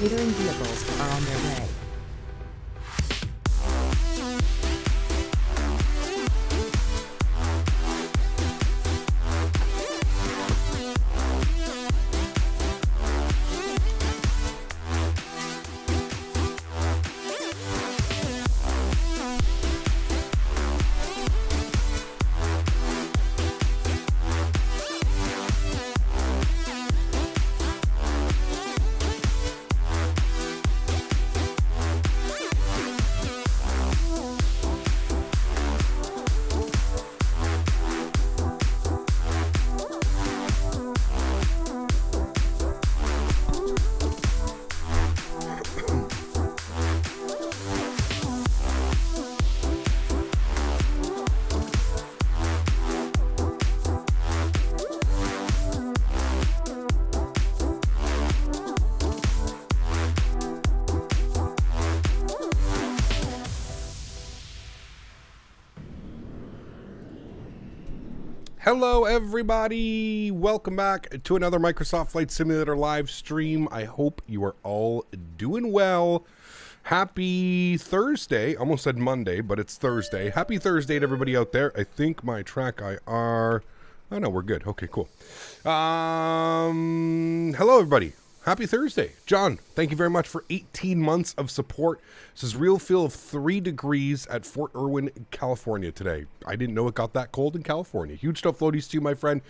catering vehicles are on their way. Hello everybody, welcome back to another Microsoft Flight Simulator live stream. I hope you are all doing well. Happy Thursday, almost said Monday, but it's Thursday. Happy Thursday to everybody out there. I think my track IR, oh no, we're good. Okay, cool. Hello everybody. Happy Thursday. John, thank you very much for 18 months of support. This is real feel of 3 degrees at Fort Irwin, California today. I didn't know it got that cold in California. Huge stuff floaties to you, my friend.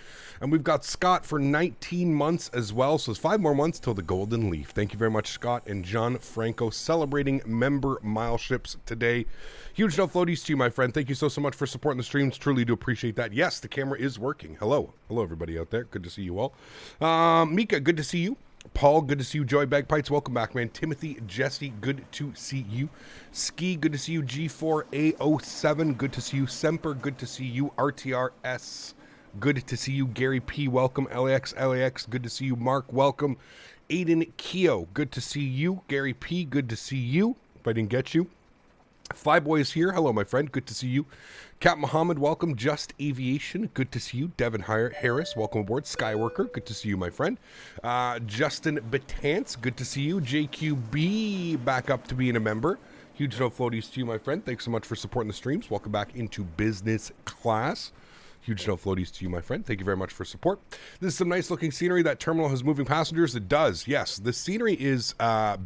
And we've got Scott for 19 months as well. So it's 5 more months till the Golden Leaf. Thank you very much, Scott and John Franco, celebrating member mileships today. Huge stuff floaties to you, my friend. Thank you so much for supporting the streams. Truly do appreciate that. Yes, the camera is working. Hello. Hello, everybody out there. Good to see you all. Mika, good to see you. Paul, good to see you. Joy Bagpipes, welcome back, man. Timothy, Jesse, good to see you. Ski, good to see you. G4A07, good to see you. Semper, good to see you. RTRS, good to see you. Gary P, welcome. LAX, good to see you. Mark, welcome. Aiden Keo, good to see you. Gary P, good to see you. If I didn't get you. Flyboy here. Hello, my friend. Good to see you. Cap Muhammad, welcome. Just Aviation, good to see you. Devin Harris, welcome aboard. Skyworker, good to see you, my friend. Justin Betance, good to see you. JQB, back up to being a member. Huge no floaties to you, my friend. Thanks so much for supporting the streams. Welcome back into business class. Huge no floaties to you, my friend. Thank you very much for support. This is some nice looking scenery. That terminal has moving passengers. It does. Yes, the scenery is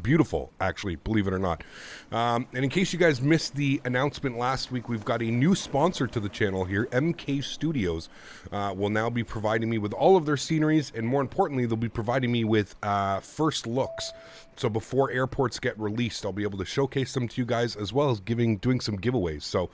beautiful, actually, believe it or not. And in case you guys missed the announcement last week, we've got a new sponsor to the channel here. MK Studios will now be providing me with all of their sceneries, and more importantly, they'll be providing me with first looks. So before airports get released, I'll be able to showcase them to you guys, as well as doing some giveaways. So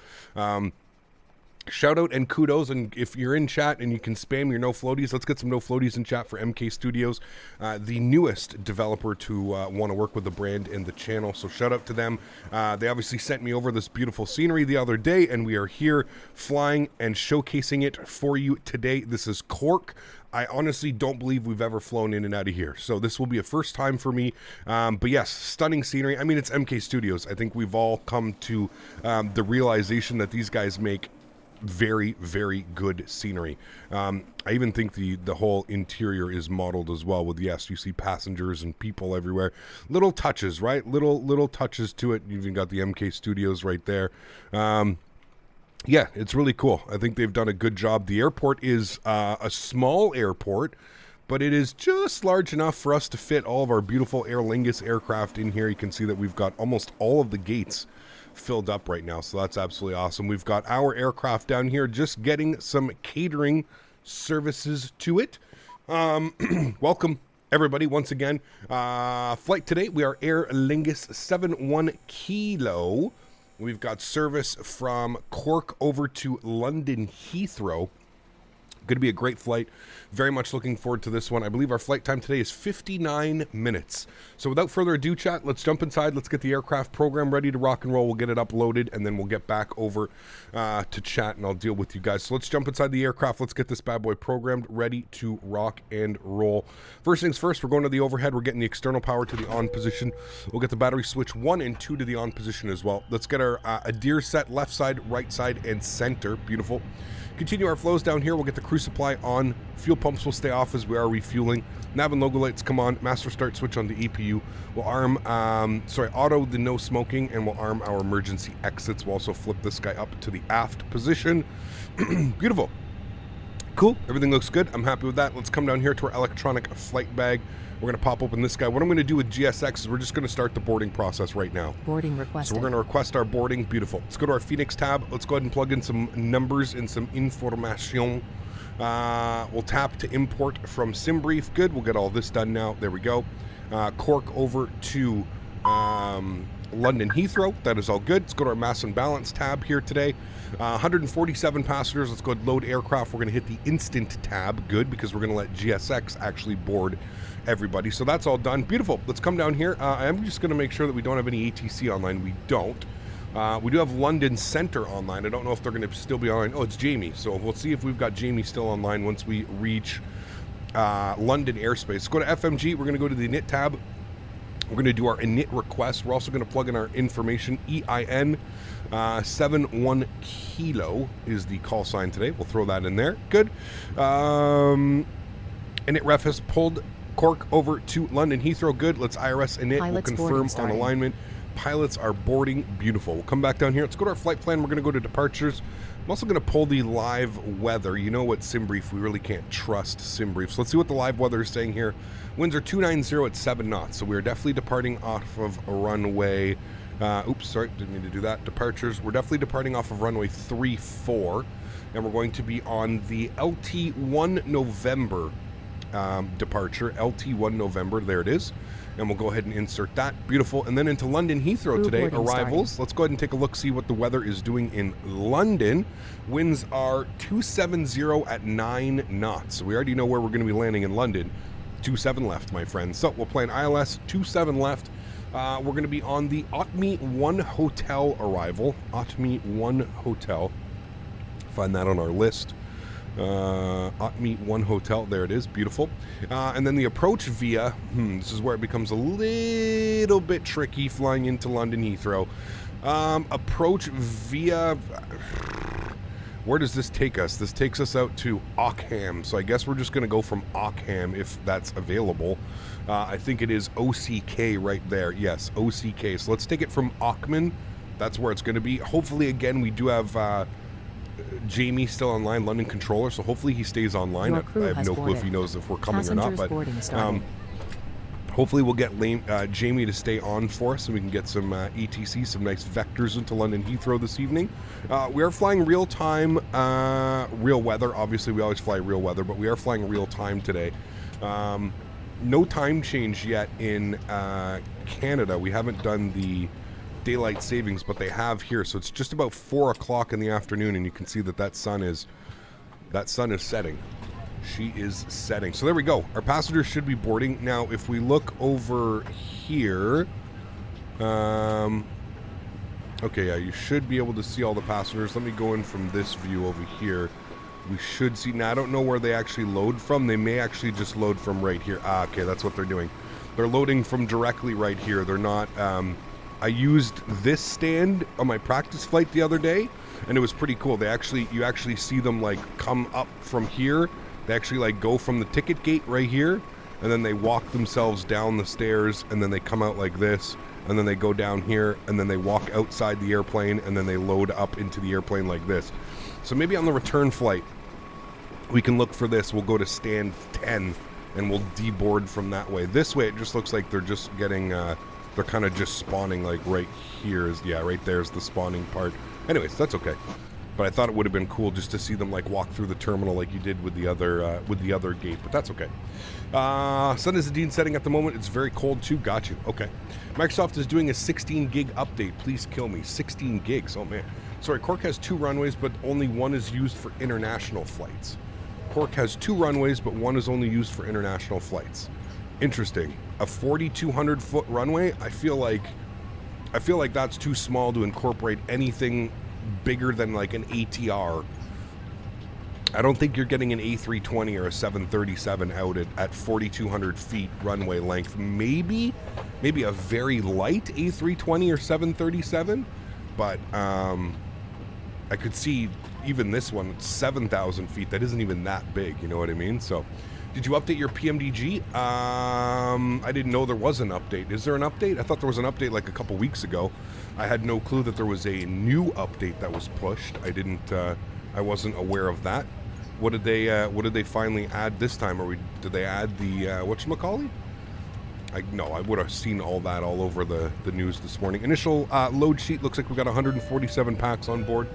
shout out and kudos, and if you're in chat and you can spam your no floaties, let's get some no floaties in chat for MK Studios, the newest developer to want to work with the brand and the channel. So shout out to them. They obviously sent me over this beautiful scenery the other day, and we are here flying and showcasing it for you today. This is Cork. I honestly don't believe we've ever flown in and out of here, so this will be a first time for me. But yes, stunning scenery. I mean, it's MK Studios. I think we've all come to the realization that these guys make very, very good scenery. I even think the whole interior is modeled as well with, yes, you see passengers and people everywhere. Little touches, right? Little touches to it. You've even got the MK Studios right there. Yeah, it's really cool. I think they've done a good job. The airport is a small airport, but it is just large enough for us to fit all of our beautiful Aer Lingus aircraft in here. You can see that we've got almost all of the gates filled up right now, so that's absolutely awesome. We've got our aircraft down here just getting some catering services to it. Welcome everybody once again. Flight today, we are Aer Lingus 71 Kilo. We've got service from Cork over to London Heathrow. Going to be a great flight. Very much looking forward to this one. I believe our flight time today is 59 minutes. So without further ado, chat, let's jump inside. Let's get the aircraft program ready to rock and roll. We'll get it uploaded, and then we'll get back over to chat, and I'll deal with you guys. So let's jump inside the aircraft. Let's get this bad boy programmed, ready to rock and roll. First things first, we're going to the overhead. We're getting the external power to the on position. We'll get the battery switch 1 and 2 to the on position as well. Let's get our ADIR set left side, right side, and center. Beautiful. Continue our flows down here. We'll get the cruise supply on. Fuel pumps will stay off as we are refueling. Nav and logo lights come on. Master start switch on the EPU. We'll arm, auto the no smoking, and we'll arm our emergency exits. We'll also flip this guy up to the aft position. Beautiful. Cool. Everything looks good. I'm happy with that. Let's come down here to our electronic flight bag. We're going to pop open this guy. What I'm going to do with GSX is we're just going to start the boarding process right now. Boarding requested. So we're going to request our boarding. Beautiful. Let's go to our Fenix tab. Let's go ahead and plug in some numbers and some information. We'll tap to import from SimBrief. Good. We'll get all this done now. There we go. Cork over to London Heathrow. That is all good. Let's go to our mass and balance tab here today. 147 passengers. Let's go ahead and load aircraft. We're going to hit the instant tab. Good, because we're going to let GSX actually board everybody. So that's all done. Beautiful. Let's come down here. I'm just going to make sure that we don't have any ATC online. We don't. We do have London Center online. I don't know if they're going to still be online. Oh, it's Jamie. So we'll see if we've got Jamie still online once we reach London airspace. Let's go to FMG. We're going to go to the init tab. We're going to do our init request. We're also going to plug in our information. EIN 71 kilo is the call sign today. We'll throw that in there. Good. Init ref has pulled Cork over to London Heathrow. Good. Let's IRS init. Pilots we'll confirm on alignment. Pilots are boarding. Beautiful. We'll come back down here. Let's go to our flight plan. We're going to go to departures. I'm also going to pull the live weather. You know what, SimBrief, we really can't trust SimBrief. So let's see what the live weather is saying here. Winds are 290 at 7 knots. So we are definitely departing off of a runway. Oops, sorry, didn't mean to do that. Departures. We're definitely departing off of runway 34. And we're going to be on the LT1 November departure. LT1 November. There it is. And we'll go ahead and insert that. Beautiful. And then into London Heathrow today, arrivals. Starting. Let's go ahead and take a look, see what the weather is doing in London. Winds are 270 at 9 knots. So we already know where we're going to be landing in London. 27 left, my friends. So we'll play an ILS, 27 left. We're going to be on the Otmi 1 Hotel arrival. Otmi 1 Hotel. Find that on our list. Otmi 1 Hotel, there it is, beautiful. And then the approach via, this is where it becomes a little bit tricky flying into London Heathrow. Approach via, where does this take us? This takes us out to Ockham, so I guess we're just going to go from Ockham if that's available. I think it is OCK right there, yes, OCK. So let's take it from Ockman, that's where it's going to be. Hopefully, again, we do have Jamie still online, London controller, so hopefully he stays online. I have no clue if he knows if we're coming or not, but hopefully we'll get Jamie to stay on for us and we can get some ETC, some nice vectors into London Heathrow this evening. We are flying real time, real weather. Obviously we always fly real weather, but we are flying real time today. No time change yet in Canada. We haven't done the daylight savings, but they have here, so it's just about 4 o'clock in the afternoon, and you can see that that sun is setting. She is setting. So there we go. Our passengers should be boarding now. If we look over here, okay, yeah, you should be able to see all the passengers. Let me go in from this view over here. We should see. Now I don't know where they actually load from. They may actually just load from right here. Okay, that's what they're doing. They're loading from directly right here. They're not I used this stand on my practice flight the other day, and it was pretty cool. You actually see them like come up from here. They actually like go from the ticket gate right here, and then they walk themselves down the stairs, and then they come out like this, and then they go down here, and then they walk outside the airplane, and then they load up into the airplane like this. So maybe on the return flight, we can look for this. We'll go to stand 10, and we'll deboard from that way. This way, it just looks like they're just getting they're kind of just spawning like right here. Yeah, right there's the spawning part. Anyways, that's okay. But I thought it would have been cool just to see them like walk through the terminal like you did with the other gate. But that's okay. Sun is indeed setting at the moment. It's very cold too. Got you. Okay. Microsoft is doing a 16 gig update. Please kill me. 16 gigs. Oh man. Sorry, Cork has 2 runways, but only one is used for international flights. Cork has 2 runways, but one is only used for international flights. Interesting. A 4,200 foot runway. I feel like that's too small to incorporate anything bigger than like an ATR. I don't think you're getting an A320 or a 737 out at 4,200 feet runway length. Maybe a very light A320 or 737, but I could see even this one, it's 7,000 feet. That isn't even that big, you know what I mean? So, did you update your PMDG? I didn't know there was an update. Is there an update? I thought there was an update like a couple weeks ago. I had no clue that there was a new update that was pushed. I wasn't aware of that. What did they finally add this time? Did they add the whatchamacallit? I would have seen all that all over the news this morning. Initial load sheet looks like we've got 147 packs on board.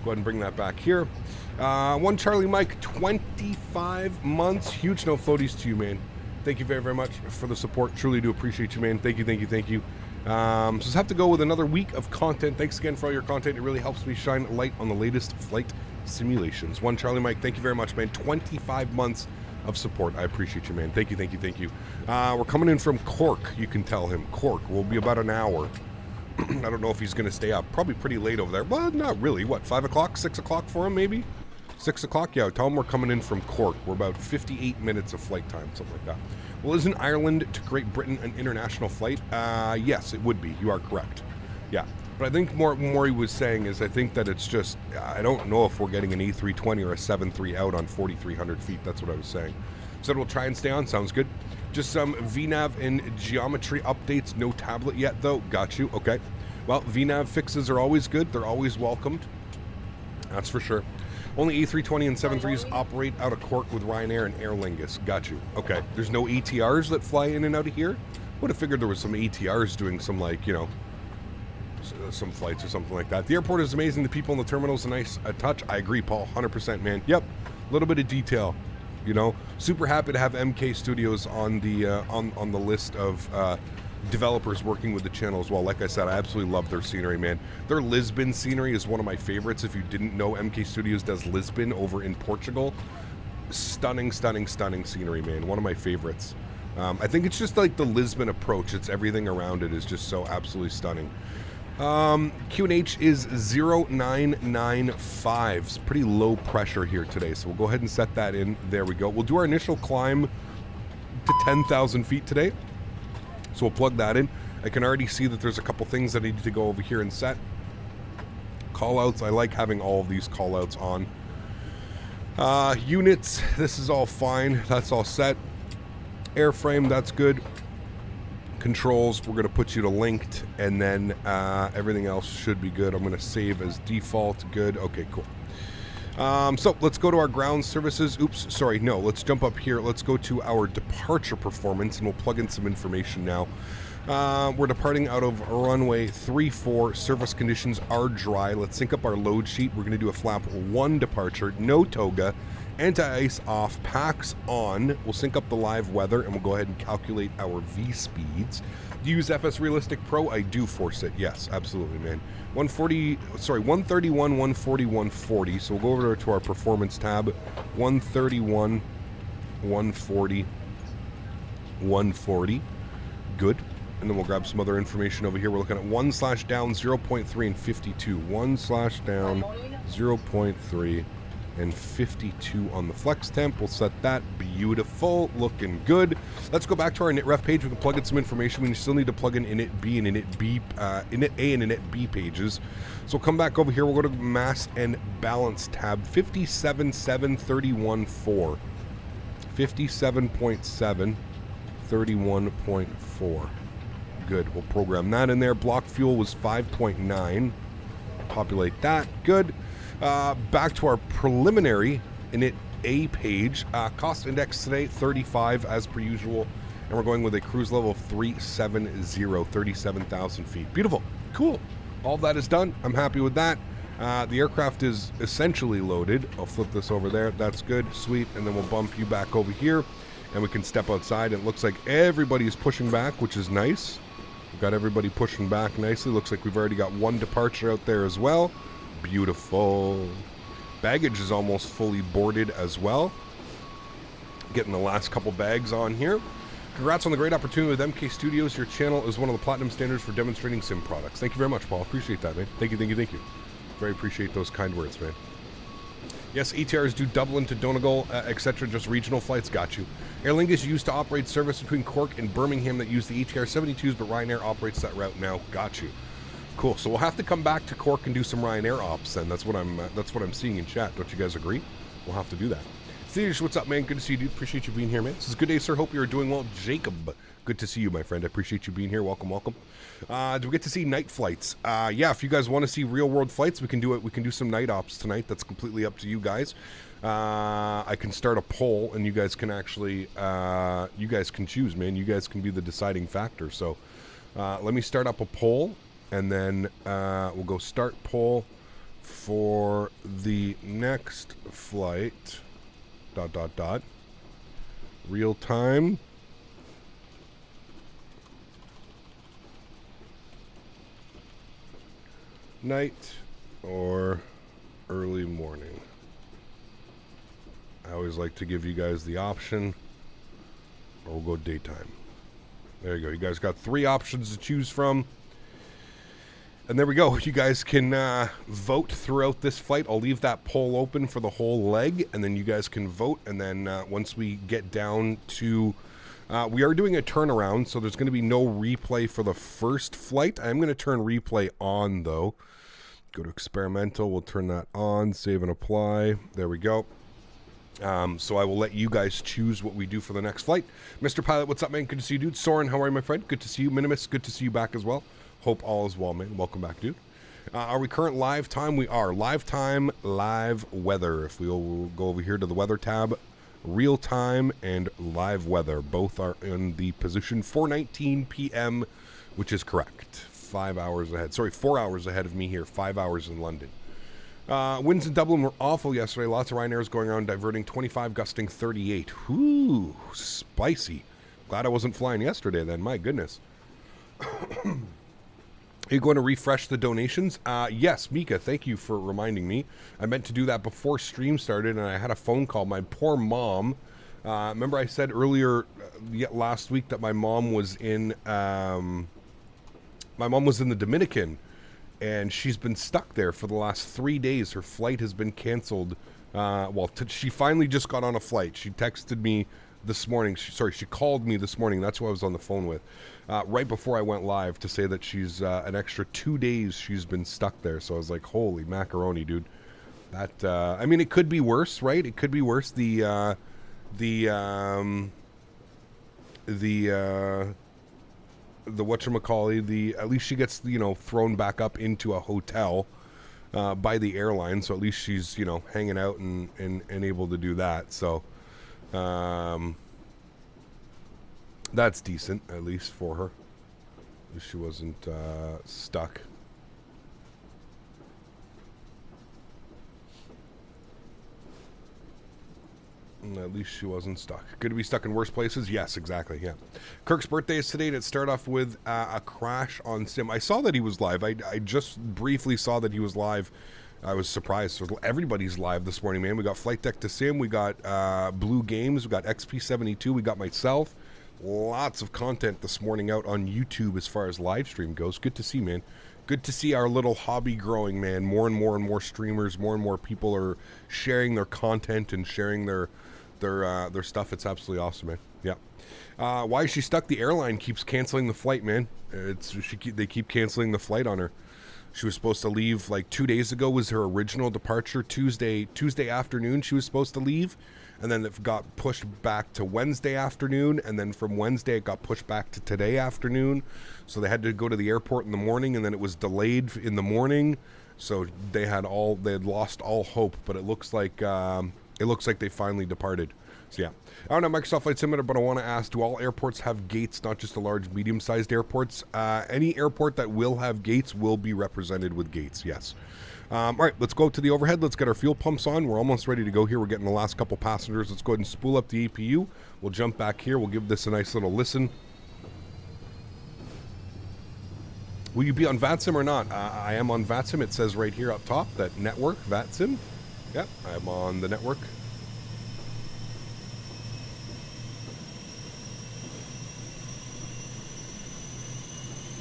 Go ahead and bring that back here. 1 Charlie Mike, 25 months. Huge no floaties to you, man. Thank you very, very much for the support. Truly do appreciate you, man. Thank you, thank you, thank you. So just have to go with another week of content. Thanks again for all your content. It really helps me shine light on the latest flight simulations. 1 Charlie Mike, thank you very much, man. 25 months of support. I appreciate you, man. Thank you, thank you, thank you. We're coming in from Cork. You can tell him. Cork will be about an hour. I don't know if he's going to stay up. Probably pretty late over there. Well, not really. What, 5 o'clock, 6 o'clock for him, maybe? 6 o'clock? Yeah, tell him we're coming in from Cork. We're about 58 minutes of flight time, something like that. Well, isn't Ireland to Great Britain an international flight? Yes, it would be. You are correct. Yeah. But I think more he was saying is I think that it's just, I don't know if we're getting an A320 or a 7.3 out on 4,300 feet. That's what I was saying. So we'll try and stay on. Sounds good. Just some VNAV and geometry updates. No tablet yet, though. Got you. Okay. Well, VNAV fixes are always good. They're always welcomed. That's for sure. Only A320 and 7.3s operate out of Cork with Ryanair and Aer Lingus. Got you. Okay. There's no ATRs that fly in and out of here? Would have figured there was some ATRs doing some, like, you know, some flights or something like that. The airport is amazing. The people in the terminals a nice touch. I agree, Paul. 100%, man. Yep. A little bit of detail. You know, super happy to have MK Studios on the on the list of developers working with the channel as well. Like I said, I absolutely love their scenery, man. Their Lisbon scenery is one of my favorites. If you didn't know, MK Studios does Lisbon over in Portugal. Stunning, stunning, stunning scenery, man. One of my favorites. I think it's just like the Lisbon approach. It's everything around it is just so absolutely stunning. QNH is 0995. It's pretty low pressure here today, so we'll go ahead and set that in. There we go. We'll do our initial climb to 10,000 feet today, so we'll plug that in. I can already see that there's a couple things that I need to go over here and set. Callouts, I like having all of these callouts on. Units, this is all fine. That's all set. Airframe, that's good. Controls, we're going to put you to linked, and then everything else should be good. I'm going to save as default. Good. Okay, cool. So let's go to our ground services. Oops, sorry, no, let's jump up here. Let's go to our departure performance, and we'll plug in some information now. We're departing out of runway 34. Service conditions are dry. Let's sync up our load sheet. We're going to do a flap 1 departure, no toga, anti-ice off, packs on. We'll sync up the live weather, and we'll go ahead and calculate our V speeds. Do you use FS Realistic Pro? I do force it. Yes, absolutely, man. 131, 140, 140. So we'll go over to our performance tab. 131, 140, 140. Good. And then we'll grab some other information over here. We're looking at 1/down 0.3 and 52. 1/down 0.3 and 52 on the flex temp. We'll set that. Beautiful. Looking good. Let's go back to our init ref page. We can plug in some information. We still need to plug in init B and init B, init A and init B pages. So we'll come back over here. We'll go to mass and balance tab. 57.731.4. 57.7 31.4. Good. We'll program that in there. Block fuel was 5.9. Populate that. Good. Back to our preliminary init A page. Cost index today 35 as per usual, and we're going with a cruise level of 370, 37,000 feet. Beautiful. Cool. All that is done. I'm happy with that. The aircraft is essentially loaded. I'll flip this over there. That's good. Sweet. And then we'll bump you back over here, and we can step outside. It looks like everybody is pushing back, which is nice. We've got everybody pushing back nicely. Looks like we've already got one departure out there as well. Beautiful. Baggage is almost fully boarded as well. Getting the last couple bags on here. Congrats on the great opportunity with MK Studios. Your channel is one of the platinum standards for demonstrating sim products. Thank you very much, Paul. Appreciate that, man. Thank you, thank you, thank you. Very appreciate those kind words, man. Yes, ETRs do Dublin to Donegal, etc. Just regional flights. Got you. Aer Lingus used to operate service between Cork and Birmingham that used the ETR 72s, but Ryanair operates that route now. Got you. Cool. So we'll have to come back to Cork and do some Ryanair ops then. That's what I'm seeing in chat. Don't you guys agree? We'll have to do that. Theaters, what's up, man? Good to see you, dude. Appreciate you being here, man. This is a good day, sir. Hope you're doing well. Jacob, good to see you, my friend. I appreciate you being here. Welcome, welcome. Do we get to see night flights? Yeah, if you guys want to see real-world flights, we can do it. We can do some night ops tonight. That's completely up to you guys. I can start a poll, and you guys can actually, you guys can choose, man. You guys can be the deciding factor. So let me start up a poll, and then we'll go start poll for the next flight. ... Real time. Night or early morning. I always like to give you guys the option, or we'll go daytime. There you go. You guys got 3 options to choose from. And there we go. You guys can vote throughout this flight. I'll leave that poll open for the whole leg, and then you guys can vote. And then once we get down to... we are doing a turnaround, so there's going to be no replay for the first flight. I'm going to turn replay on, though. Go to experimental. We'll turn that on. Save and apply. There we go. So I will let you guys choose what we do for the next flight. Mr. Pilot, what's up, man? Good to see you, dude. Soren, how are you, my friend? Good to see you. Minimus, good to see you back as well. Hope all is well, man. Welcome back, dude. Are we current live time? We are. Live time, live weather. If we'll go over here to the weather tab, real time and live weather. Both are in the position 4:19 p.m., which is correct. 5 hours ahead. Sorry, 4 hours ahead of me here. 5 hours in London. Winds in Dublin were awful yesterday. Lots of Ryanairs going around diverting 25, gusting 38. Ooh, spicy. Glad I wasn't flying yesterday then. My goodness. Are you going to refresh the donations? Yes, Mika, thank you for reminding me. I meant to do that before stream started, and I had a phone call. My poor mom. Remember I said earlier last week that my mom was in the Dominican, and she's been stuck there for the last 3 days. Her flight has been canceled. She finally just got on a flight. She texted me this morning. She called me this morning. That's who I was on the phone with. Right before I went live to say that she's an extra 2 days she's been stuck there. So I was like, holy macaroni, dude. That I mean, it could be worse, right? It could be worse. The whatchamacallit, at least she gets, thrown back up into a hotel by the airline. So at least she's, hanging out and able to do that. So that's decent, at least for her. At least she wasn't stuck. At least she wasn't stuck. Could be stuck in worse places? Yes, exactly, yeah. Kirk's birthday is today, and it started off with a crash on Sim. I saw that he was live. I just briefly saw that he was live. I was surprised. So everybody's live this morning, man. We got Flight Deck to Sim. We got Blue Games. We got XP72. We got myself. Lots of content this morning out on YouTube as far as live stream goes. Good to see, man. Good to see our little hobby growing, man. More and more streamers, more and more people are sharing their content and sharing their stuff. It's absolutely awesome, man. Yeah. Why is she stuck? The airline keeps canceling the flight, man. They keep canceling the flight on her. She was supposed to leave like 2 days ago was her original departure. Tuesday afternoon she was supposed to leave, and then it got pushed back to Wednesday afternoon, and then from Wednesday it got pushed back to today afternoon. So they had to go to the airport in the morning, and then it was delayed in the morning. So they had lost all hope, but it looks like they finally departed. So yeah, I don't know Microsoft Flight Simulator, but I want to ask: do all airports have gates, not just the large, medium-sized airports? Any airport that will have gates will be represented with gates. Yes. All right, let's go to the overhead. Let's get our fuel pumps on. We're almost ready to go here. We're getting the last couple passengers. Let's go ahead and spool up the APU. We'll jump back here. We'll give this a nice little listen. Will you be on VATSIM or not? I am on VATSIM. It says right here up top that network VATSIM. Yep, I'm on the network.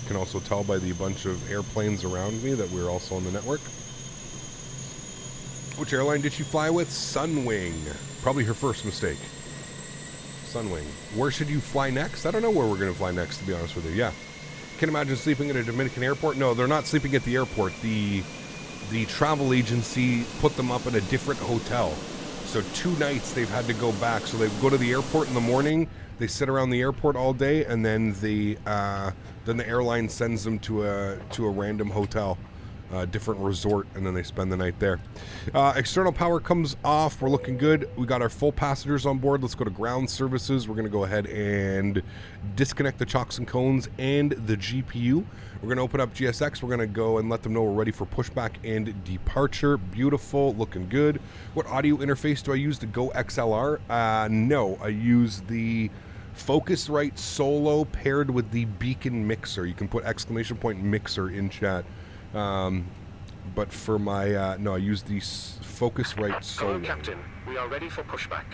You can also tell by the bunch of airplanes around me that we're also on the network. Which airline did she fly with? Sunwing. Probably her first mistake. Sunwing. Where should you fly next? I don't know where we're going to fly next, to be honest with you. Yeah. Can imagine sleeping at a Dominican airport. No, they're not sleeping at the airport. The travel agency put them up in a different hotel. So 2 nights they've had to go back. So they go to the airport in the morning. They sit around the airport all day, and then the airline sends them to a random hotel, different resort, and then they spend the night there. External power comes off. We're looking good. We got our full passengers on board. Let's go to ground services. We're going to go ahead and disconnect the chocks and cones and the GPU. We're going to open up GSX. We're going to go and let them know we're ready for pushback and departure. Beautiful, looking good. What audio interface do I use to go XLR? No, I use the Focusrite Solo paired with the Beacon mixer. You can put ! mixer in chat. But for my, no, I use the Focusrite Solo. Hello, Captain. We are ready for pushback.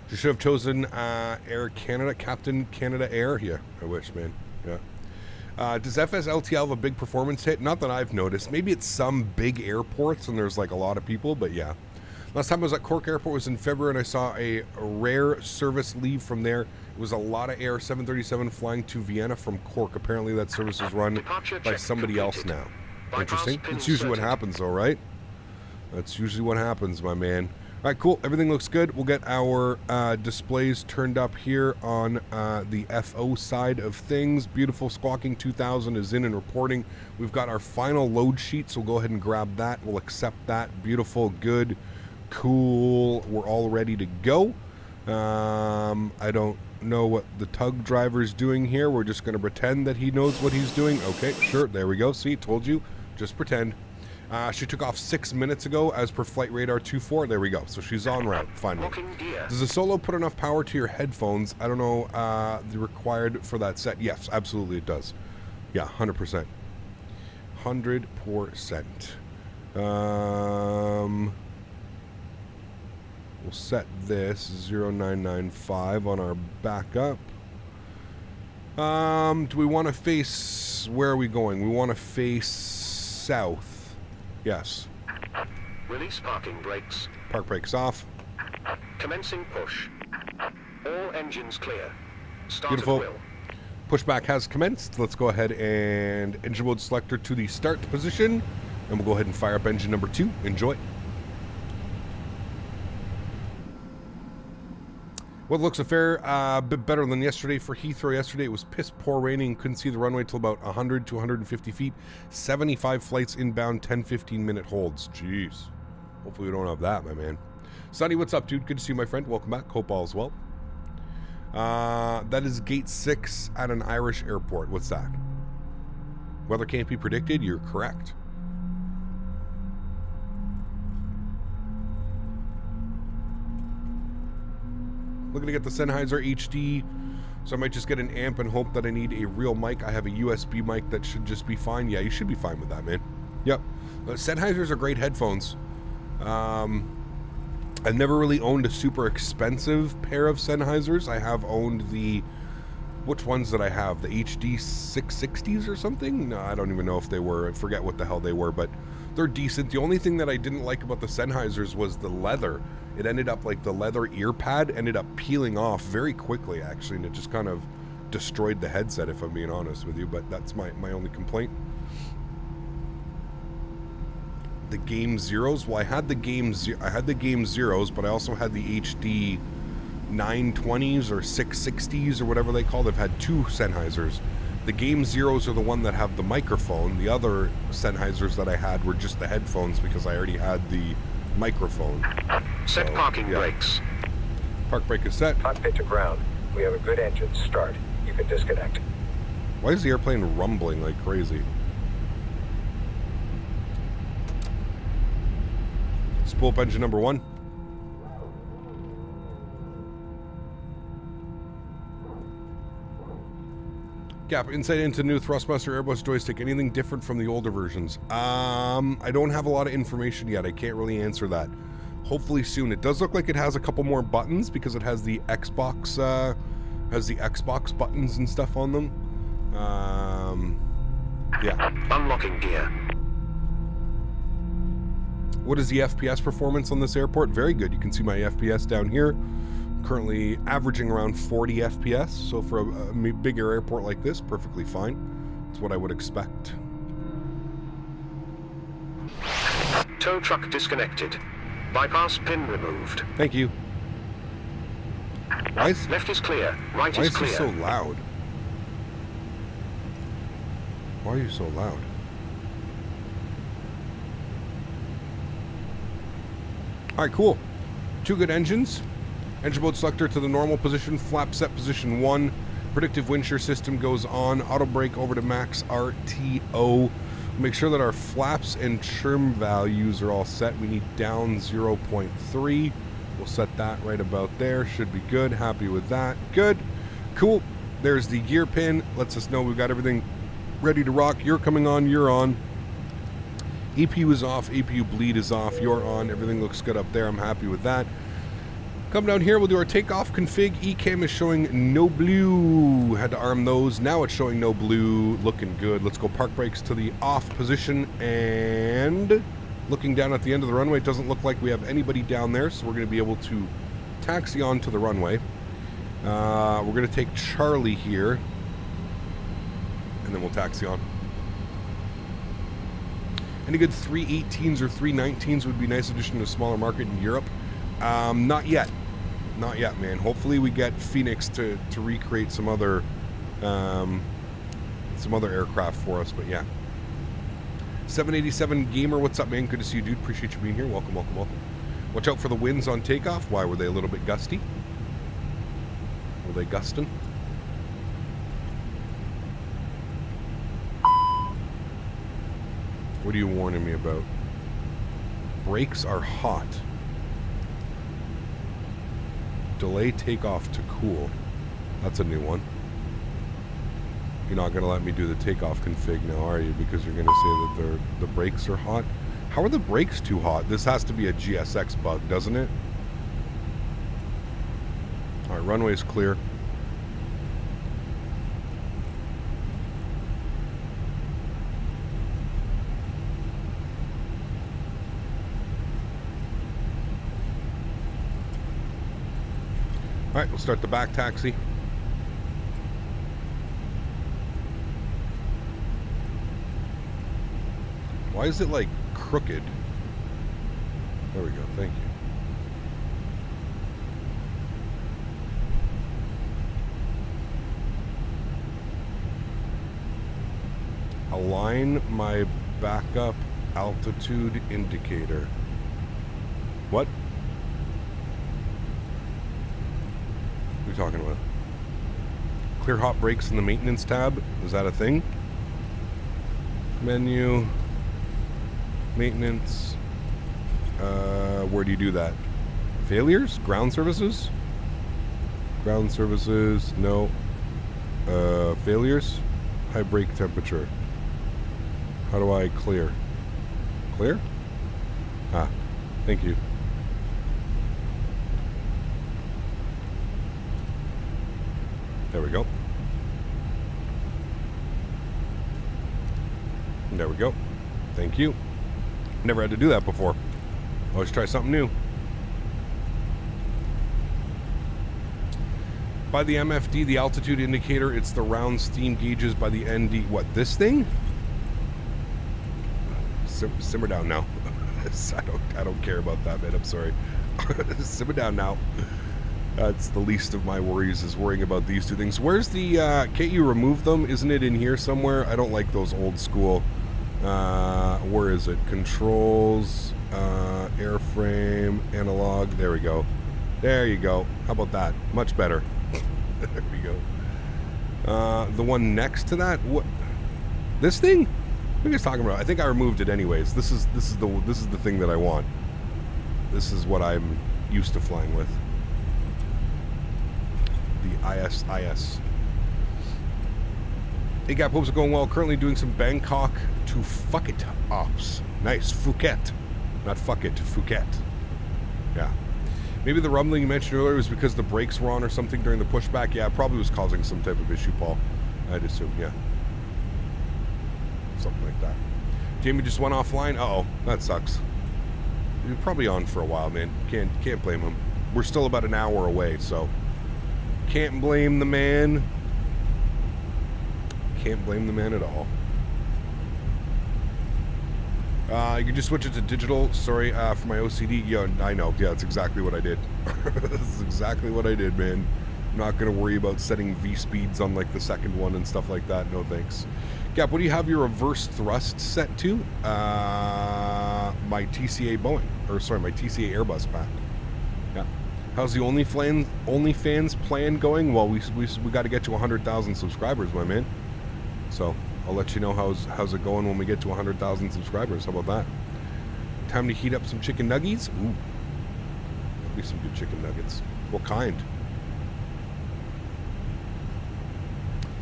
You should have chosen Air Canada, Captain Canada Air. Yeah, I wish, man. Yeah. Does FSLTL have a big performance hit? Not that I've noticed. Maybe it's some big airports and there's like a lot of people, but yeah. Last time I was at Cork Airport was in February, and I saw a rare service leave from there. It was a lot of Air 737 flying to Vienna from Cork. Apparently that service is run by somebody else now. Interesting. That's usually what happens, though, right? That's usually what happens, my man. All right, cool. Everything looks good. We'll get our displays turned up here on the FO side of things. Beautiful. Squawking 2000 is in and reporting. We've got our final load sheet, so we'll go ahead and grab that. We'll accept that. Beautiful. Good. Cool. We're all ready to go. I don't know what the tug driver's doing here. We're just going to pretend that he knows what he's doing. Okay, sure. There we go. See, told you. Just pretend. She took off 6 minutes ago as per Flight Radar 24. There we go. So she's en route, finally. Does the Solo put enough power to your headphones? I don't know the required for that set. Yes, absolutely it does. Yeah, 100%. 100%. We'll set this 0995 on our backup. Do we want to face... Where are we going? We want to face south. Yes. Release parking brakes. Park brakes off. Commencing push. All engines clear. Start Beautiful. at will. Pushback has commenced. Let's go ahead and engine mode selector to the start position. And we'll go ahead and fire up engine number 2. Enjoy. What looks a fair bit better than yesterday for Heathrow. Yesterday it was piss poor raining. Couldn't see the runway till about 100 to 150 feet. 75 flights inbound, 10-15 minute holds. Jeez. Hopefully we don't have that, my man. Sonny, what's up, dude? Good to see you, my friend. Welcome back. Hope all is well. That is gate 6 at an Irish airport. What's that? Weather can't be predicted? You're correct. Looking to get the Sennheiser HD, so I might just get an amp and hope that I need a real mic. I have a USB mic that should just be fine. Yeah, you should be fine with that, man. Yep. Sennheisers are great headphones. I've never really owned a super expensive pair of Sennheisers. I have owned the... Which ones did I have? The HD 660s or something? No, I don't even know if they were. I forget what the hell they were, but they're decent. The only thing that I didn't like about the Sennheisers was the leather. It ended up like the leather ear pad ended up peeling off very quickly, actually, and it just kind of destroyed the headset, if I'm being honest with you, but that's my only complaint. The Game Zeros? Well, I had the Game Zeros, but I also had the HD 920s or 660s or whatever they call it. I've had 2 Sennheisers. The Game Zeros are the one that have the microphone. The other Sennheisers that I had were just the headphones because I already had the microphone. Set parking brakes. Park brake is set. Cockpit to ground. We have a good engine start. You can disconnect. Why is the airplane rumbling like crazy? Spool up engine number 1. Gap, insight into new Thrustmaster Airbus joystick. Anything different from the older versions? I don't have a lot of information yet. I can't really answer that. Hopefully soon. It does look like it has a couple more buttons because it has the Xbox buttons and stuff on them. Yeah. Unlocking gear. What is the FPS performance on this airport? Very good. You can see my FPS down here. Currently averaging around 40 FPS, so for a bigger airport like this, perfectly fine. That's what I would expect. Tow truck disconnected. Bypass pin removed. Thank you. Why is Left is clear. Right is he clear. so loud? Why are you so loud? Alright, cool. 2 good engines. Engine mode selector to the normal position. Flap set position 1. Predictive wind shear system goes on. Auto brake over to max RTO. Make sure that our flaps and trim values are all set. We need down 0.3. We'll set that right about there. Should be good. Happy with that. Good. Cool. There's the gear pin. Lets us know we've got everything ready to rock. You're coming on. You're on. EPU is off. EPU bleed is off. You're on. Everything looks good up there. I'm happy with that. Come down here. We'll do our takeoff config. ECAM is showing no blue. Had to arm those. Now it's showing no blue. Looking good. Let's go park brakes to the off position. And looking down at the end of the runway, it doesn't look like we have anybody down there. So we're going to be able to taxi onto the runway. We're going to take Charlie here. And then we'll taxi on. Any good 318s or 319s would be a nice addition to a smaller market in Europe. Not yet. Not yet, man. Hopefully we get Fenix to recreate some other aircraft for us, but yeah. 787 Gamer, what's up, man? Good to see you, dude. Appreciate you being here. Welcome, welcome, welcome. Watch out for the winds on takeoff. Why, were they a little bit gusty? Were they gusting? What are you warning me about? Brakes are hot. Delay takeoff to cool. That's a new one. You're not going to let me do the takeoff config now, are you? Because you're going to say that the brakes are hot. How are the brakes too hot? This has to be a GSX bug, doesn't it? All right, runway's clear. All right, we'll start the back taxi. Why is it like crooked? There we go, thank you. Align my backup altitude indicator. What? What are you talking about? Clear hot brakes in the maintenance tab. Is that a thing? Menu. Maintenance. Where do you do that? Failures? Ground services? Ground services. No. Failures? High brake temperature. How do I clear? Clear? Ah, thank you. There we go. There we go. Thank you. Never had to do that before. Always try something new. By the MFD, the altitude indicator, it's the round steam gauges. By the ND, what, this thing? Simmer down now. I don't care about that, man. I'm sorry. Simmer down now. That's the least of my worries, is worrying about these two things. Where's the, can't you remove them? Isn't it in here somewhere? I don't like those old school. Where is it? Controls, airframe, analog. There we go. There you go. How about that? Much better. There we go. The one next to that, what? This thing? What are you guys talking about? I think I removed it anyways. This is the thing that I want. This is what I'm used to flying with. The IS. Hey, Gap, hopes are going well. Currently doing some Bangkok to Phuket ops. Nice. Phuket. Not fuck it, Phuket. Yeah. Maybe the rumbling you mentioned earlier was because the brakes were on or something during the pushback. Yeah, it probably was causing some type of issue, Paul. I'd assume, yeah. Something like that. Jamie just went offline. Uh-oh, that sucks. He was probably on for a while, man. Can't blame him. We're still about an hour away, so can't blame the man. Can't blame the man at all. You can just switch it to digital. Sorry, for my OCD. Yeah, I know. Yeah, that's exactly what I did. That's exactly what I did, man. I'm not going to worry about setting V speeds on like the second one and stuff like that. No thanks. Gap, what do you have your reverse thrust set to? My TCA Boeing. Or sorry, my TCA Airbus pack. Yeah. How's the OnlyFans plan going? Well, we got to get to 100,000 subscribers, my man. So I'll let you know how's it going when we get to 100,000 subscribers. How about that? Time to heat up some chicken nuggies. Ooh, that'll be some good chicken nuggets. What kind?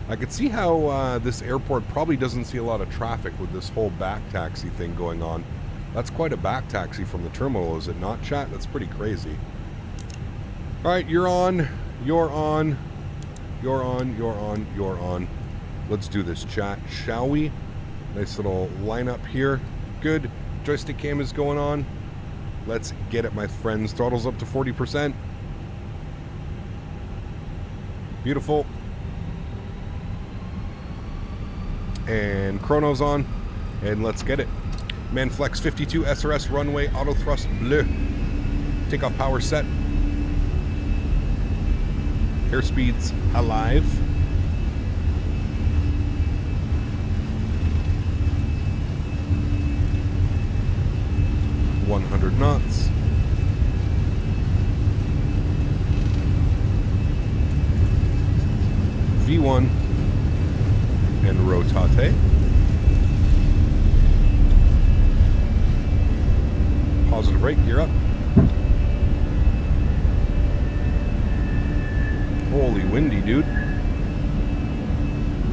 I could see how this airport probably doesn't see a lot of traffic with this whole back taxi thing going on. That's quite a back taxi from the terminal, is it not, chat? That's pretty crazy. All right, you're on. You're on. You're on. You're on. You're on. Let's do this, chat, shall we? Nice little lineup here. Good. Joystick cam is going on. Let's get it, my friends. Throttle's up to 40%. Beautiful. And chrono's on. And let's get it. Manflex 52 SRS runway auto thrust bleu. Takeoff power set. Airspeed's alive. 100 knots. V1 and rotate. Positive rate, gear up. Holy windy, dude.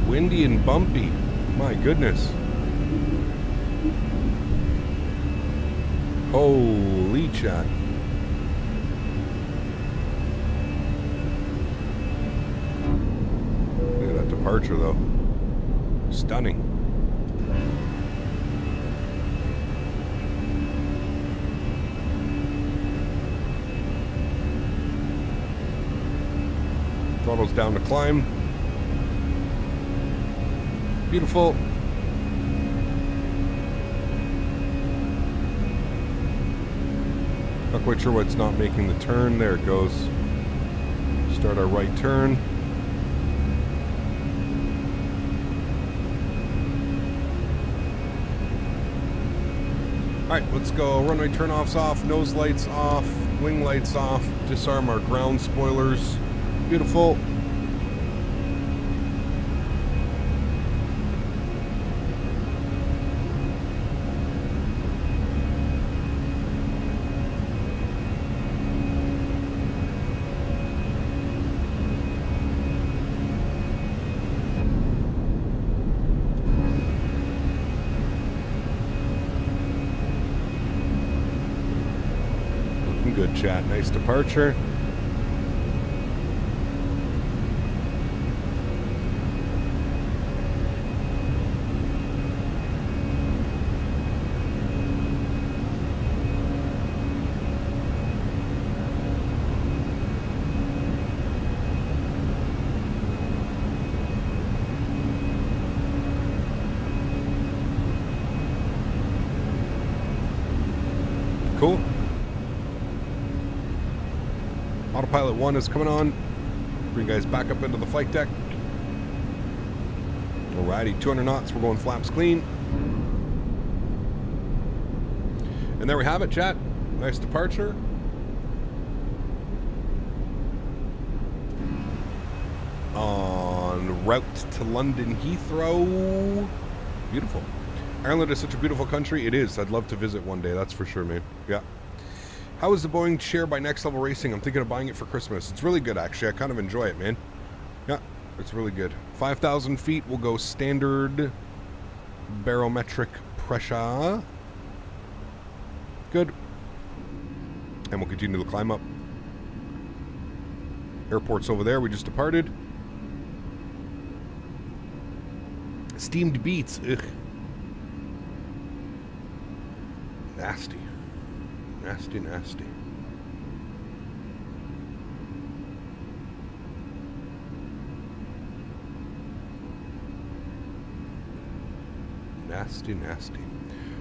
Windy and bumpy. My goodness. Holy chat. Look at that departure, though. Stunning. Throttle's down to climb. Beautiful. Not quite sure why it's not making the turn. There it goes. Start our right turn. Alright, let's go. Runway turnoffs off, nose lights off, wing lights off, disarm our ground spoilers. Beautiful. Good chat. Nice departure. Cool. Autopilot 1 is coming on. Bring you guys back up into the flight deck. Alrighty, 200 knots. We're going flaps clean. And there we have it, chat. Nice departure. On route to London Heathrow. Beautiful. Ireland is such a beautiful country. It is. I'd love to visit one day. That's for sure, man. Yeah. How is the Boeing chair by Next Level Racing? I'm thinking of buying it for Christmas. It's really good, actually. I kind of enjoy it, man. Yeah, it's really good. 5,000 feet. We'll go standard barometric pressure. Good. And we'll continue to climb up. Airport's over there. We just departed. Steamed beets. Ugh. Nasty. Nasty, nasty. Nasty, nasty.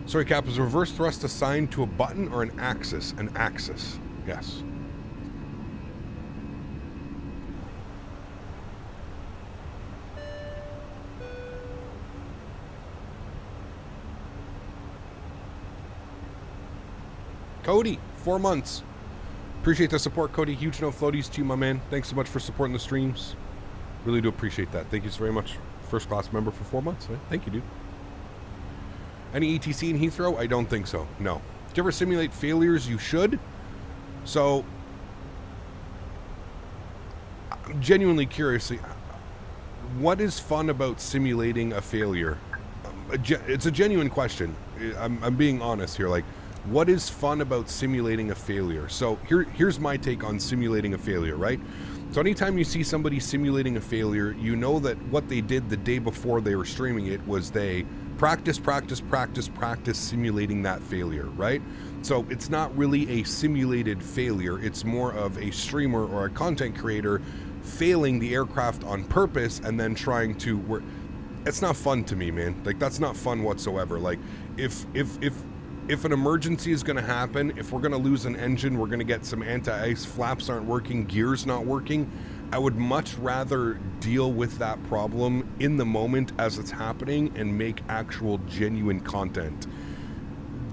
Sorry, Cap, is reverse thrust assigned to a button or an axis? An axis, yes. Cody, 4 months. Appreciate the support, Cody. Huge no floaties to you, my man. Thanks so much for supporting the streams. Really do appreciate that. Thank you so very much. First class member for 4 months, man. Thank you, dude. Any ETC in Heathrow? I don't think so. No. Do you ever simulate failures? You should. So, I'm genuinely curious. What is fun about simulating a failure? It's a genuine question. I'm being honest here. Like, what is fun about simulating a failure? So here's my take on simulating a failure, right? So anytime you see somebody simulating a failure, you know that what they did the day before they were streaming it was they practice simulating that failure, right? So it's not really a simulated failure. It's more of a streamer or a content creator failing the aircraft on purpose and then trying to work. It's not fun to me, man. Like, that's not fun whatsoever. Like, if an emergency is going to happen, if we're going to lose an engine, we're going to get some anti-ice, flaps aren't working, gears not working, I would much rather deal with that problem in the moment as it's happening and make actual genuine content.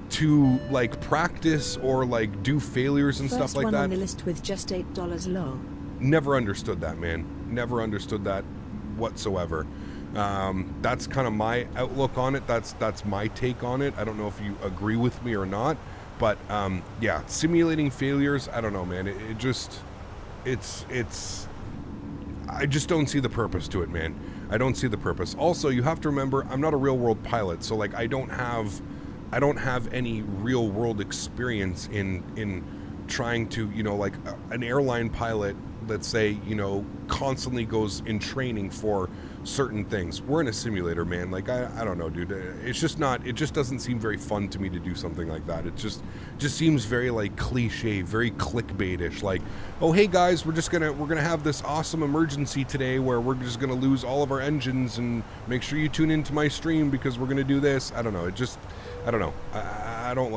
To like practice or like do failures and stuff like First one that. on the list with just $8 low. Never understood that, man. Never understood that whatsoever. That's kind of my outlook on it. That's my take on it. I don't know if you agree with me or not, but yeah, simulating failures, I don't know, man. I just don't see the purpose to it, man. I don't see the purpose. Also, you have to remember, I'm not a real world pilot, so like I don't have any real world experience in trying to, you know, like an airline pilot, let's say, you know, constantly goes in training for certain things. We're in a simulator, man. Like, I don't know, dude. It's just not, it just doesn't seem very fun to me to do something like that. It just seems very like cliche, very clickbaitish. Like, oh, hey guys, we're gonna have this awesome emergency today where we're just gonna lose all of our engines, and make sure you tune into my stream because we're gonna do this. I don't know. I don't know. I don't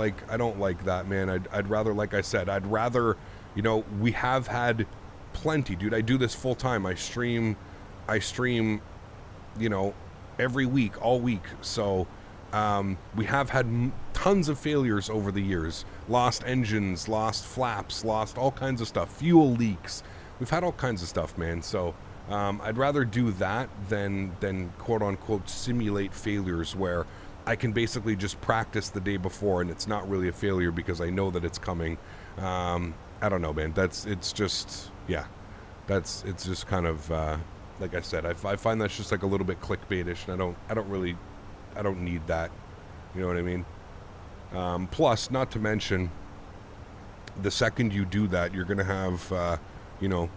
like that, man. I'd rather, like I said, you know, we have had plenty, dude. I do this full time. I stream, you know, every week, all week. So we have had tons of failures over the years. Lost engines, lost flaps, lost all kinds of stuff. Fuel leaks. We've had all kinds of stuff, man. So I'd rather do that than quote unquote simulate failures where I can basically just practice the day before and it's not really a failure because I know that it's coming. I don't know, man. It's just kind of like I said, I find that's just like a little bit clickbaitish, and I don't need that. You know what I mean? Plus, not to mention, the second you do that, you're gonna have, you know,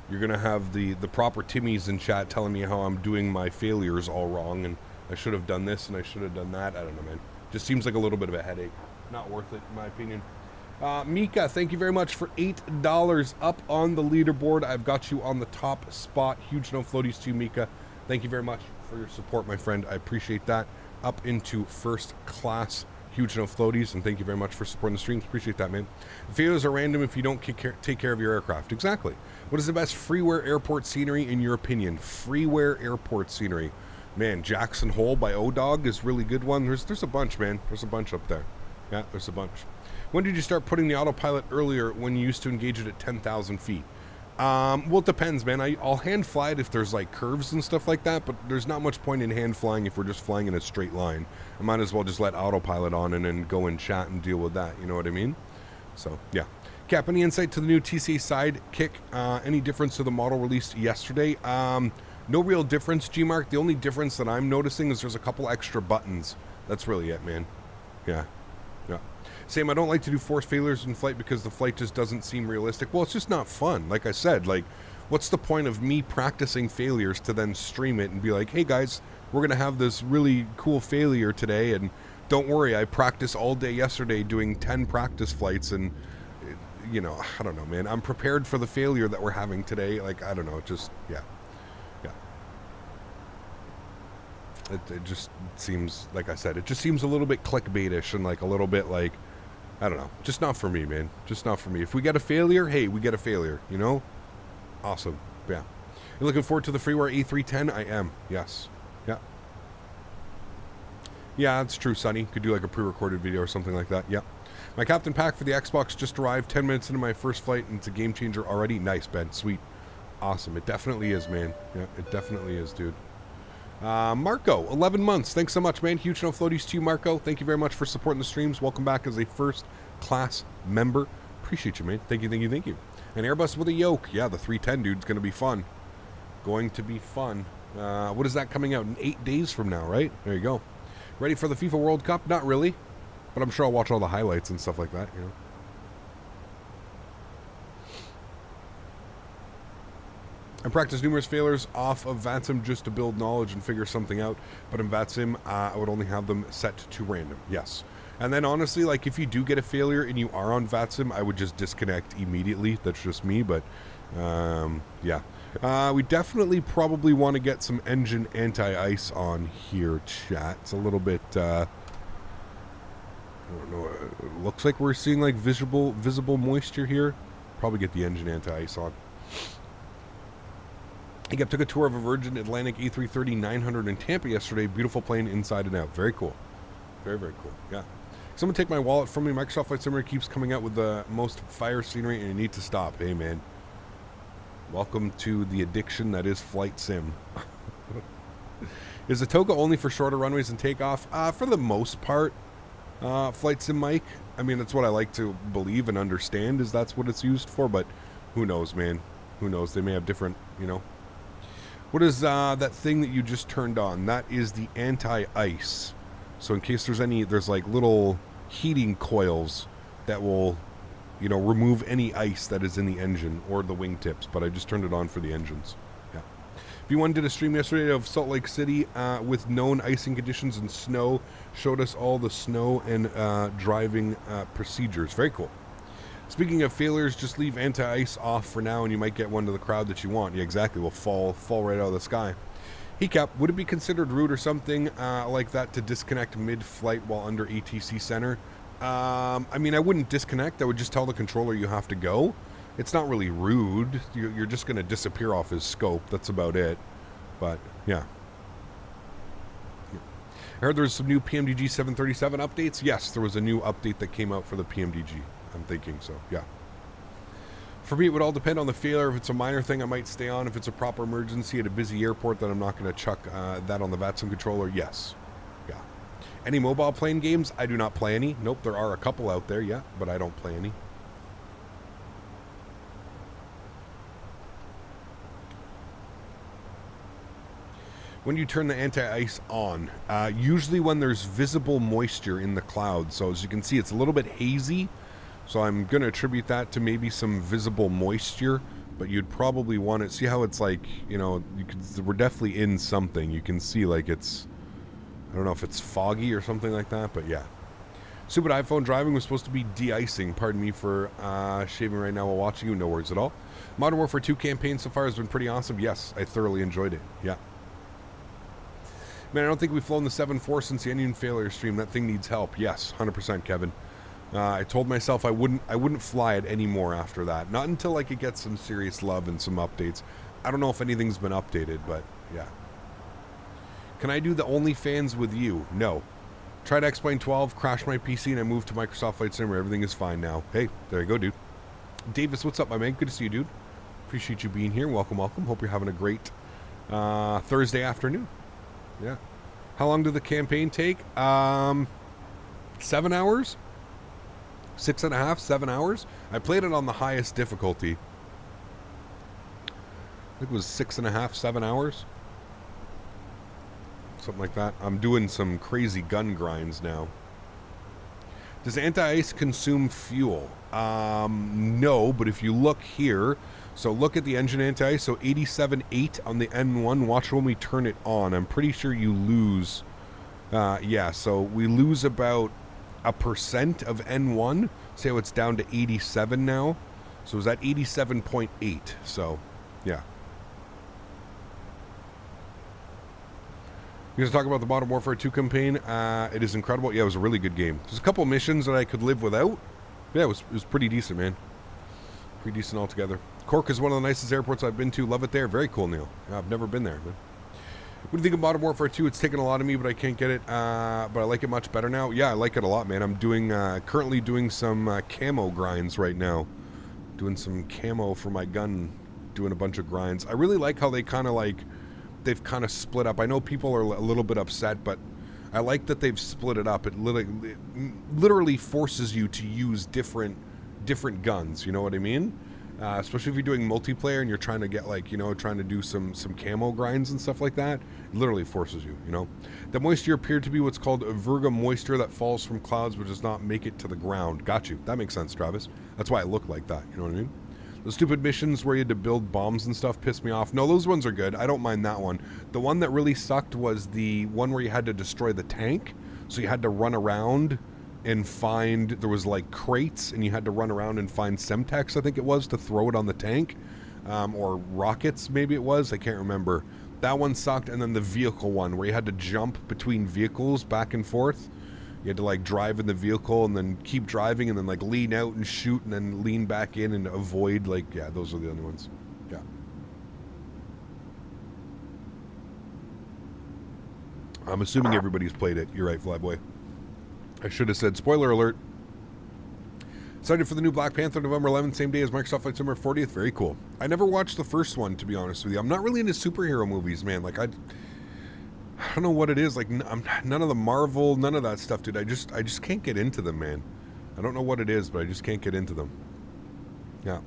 you're gonna have the proper Timmies in chat telling me how I'm doing my failures all wrong, and I should have done this and I should have done that. I don't know, man. Just seems like a little bit of a headache. Not worth it, in my opinion. Mika, thank you very much for $8 up on the leaderboard. I've got you on the top spot. Huge no floaties to you, Mika. Thank you very much for your support, my friend. I appreciate that. Up into first class. Huge no floaties, and thank you very much for supporting the streams. Appreciate that, man. Failures are random if you don't take care of your aircraft. Exactly. What is the best freeware airport scenery in your opinion? Freeware airport scenery. Man, Jackson Hole by O-Dog is a really good one. There's a bunch, man. There's a bunch up there. Yeah, there's a bunch. When did you start putting the autopilot earlier when you used to engage it at 10,000 feet? Well, it depends, man. I'll hand fly it if there's like curves and stuff like that, but there's not much point in hand flying if we're just flying in a straight line. I might as well just let autopilot on and then go and chat and deal with that. You know what I mean? So, yeah. Cap, any insight to the new TCA Sidekick? Any difference to the model released yesterday? No real difference, G-Mark. The only difference that I'm noticing is there's a couple extra buttons. That's really it, man. Yeah. Yeah. Same, I don't like to do forced failures in flight because the flight just doesn't seem realistic. Well, it's just not fun. Like I said, like, what's the point of me practicing failures to then stream it and be like, hey guys, we're going to have this really cool failure today, and don't worry, I practiced all day yesterday doing 10 practice flights, and, you know, I don't know, man. I'm prepared for the failure that we're having today. Like, I don't know, just, yeah. It just seems, like I said, it just seems a little bit clickbaitish and like a little bit like, I don't know, just not for me, man. Just not for me. If we get a failure, hey, we get a failure, you know? Awesome. Yeah. You're looking forward to the freeware A310? I am. Yes. Yeah. Yeah, that's true, Sonny. Could do like a pre-recorded video or something like that. Yeah. My Captain Pack for the Xbox just arrived 10 minutes into my first flight, and it's a game changer already. Nice, Ben. Sweet. Awesome. It definitely is, man. Yeah, it definitely is, dude. Marco, 11 months. Thanks so much, man. Huge no floaties to you, Marco. Thank you very much for supporting the streams. Welcome back as a first-class member. Appreciate you, man. Thank you, thank you, thank you. An Airbus with a yoke. Yeah, the 310, dude. It's going to be fun. Going to be fun. What is that coming out? In 8 days from now, right? There you go. Ready for the FIFA World Cup? Not really. But I'm sure I'll watch all the highlights and stuff like that, you know. I practiced numerous failures off of VATSIM just to build knowledge and figure something out. But in VATSIM, I would only have them set to random. Yes. And then honestly, like if you do get a failure and you are on VATSIM, I would just disconnect immediately. That's just me. But yeah. We definitely probably want to get some engine anti-ice on here, chat. It's a little bit... I don't know. It looks like we're seeing like visible moisture here. Probably get the engine anti-ice on. I took a tour of a Virgin Atlantic A330-900 in Tampa yesterday. Beautiful plane inside and out. Very cool. Very, very cool. Yeah. Someone take my wallet from me. Microsoft Flight Simulator keeps coming out with the most fire scenery, and you need to stop. Hey, man. Welcome to the addiction that is flight sim. Is the Toga only for shorter runways and takeoff? For the most part, flight sim, Mike. I mean, that's what I like to believe and understand is that's what it's used for, but who knows, man? Who knows? They may have different, you know. What is that thing that you just turned on? That is the anti-ice. So in case there's like little heating coils that will, you know, remove any ice that is in the engine or the wingtips. But I just turned it on for the engines. Yeah. V1 did a stream yesterday of Salt Lake City with known icing conditions and snow. Showed us all the snow and driving procedures. Very cool. Speaking of failures, just leave anti-ice off for now and you might get one to the crowd that you want. Yeah, exactly. Will fall right out of the sky. Hecap, would it be considered rude or something like that to disconnect mid-flight while under ATC center? I mean, I wouldn't disconnect. I would just tell the controller you have to go. It's not really rude. You're just going to disappear off his scope. That's about it. But, yeah. I heard there was some new PMDG 737 updates. Yes, there was a new update that came out for the PMDG. I'm thinking so, yeah. For me, it would all depend on the failure. If it's a minor thing, I might stay on. If it's a proper emergency at a busy airport, then I'm not going to chuck that on the VATSIM controller. Yes. Yeah. Any mobile plane games? I do not play any. Nope, there are a couple out there, yeah, but I don't play any. When you turn the anti-ice on, usually when there's visible moisture in the cloud. So as you can see, it's a little bit hazy. So I'm going to attribute that to maybe some visible moisture, but you'd probably want to see how it's like, you know, we're definitely in something. You can see like it's, I don't know if it's foggy or something like that, but yeah. Stupid iPhone driving was supposed to be de-icing. Pardon me for shaving right now while watching you. No worries at all. Modern Warfare 2 campaign so far has been pretty awesome. Yes, I thoroughly enjoyed it. Yeah. Man, I don't think we've flown the 7-4 since the engine failure stream. That thing needs help. Yes, 100%, Kevin. I told myself I wouldn't fly it anymore after that. Not until like it gets some serious love and some updates. I don't know if anything's been updated, but yeah. Can I do the OnlyFans with you? No. Tried X-Plane 12, crashed my PC, and I moved to Microsoft Flight Simulator. Everything is fine now. Hey, there you go, dude. Davis, what's up, my man? Good to see you, dude. Appreciate you being here. Welcome, welcome. Hope you're having a great Thursday afternoon. Yeah. How long did the campaign take? 7 hours? 6.5, 7 hours. I played it on the highest difficulty. I think it was 6.5, 7 hours. Something like that. I'm doing some crazy gun grinds now. Does anti-ice consume fuel? No, but if you look here, so look at the engine anti-ice, so 87.8 on the N1. Watch when we turn it on. I'm pretty sure you lose, yeah, so we lose about 1% of N1. Say it's down to 87 now. So it's at 87.8. So, yeah. You guys talk about the Modern Warfare 2 campaign. It is incredible. Yeah, it was a really good game. There's a couple missions that I could live without. Yeah, it was pretty decent, man. Pretty decent altogether. Cork is one of the nicest airports I've been to. Love it there. Very cool, Neil. Yeah, I've never been there, man. What do you think of Modern Warfare 2? It's taken a lot of me, but I can't get it. But I like it much better now. Yeah, I like it a lot, man. I'm doing currently doing some camo grinds right now. Doing some camo for my gun. Doing a bunch of grinds. I really like how they kind of like... They've kind of split up. I know people are a little bit upset, but I like that they've split it up. It literally forces you to use different guns. You know what I mean? Especially if you're doing multiplayer and you're trying to get like, you know, trying to do some camo grinds and stuff like that. It literally forces you, you know. The moisture appeared to be what's called a virga moisture that falls from clouds but does not make it to the ground. Got you. That makes sense, Travis. That's why it looked like that. You know what I mean? The stupid missions where you had to build bombs and stuff pissed me off. No, those ones are good. I don't mind that one. The one that really sucked was the one where you had to destroy the tank. So you had to run around and find, there was like crates, and you had to run around and find Semtex, I think it was, to throw it on the tank. Or rockets, maybe it was. I can't remember. That one sucked. And then the vehicle one where you had to jump between vehicles back and forth. You had to like drive in the vehicle and then keep driving and then like lean out and shoot and then lean back in and avoid, like, yeah, those are the only ones. Yeah. I'm assuming everybody's played it. You're right, Flyboy. I should have said spoiler alert. Excited for the new Black Panther November 11th, same day as Microsoft Flight Simulator 40th. Very cool. I never watched the first one, to be honest with you. I'm not really into superhero movies, man. Like I don't know what it is. Like, I'm none of the Marvel, none of that stuff, dude. I just can't get into them, man. I don't know what it is, but I just can't get into them. Yeah.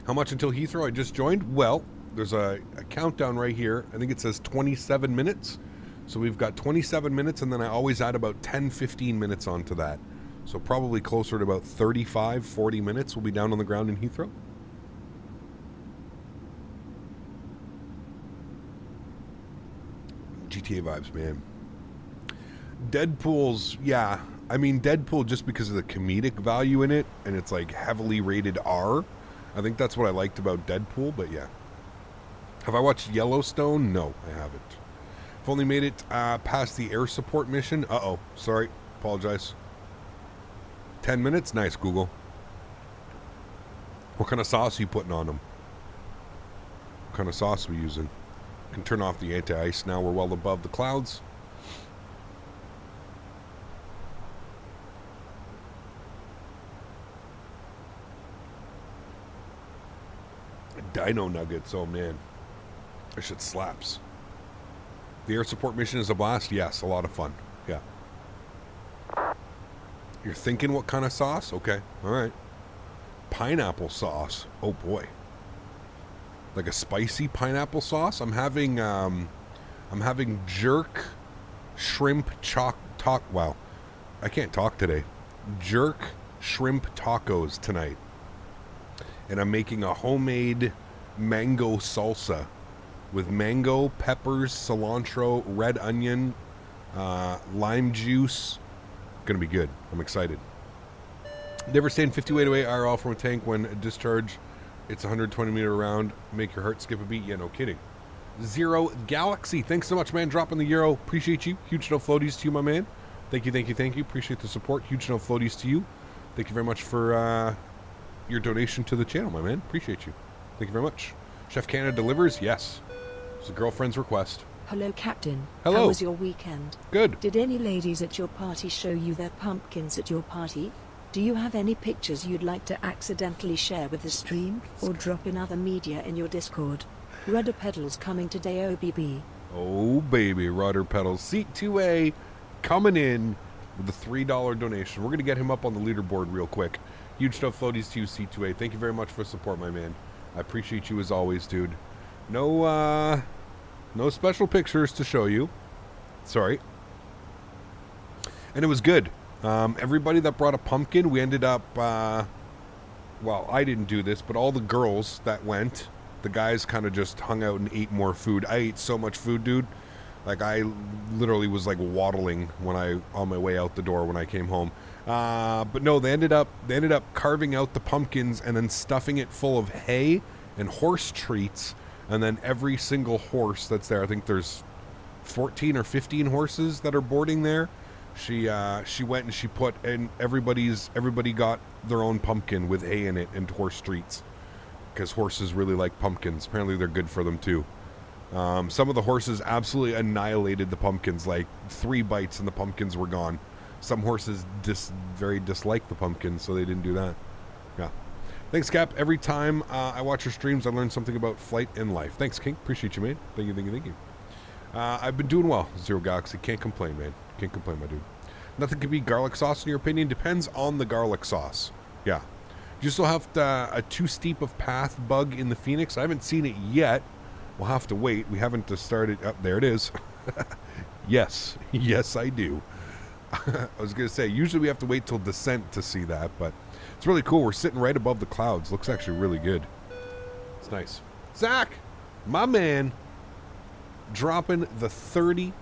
How much until Heathrow? I just joined. Well, there's a countdown right here. I think it says 27 minutes. So we've got 27 minutes, and then I always add about 10, 15 minutes onto that. So probably closer to about 35, 40 minutes we'll be down on the ground in Heathrow. GTA vibes, man. Deadpool's, yeah. I mean, Deadpool just because of the comedic value in it, and it's like heavily rated R. I think that's what I liked about Deadpool, but yeah. Have I watched Yellowstone? No, I haven't. I've only made it past the air support mission. Uh-oh. Sorry. Apologize. 10 minutes? Nice, Google. What kind of sauce are you putting on them? What kind of sauce are we using? Can turn off the anti-ice now. We're well above the clouds. Dino nuggets, oh man, that shit slaps. The air support mission is a blast. Yes, a lot of fun. Yeah. You're thinking what kind of sauce? Okay, all right. Pineapple sauce. Oh boy. Like a spicy pineapple sauce. I'm having jerk shrimp wow. I can't talk today. Jerk shrimp tacos tonight. And I'm making a homemade mango salsa with mango, peppers, cilantro, red onion, lime juice. Gonna be good. I'm excited. Never stand 50 weight away IRL from a tank when a discharge. It's 120 meter round. Make your heart skip a beat. Yeah, no kidding. Zero Galaxy. Thanks so much, man. Dropping the euro. Appreciate you. Huge no floaties to you, my man. Thank you, thank you, thank you. Appreciate the support. Huge no floaties to you. Thank you very much for your donation to the channel, my man. Appreciate you. Thank you very much. Chef Canada delivers. Yes. It's a girlfriend's request. Hello, Captain. Hello. How was your weekend? Good. Did any ladies at your party show you their pumpkins at your party? Do you have any pictures you'd like to accidentally share with the stream, or drop in other media in your Discord? Rudder pedals coming today, OBB. Oh, baby, rudder pedals. Seat 2A coming in with a $3 donation. We're going to get him up on the leaderboard real quick. Huge stuff floaties to you, Seat 2A. Thank you very much for support, my man. I appreciate you as always, dude. No special pictures to show you. Sorry. And it was good. Everybody that brought a pumpkin, we ended up, well, I didn't do this, but all the girls that went, the guys kind of just hung out and ate more food. I ate so much food, dude. Like, I literally was like waddling on my way out the door when I came home. But no, they ended up carving out the pumpkins and then stuffing it full of hay and horse treats. And then every single horse that's there, I think there's 14 or 15 horses that are boarding there. She went and she put, and everybody got their own pumpkin with hay in it into horse treats, because horses really like pumpkins. Apparently they're good for them too. Some of the horses absolutely annihilated the pumpkins, like 3 bites and the pumpkins were gone. Some horses very dislike the pumpkins, so they didn't do that. Yeah. Thanks, Cap. Every time I watch your streams, I learn something about flight and life. Thanks, King. Appreciate you, man. Thank you. I've been doing well, Zero Galaxy. Can't complain, man. Can't complain, my dude. Nothing can beat garlic sauce, in your opinion. Depends on the garlic sauce. Yeah. You still have a too steep of path bug in the Fenix. I haven't seen it yet. We'll have to wait. We haven't started. Oh, there it is. Yes. Yes, I do. I was going to say, usually we have to wait till descent to see that, but it's really cool. We're sitting right above the clouds. Looks actually really good. It's nice. Zach, my man, dropping the $30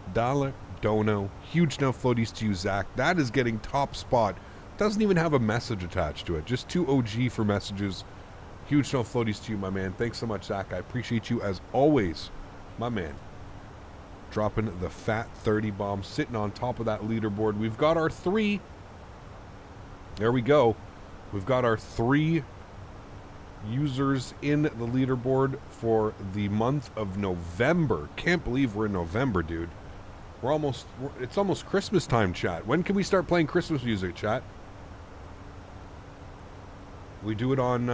dono. Huge enough floaties to you, Zach. That is getting top spot. Doesn't even have a message attached to it. Just 2 OG for messages. Huge enough floaties to you, my man. Thanks so much, Zach. I appreciate you as always, my man. Dropping the fat 30 bomb, sitting on top of that leaderboard. We've got our 3. There we go. We've got our 3 users in the leaderboard for the month of November. Can't believe we're in November, dude. It's almost Christmas time, chat. When can we start playing Christmas music, chat? We do it on,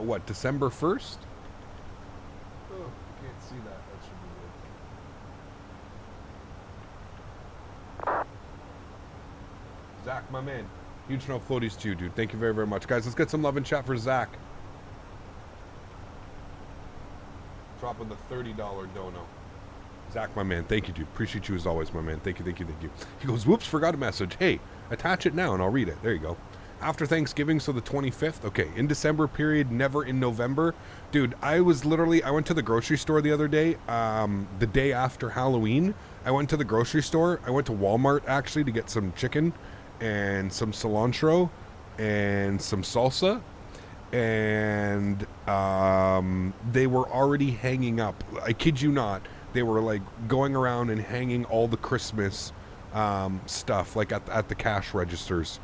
what, December 1st? Oh, I can't see that. That should be good. Zach, my man. Huge no floaties to you, dude. Thank you very, very much. Guys, let's get some love in chat for Zach. Dropping the $30 dono. Zach, my man. Thank you, dude. Appreciate you as always, my man. Thank you. He goes, whoops, forgot a message. Hey, attach it now and I'll read it. There you go. After Thanksgiving, so the 25th. Okay, in December period, never in November. Dude, I went to the grocery store the other day, the day after Halloween. I went to the grocery store. I went to Walmart, actually, to get some chicken and some cilantro and some salsa. And they were already hanging up. I kid you not. They were, like, going around and hanging all the Christmas stuff, like, at the cash registers.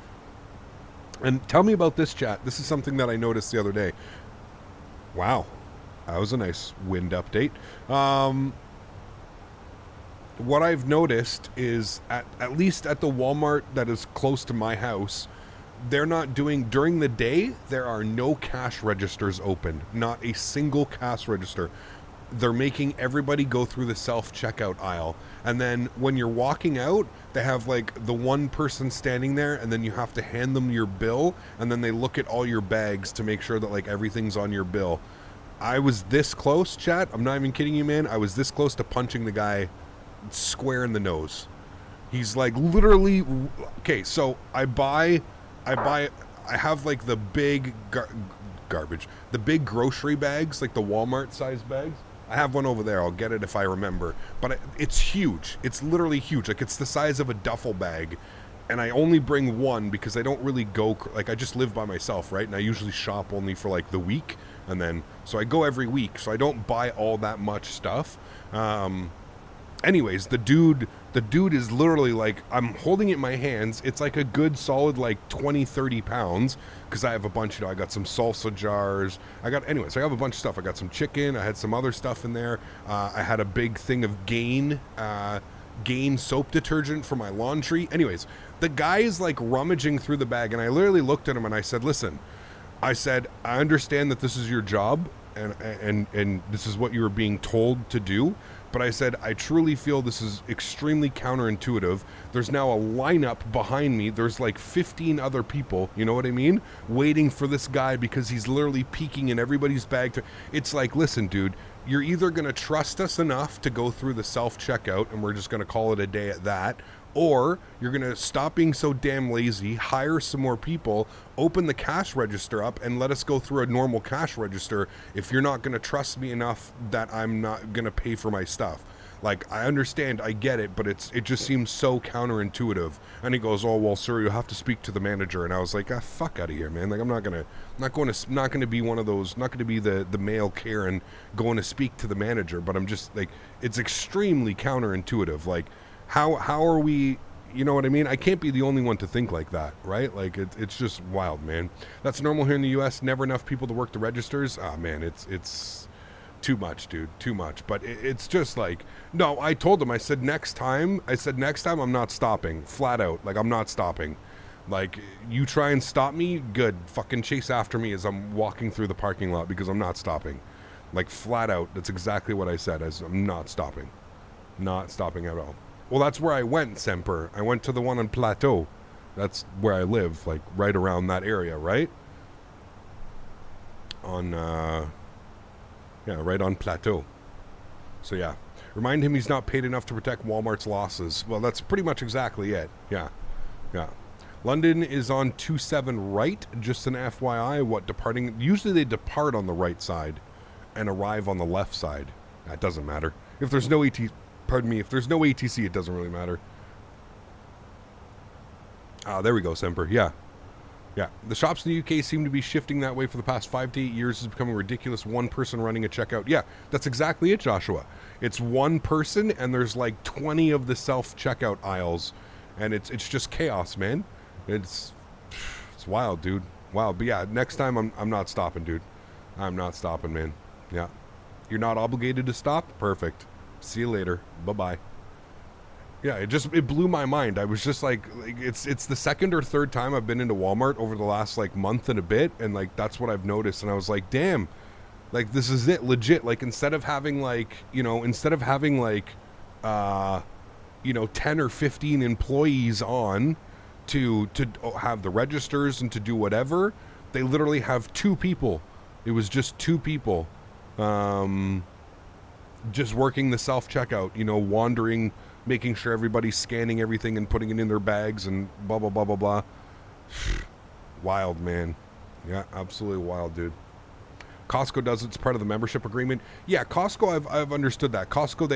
And tell me about this, chat. This is something that I noticed the other day. Wow. That was a nice wind update. What I've noticed is, at least at the Walmart that is close to my house, they're not doing, during the day, there are no cash registers open. Not a single cash register. They're making everybody go through the self-checkout aisle. And then when you're walking out, they have like the one person standing there, and then you have to hand them your bill, and then they look at all your bags to make sure that like everything's on your bill. I was this close, chat. I'm not even kidding you, man. I was this close to punching the guy square in the nose. He's like literally, okay, so I have like the big garbage, the big grocery bags, like the Walmart size bags. I have one over there. I'll get it if I remember. But it's huge. It's literally huge. Like, it's the size of a duffel bag. And I only bring one because I don't really go... Like, I just live by myself, right? And I usually shop only for, like, the week. And then... So I go every week. So I don't buy all that much stuff. Anyways, the dude is literally, like... I'm holding it in my hands. It's, like, a good solid, like, 20, 30 pounds. Because I have a bunch, I got some salsa jars. Anyways, I have a bunch of stuff. I got some chicken. I had some other stuff in there. I had a big thing of Gain soap detergent for my laundry. Anyways, the guy is like rummaging through the bag, and I literally looked at him and I said, listen, I understand that this is your job and this is what you were being told to do. But I said, I truly feel this is extremely counterintuitive. There's now a lineup behind me. There's like 15 other people, you know what I mean? Waiting for this guy because he's literally peeking in everybody's bag. It's like, listen, dude, you're either going to trust us enough to go through the self-checkout and we're just going to call it a day at that, or you're going to stop being so damn lazy, hire some more people, open the cash register up, and let us go through a normal cash register if you're not going to trust me enough that I'm not going to pay for my stuff. Like, I understand, I get it, but it just seems so counterintuitive. And he goes, oh, well, sir, you have to speak to the manager. And I was like, fuck out of here, man. Like, I'm not going to be one of those, not going to be the male Karen going to speak to the manager. But I'm just, like, it's extremely counterintuitive. Like, how are we, you know what I mean? I can't be the only one to think like that, right? Like, it's just wild, man. That's normal here in the U.S. Never enough people to work the registers. Ah, man, it's too much, dude. Too much. But it's just like, no, I told him, I said next time I'm not stopping. Flat out. Like, I'm not stopping. Like, you try and stop me, good. Fucking chase after me as I'm walking through the parking lot, because I'm not stopping. Like, flat out. That's exactly what I said, as I'm not stopping. Not stopping at all. Well, that's where I went, Semper. I went to the one on Plateau. That's where I live, like, right around that area, right? Yeah, right on Plateau. So, yeah. Remind him he's not paid enough to protect Walmart's losses. Well, that's pretty much exactly it. Yeah. Yeah. London is on 27 right. Just an FYI. What, departing? Usually they depart on the right side and arrive on the left side. That doesn't matter. If there's no if there's no ATC, it doesn't really matter. Ah, there we go, Semper. Yeah. Yeah, the shops in the UK seem to be shifting that way for the past 5 to 8 years. It's becoming ridiculous. One person running a checkout. Yeah, that's exactly it, Joshua. It's one person, and there's like 20 of the self-checkout aisles, and it's just chaos, man. It's wild, dude. Wild. But yeah, next time I'm not stopping, dude. I'm not stopping, man. Yeah, you're not obligated to stop. Perfect. See you later. Bye-bye. Yeah, it blew my mind. I was just like it's the second or third time I've been into Walmart over the last like month and a bit, and like that's what I've noticed. And I was like, damn, like this is it, legit. Like instead of having 10 or 15 employees on to have the registers and to do whatever, they literally have 2 people. It was just 2 people, just working the self-checkout. Wandering, making sure everybody's scanning everything and putting it in their bags and blah, blah, blah, blah, blah. Wild, man. Yeah, absolutely wild, dude. Costco does it's part of the membership agreement. Yeah, Costco, I've understood that. Costco,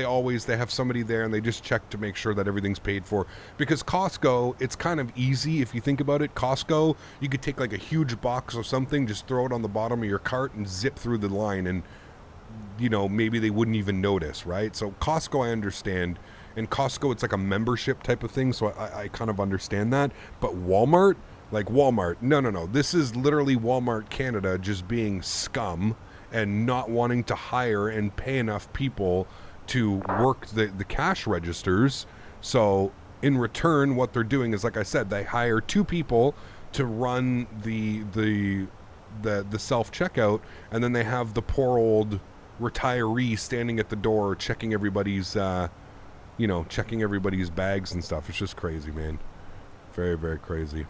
they have somebody there and they just check to make sure that everything's paid for. Because Costco, it's kind of easy if you think about it. Costco, you could take like a huge box or something, just throw it on the bottom of your cart and zip through the line, and maybe they wouldn't even notice, right? So Costco, I understand. And Costco, it's like a membership type of thing, so I kind of understand that. But Walmart, no. This is literally Walmart Canada just being scum and not wanting to hire and pay enough people to work the cash registers. So in return, what they're doing is, like I said, they hire 2 people to run the self-checkout, and then they have the poor old retiree standing at the door checking everybody's checking everybody's bags and stuff. It's just crazy, man. Very, very crazy.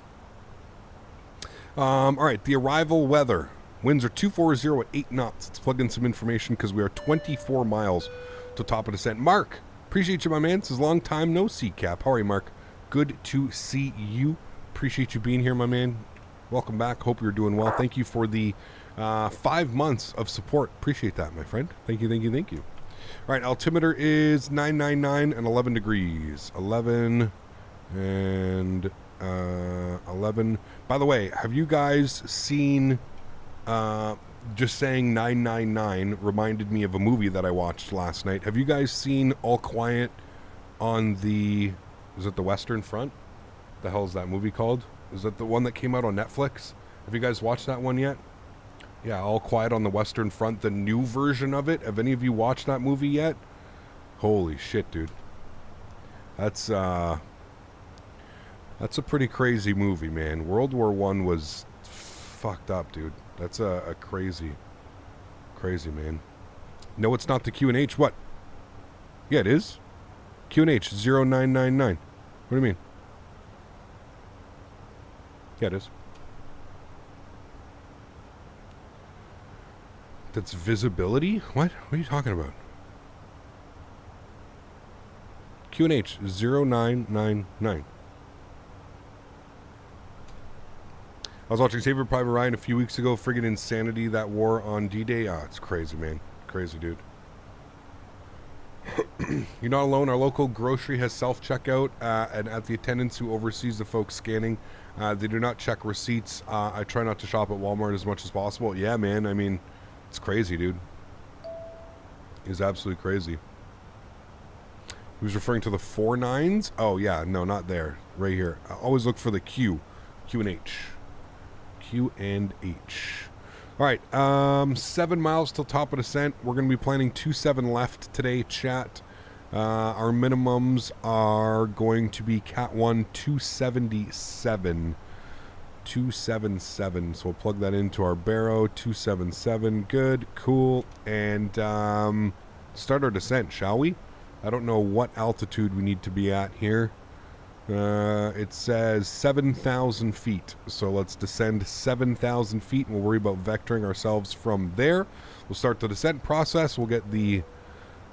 All right, the arrival weather. Winds are 240 at 8 knots. Let's plug in some information because we are 24 miles to top of descent. Mark, appreciate you, my man. This is long time no see, Cap. How are you, Mark? Good to see you. Appreciate you being here, my man. Welcome back. Hope you're doing well. Thank you for the 5 months of support. Appreciate that, my friend. Thank you. All right, altimeter is 999 and 11 degrees. 11 and 11. By the way, have you guys seen, just saying 999 reminded me of a movie that I watched last night. Have you guys seen All Quiet on the, is it the Western Front? The hell is that movie called? Is that the one that came out on Netflix? Have you guys watched that one yet? Yeah, All Quiet on the Western Front, the new version of it. Have any of you watched that movie yet? Holy shit, dude. That's a pretty crazy movie, man. World War I was fucked up, dude. That's a crazy, man. No, it's not the Q&H. What? Yeah, it is. Q&H 0999. What do you mean? Yeah, it is. That's visibility? What? What are you talking about? Q&H 0999. I was watching Saving Private Ryan a few weeks ago. Friggin' insanity, that war on D-Day. Ah, it's crazy, man. Crazy, dude. You're not alone. Our local grocery has self-checkout, and at the attendants who oversees the folks scanning, they do not check receipts. I try not to shop at Walmart as much as possible. Yeah, man. I mean, it's crazy, dude. It's absolutely crazy. He was referring to the 4.9s? Oh, yeah. No, not there. Right here. I always look for the Q. Q and H. Q and H. All right. 7 miles till top of descent. We're going to be planning 27 left today, chat. Our minimums are going to be Cat 1 277. 277. So we'll plug that into our barrow. 277. Good. Cool. And start our descent, shall we? I don't know what altitude we need to be at here. It says 7,000 feet. So let's descend 7,000 feet and we'll worry about vectoring ourselves from there. We'll start the descent process. We'll get the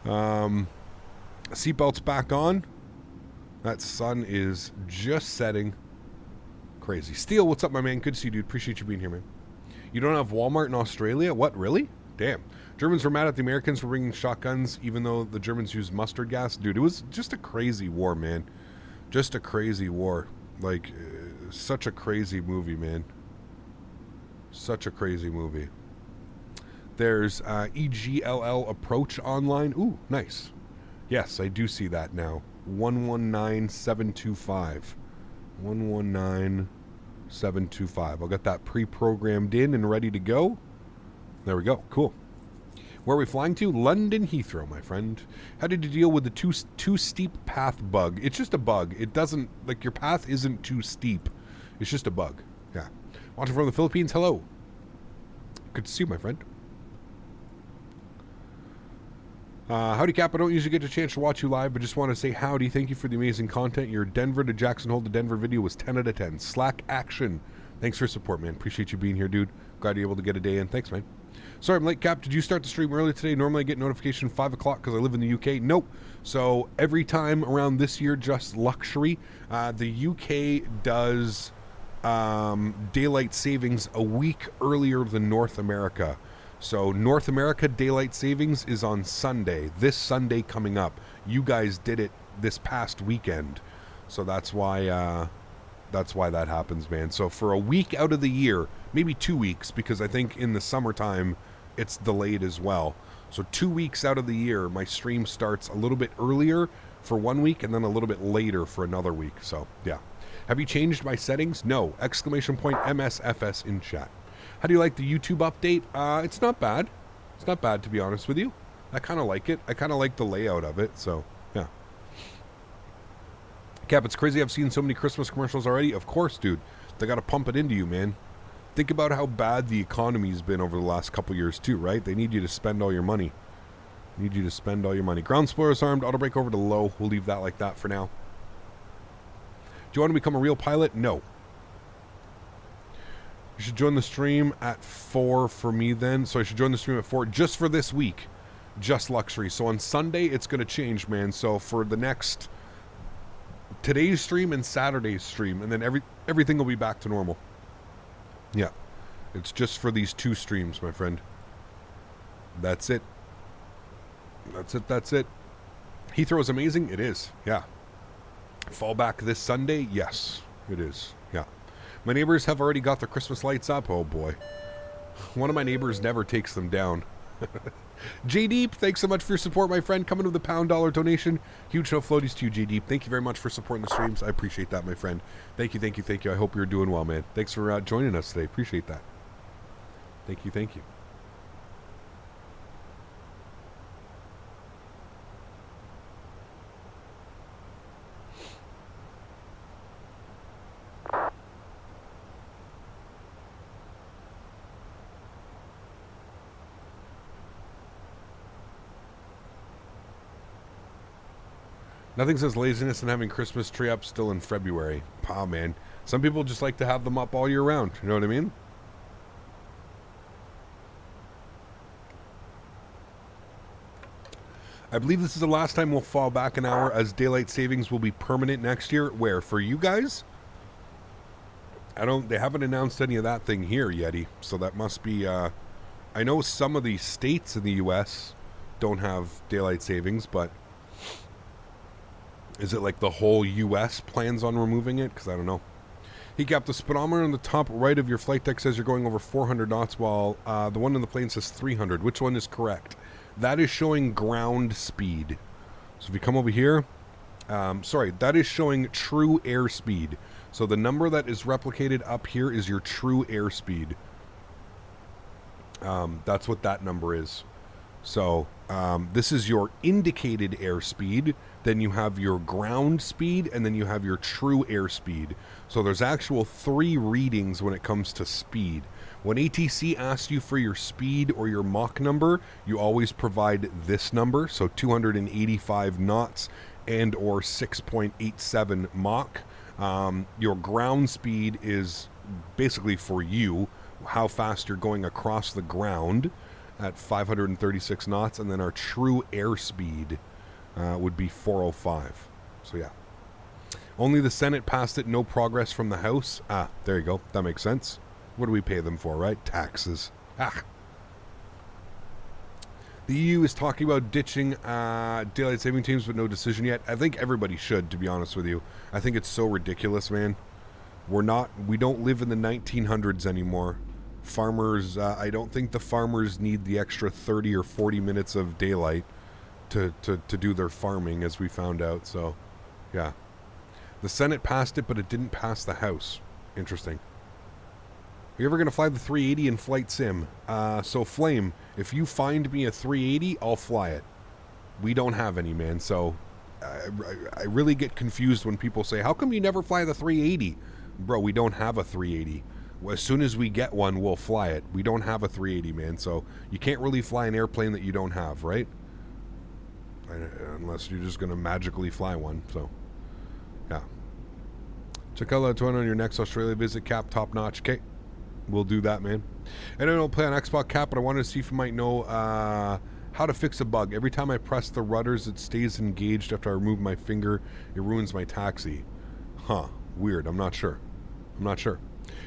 seatbelts back on. That sun is just setting. Crazy. Steel, what's up, my man? Good to see you, dude. Appreciate you being here, man. You don't have Walmart in Australia? What, really? Damn. Germans were mad at the Americans for bringing shotguns, even though the Germans used mustard gas. Dude, it was just a crazy war, man. Just a crazy war. Like, such a crazy movie, man. Such a crazy movie. There's EGLL Approach online. Ooh, nice. Yes, I do see that now. 119725. 119725. I'll get that pre-programmed in and ready to go. There we go. Cool. Where are we flying to? London Heathrow, my friend. How did you deal with the too steep path bug? It's just a bug. It doesn't, like, your path isn't too steep. It's just a bug. Yeah. Watching from the Philippines. Hello. Good to see you, my friend. Howdy, Cap. I don't usually get a chance to watch you live, but just want to say howdy. Thank you for the amazing content. Your Denver to Jackson Hole to Denver video was 10 out of 10. Slack action. Thanks for your support, man. Appreciate you being here, dude. Glad you're able to get a day in. Thanks, man. Sorry, I'm late, Cap. Did you start the stream early today? Normally I get notification 5 o'clock because I live in the UK. Nope. So every time around this year, just luxury. The UK does daylight savings a week earlier than North America. So North America daylight savings is on Sunday. This Sunday coming up. You guys did it this past weekend. So that's why that happens, man. So for a week out of the year, maybe 2 weeks, because I think in the summertime it's delayed as well. So 2 weeks out of the year, my stream starts a little bit earlier for 1 week and then a little bit later for another week. So yeah. Have you changed my settings? No. Exclamation point MSFS in chat. How do you like the YouTube update? It's not bad. It's not bad, to be honest with you. I kind of like it. I kind of like the layout of it. So yeah. Cap, it's crazy I've seen so many Christmas commercials already. Of course, dude. They got to pump it into you, man. Think about how bad the economy's been over the last couple years, too, right? They need you to spend all your money. Need you to spend all your money. Ground spoilers armed. Auto brake over to low. We'll leave that like that for now. Do you want to become a real pilot? No. You should join the stream at 4 for me then. So I should join the stream at 4 just for this week. Just luxury. So on Sunday, it's going to change, man. So for the next... today's stream and Saturday's stream, and then everything will be back to normal. Yeah. It's just for these 2 streams, my friend. That's it. That's it. Heathrow is amazing? It is. Yeah. Fall back this Sunday? Yes, it is. Yeah. My neighbors have already got their Christmas lights up. Oh, boy. One of my neighbors never takes them down. J-Deep, thanks so much for your support, my friend. Coming with the $1 donation. Huge no floaties to you, J-Deep. Thank you very much for supporting the streams. I appreciate that, my friend. Thank you, thank you, thank you. I hope you're doing well, man. Thanks for joining us today. Appreciate that. Thank you, thank you. Nothing says laziness than having Christmas tree up still in February. Ah, man. Some people just like to have them up all year round. You know what I mean? I believe this is the last time we'll fall back an hour, as daylight savings will be permanent next year. Where? For you guys? They haven't announced any of that thing here, Yeti. So that must be, I know some of the states in the U.S. don't have daylight savings, but Is it like the whole U.S. plans on removing it? Because I don't know. He capped the speedometer on the top right of your flight deck says you're going over 400 knots, while the one in the plane says 300. Which one is correct? That is showing ground speed. So if you come over here, sorry, that is showing true airspeed. So the number that is replicated up here is your true airspeed. That's what that number is. So this is your indicated airspeed. Then you have your ground speed, and then you have your true airspeed. So there's actual 3 readings when it comes to speed. When ATC asks you for your speed or your Mach number, you always provide this number, so 285 knots and or 6.87 Mach. Your ground speed is basically for you, how fast you're going across the ground at 536 knots, and then our true airspeed would be 405. So yeah. Only the Senate passed it, no progress from the House. Ah, there you go. That makes sense. What do we pay them for, right? Taxes. Ah. The EU is talking about ditching daylight saving teams, but no decision yet. I think everybody should, to be honest with you. I think it's so ridiculous, man. We don't live in the 1900s anymore. Farmers, I don't think the farmers need the extra 30 or 40 minutes of daylight to do their farming, as we found out. So, yeah. The Senate passed it, but it didn't pass the House. Interesting. Are you ever going to fly the 380 in Flight Sim? So, Flame, if you find me a 380, I'll fly it. We don't have any, man. So, I really get confused when people say, how come you never fly the 380? Bro, we don't have a 380. As soon as we get one, we'll fly it. We don't have a 380, man. So, you can't really fly an airplane that you don't have, right? Unless you're just going to magically fly one. So, yeah. Check out that one on your next Australia visit, Cap. Top notch. Okay. We'll do that, man. I don't play on Xbox, Cap, but I wanted to see if you might know how to fix a bug. Every time I press the rudders, it stays engaged. After I remove my finger, it ruins my taxi. Huh. Weird. I'm not sure. You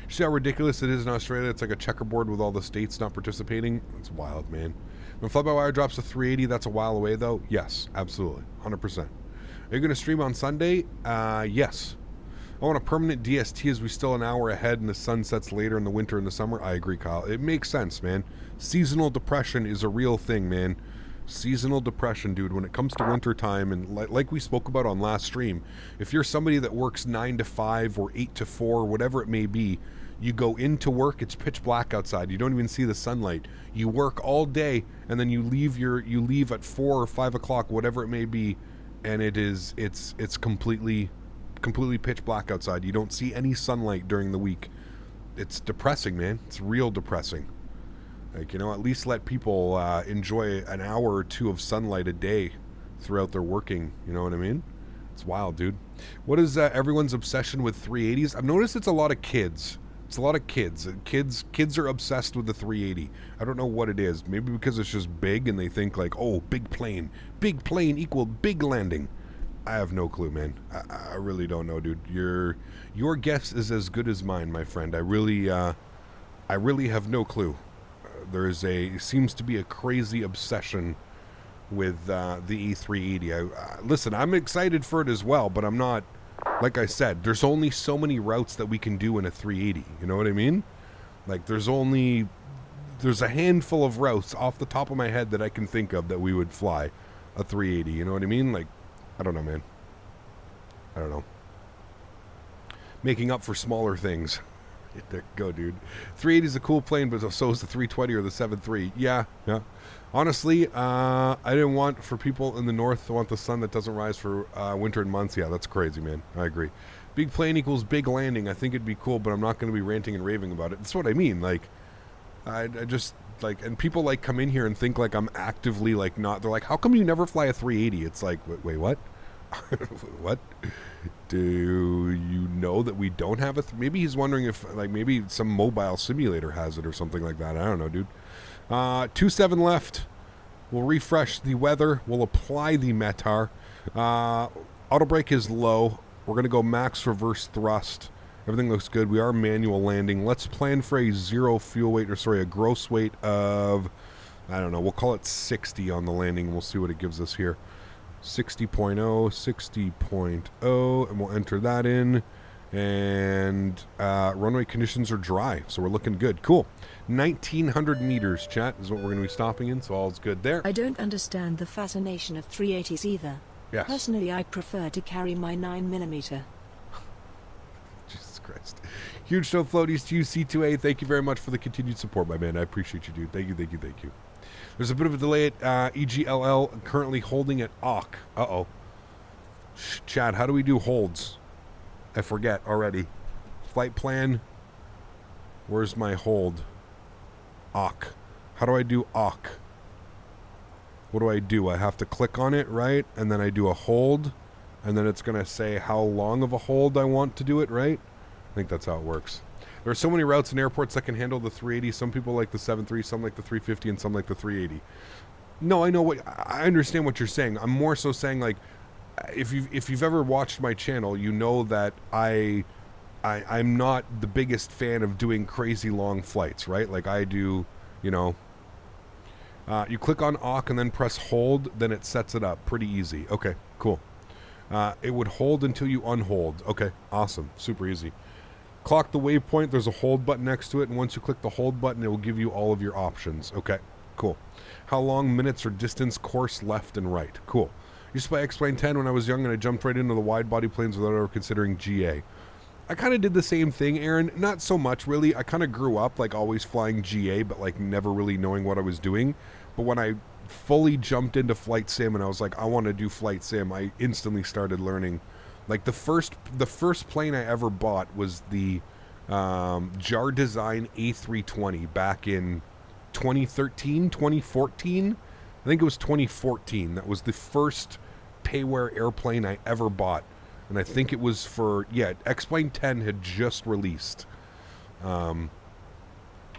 see how ridiculous it is in Australia? It's like a checkerboard with all the states not participating. It's wild, man. When Fly-by-Wire drops to 380, that's a while away, though. Yes, absolutely. 100%. Are you going to stream on Sunday? Yes. I want a permanent DST as we still an hour ahead and the sun sets later in the winter and the summer. I agree, Kyle. It makes sense, man. Seasonal depression is a real thing, man. Seasonal depression, dude. When it comes to winter time, and like we spoke about on last stream, if you're somebody that works 9 to 5 or 8 to 4, whatever it may be, you go into work, it's pitch black outside. You don't even see the sunlight. You work all day, and then you leave at 4 or 5 o'clock, whatever it may be, and it's completely pitch black outside. You don't see any sunlight during the week. It's depressing, man. It's real depressing. Like, at least let people enjoy an hour or 2 of sunlight a day throughout their working. You know what I mean? It's wild, dude. What is everyone's obsession with 380s? I've noticed it's a lot of kids. It's a lot of kids. Kids are obsessed with the 380. I don't know what it is. Maybe because it's just big and they think like, oh, big plane equal big landing. I have no clue, man. I really don't know, dude. Your guess is as good as mine, my friend. I really have no clue. Seems to be a crazy obsession with the E380. Listen, I'm excited for it as well, but I'm not. Like I said, there's only so many routes that we can do in a 380. You know what I mean? Like there's a handful of routes off the top of my head that I can think of that we would fly a 380. You know what I mean? Like, I don't know, man. I don't know. Making up for smaller things. There you go, dude. 380 is a cool plane, but so is the 320 or the 73. Yeah. Honestly, I didn't want for people in the north to want the sun that doesn't rise for winter and months. Yeah, that's crazy, man. I agree. Big plane equals big landing. I think it'd be cool, but I'm not going to be ranting and raving about it. That's what I mean. Like, I just like, and people like come in here and think like I'm actively like not. They're like, how come you never fly a 380? It's like, wait, what? What? Do you know that we don't have a maybe he's wondering if like maybe some mobile simulator has it or something like that. I don't know, dude. 2-7 left. We'll refresh the weather. We'll apply the METAR. Auto brake is low. We're going to go max reverse thrust. Everything looks good. We are manual landing. Let's plan for a a gross weight of, I don't know, we'll call it 60 on the landing. We'll see what it gives us here. 60.0, 60.0, and we'll enter that in. And runway conditions are dry, so we're looking good. Cool. 1,900 meters, chat, is what we're going to be stopping in, so all's good there. I don't understand the fascination of 380s either. Yes. Personally, I prefer to carry my 9mm. Jesus Christ. Huge snow floaties to you, C2A. Thank you very much for the continued support, my man. I appreciate you, dude. Thank you, thank you, thank you. There's a bit of a delay at EGLL, currently holding at AUK. Uh-oh. Chad, how do we do holds? I forget already. Flight plan. Where's my hold? AUK. How do I do AUK? What do? I have to click on it, right? And then I do a hold. And then it's going to say how long of a hold I want to do it, right? I think that's how it works. There are so many routes and airports that can handle the 380. Some people like the 73, some like the 350, and some like the 380. No, I understand what you're saying. I'm more so saying, like, if you've ever watched my channel, you know that I'm not the biggest fan of doing crazy long flights, right? Like I do, you know. You click on AUK and then press hold, then it sets it up. Pretty easy. Okay, cool. It would hold until you unhold. Okay, awesome. Super easy. Clock the waypoint. There's a hold button next to it, and once you click the hold button, it will give you all of your options. Okay, cool. How long, minutes, or distance, course, left and right. Cool. Used to fly X-Plane 10 when I was young, and I jumped right into the wide-body planes without ever considering GA. I kind of did the same thing, Erin. Not so much, really. I kind of grew up, like, always flying GA, but, like, never really knowing what I was doing. But when I fully jumped into flight sim and I was like, I want to do flight sim, I instantly started learning. Like, the first plane I ever bought was the Jar Design A320 back in 2013, 2014. I think it was 2014. That was the first payware airplane I ever bought. And I think it was for, X-Plane 10 had just released. Maybe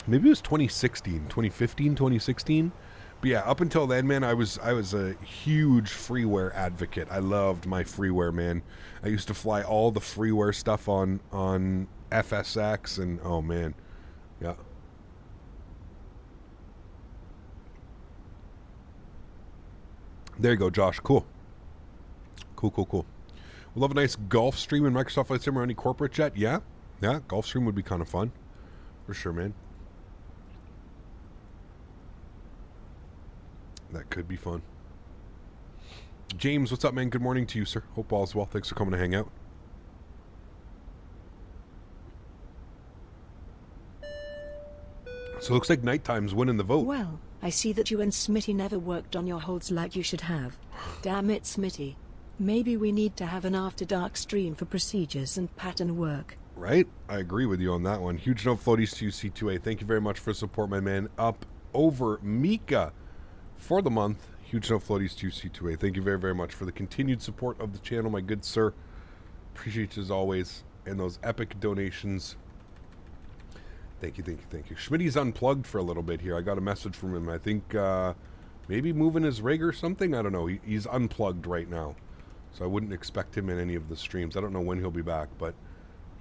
it was 2016, 2015, 2016. But yeah, up until then, man, I was a huge freeware advocate. I loved my freeware, man. I used to fly all the freeware stuff on FSX, and oh man, yeah. There you go, Josh. Cool. Cool. We love a nice golf stream in Microsoft Flight Sim or any corporate jet. Yeah, golf stream would be kind of fun. For sure, man. That could be fun. James, what's up, man? Good morning to you, sir. Hope all's well. Thanks for coming to hang out. So it looks like nighttime's winning the vote. Well, I see that you and Smitty never worked on your holds like you should have. Damn it, Smitty. Maybe we need to have an after dark stream for procedures and pattern work. Right? I agree with you on that one. Huge note floaties to you, C2A. Thank you very much for support, my man. Up over Mika for the month. Huge note floaties to you, C2A. Thank you very, very much for the continued support of the channel, my good sir. Appreciate you as always. And those epic donations. Thank you. Schmitty's unplugged for a little bit here. I got a message from him. I think maybe moving his rig or something. I don't know. He's unplugged right now. So I wouldn't expect him in any of the streams. I don't know when he'll be back, but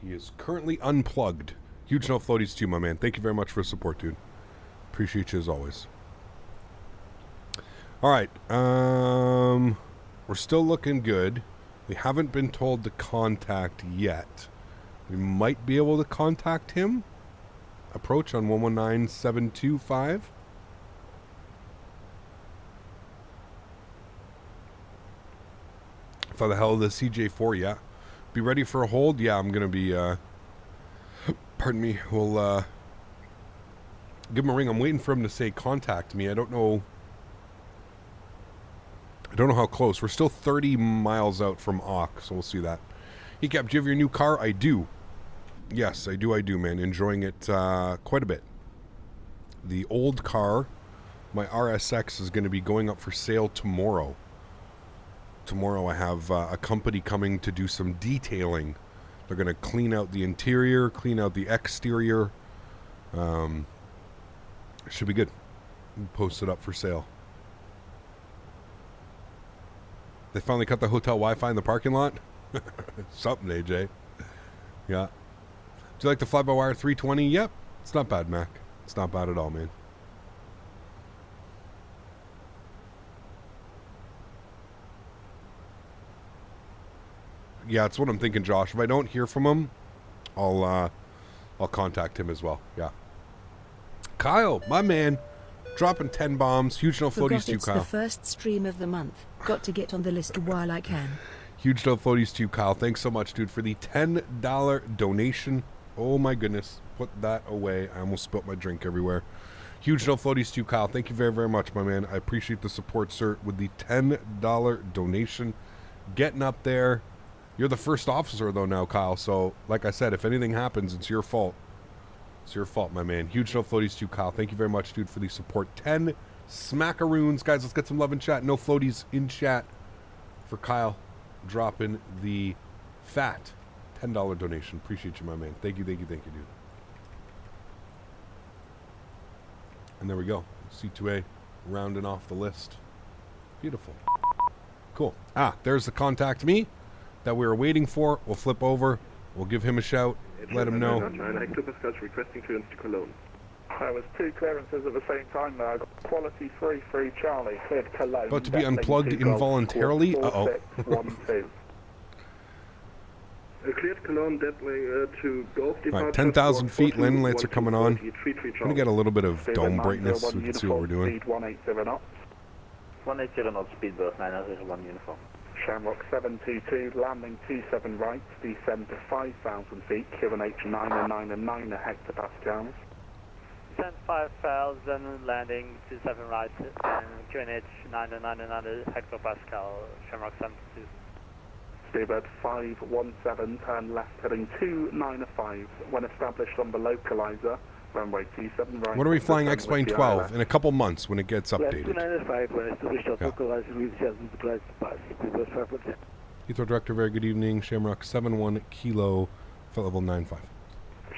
he is currently unplugged. Huge note floaties to you, my man. Thank you very much for the support, dude. Appreciate you as always. All right. We're still looking good. We haven't been told to contact yet. We might be able to contact him. Approach on 119725. For the hell of the CJ4, yeah. Be ready for a hold? Yeah, I'm going to be, pardon me, we'll, give him a ring. I'm waiting for him to say contact me. I don't know how close. We're still 30 miles out from AUK, so we'll see that. Hey, Cap, do you have your new car? I do. Yes, I do, man. Enjoying it quite a bit. The old car, my RSX, is going to be going up for sale tomorrow. Tomorrow I have a company coming to do some detailing. They're going to clean out the interior, clean out the exterior. Should be good. Post it up for sale. They finally cut the hotel Wi-Fi in the parking lot? Something, AJ. Yeah. Do you like the fly-by-wire 320? Yep. It's not bad, Mac. It's not bad at all, man. Yeah, that's what I'm thinking, Josh. If I don't hear from him, I'll contact him as well. Yeah. Kyle, my man, dropping 10 bombs. Huge no floaties to you, It's Kyle. the first stream of the month. Got to get on the list while I can. Huge no floaties to you, Kyle. Thanks so much, dude, for the $10 donation. Oh my goodness. Put that away. I almost spilt my drink everywhere. Huge no floaties to you, Kyle. Thank you very, very much, my man. I appreciate the support, sir, with the $10 donation. Getting up there. You're the first officer, though, now, Kyle. So, like I said, if anything happens, it's your fault. It's your fault, my man. Huge no floaties to you, Kyle. Thank you very much, dude, for the support. 10 smackaroons. Guys, let's get some love in chat. No floaties in chat for Kyle dropping the fat $10 donation. Appreciate you, my man. Thank you, thank you, thank you, dude. And there we go. C2A rounding off the list. Beautiful. Cool. Ah, there's the contact me that we were waiting for. We'll flip over. We'll give him a shout. Let him know. Requesting clearance to Cologne. There was 2 clearances at the same time there. Quality 33 Charlie, cleared Cologne. About to be unplugged involuntarily. Uh-oh. Cleared Cologne, Deadwing to Golf Departure. Right, 10,000 feet, landing lights are coming on. I'm going to get a little bit of dome brightness so we can see what we're doing. Speed 180 knots. 180 knots, speed berth 901 uniform. Shamrock 722, landing 27 right, descend to 5,000 feet, QNH 999 hectopascals. Descend 5,000, landing 27 right, and QNH 999 hectopascal, Shamrock 722. Speedbird 517, turn left heading 295, when established on the localizer, runway 27 right. When are we flying X-Plane 12? In a couple months when it gets updated. 295, when established on localizer, we have the pass, Speedbird 517. Heathrow Director, very good evening. Shamrock 71 Kilo, flight level 95.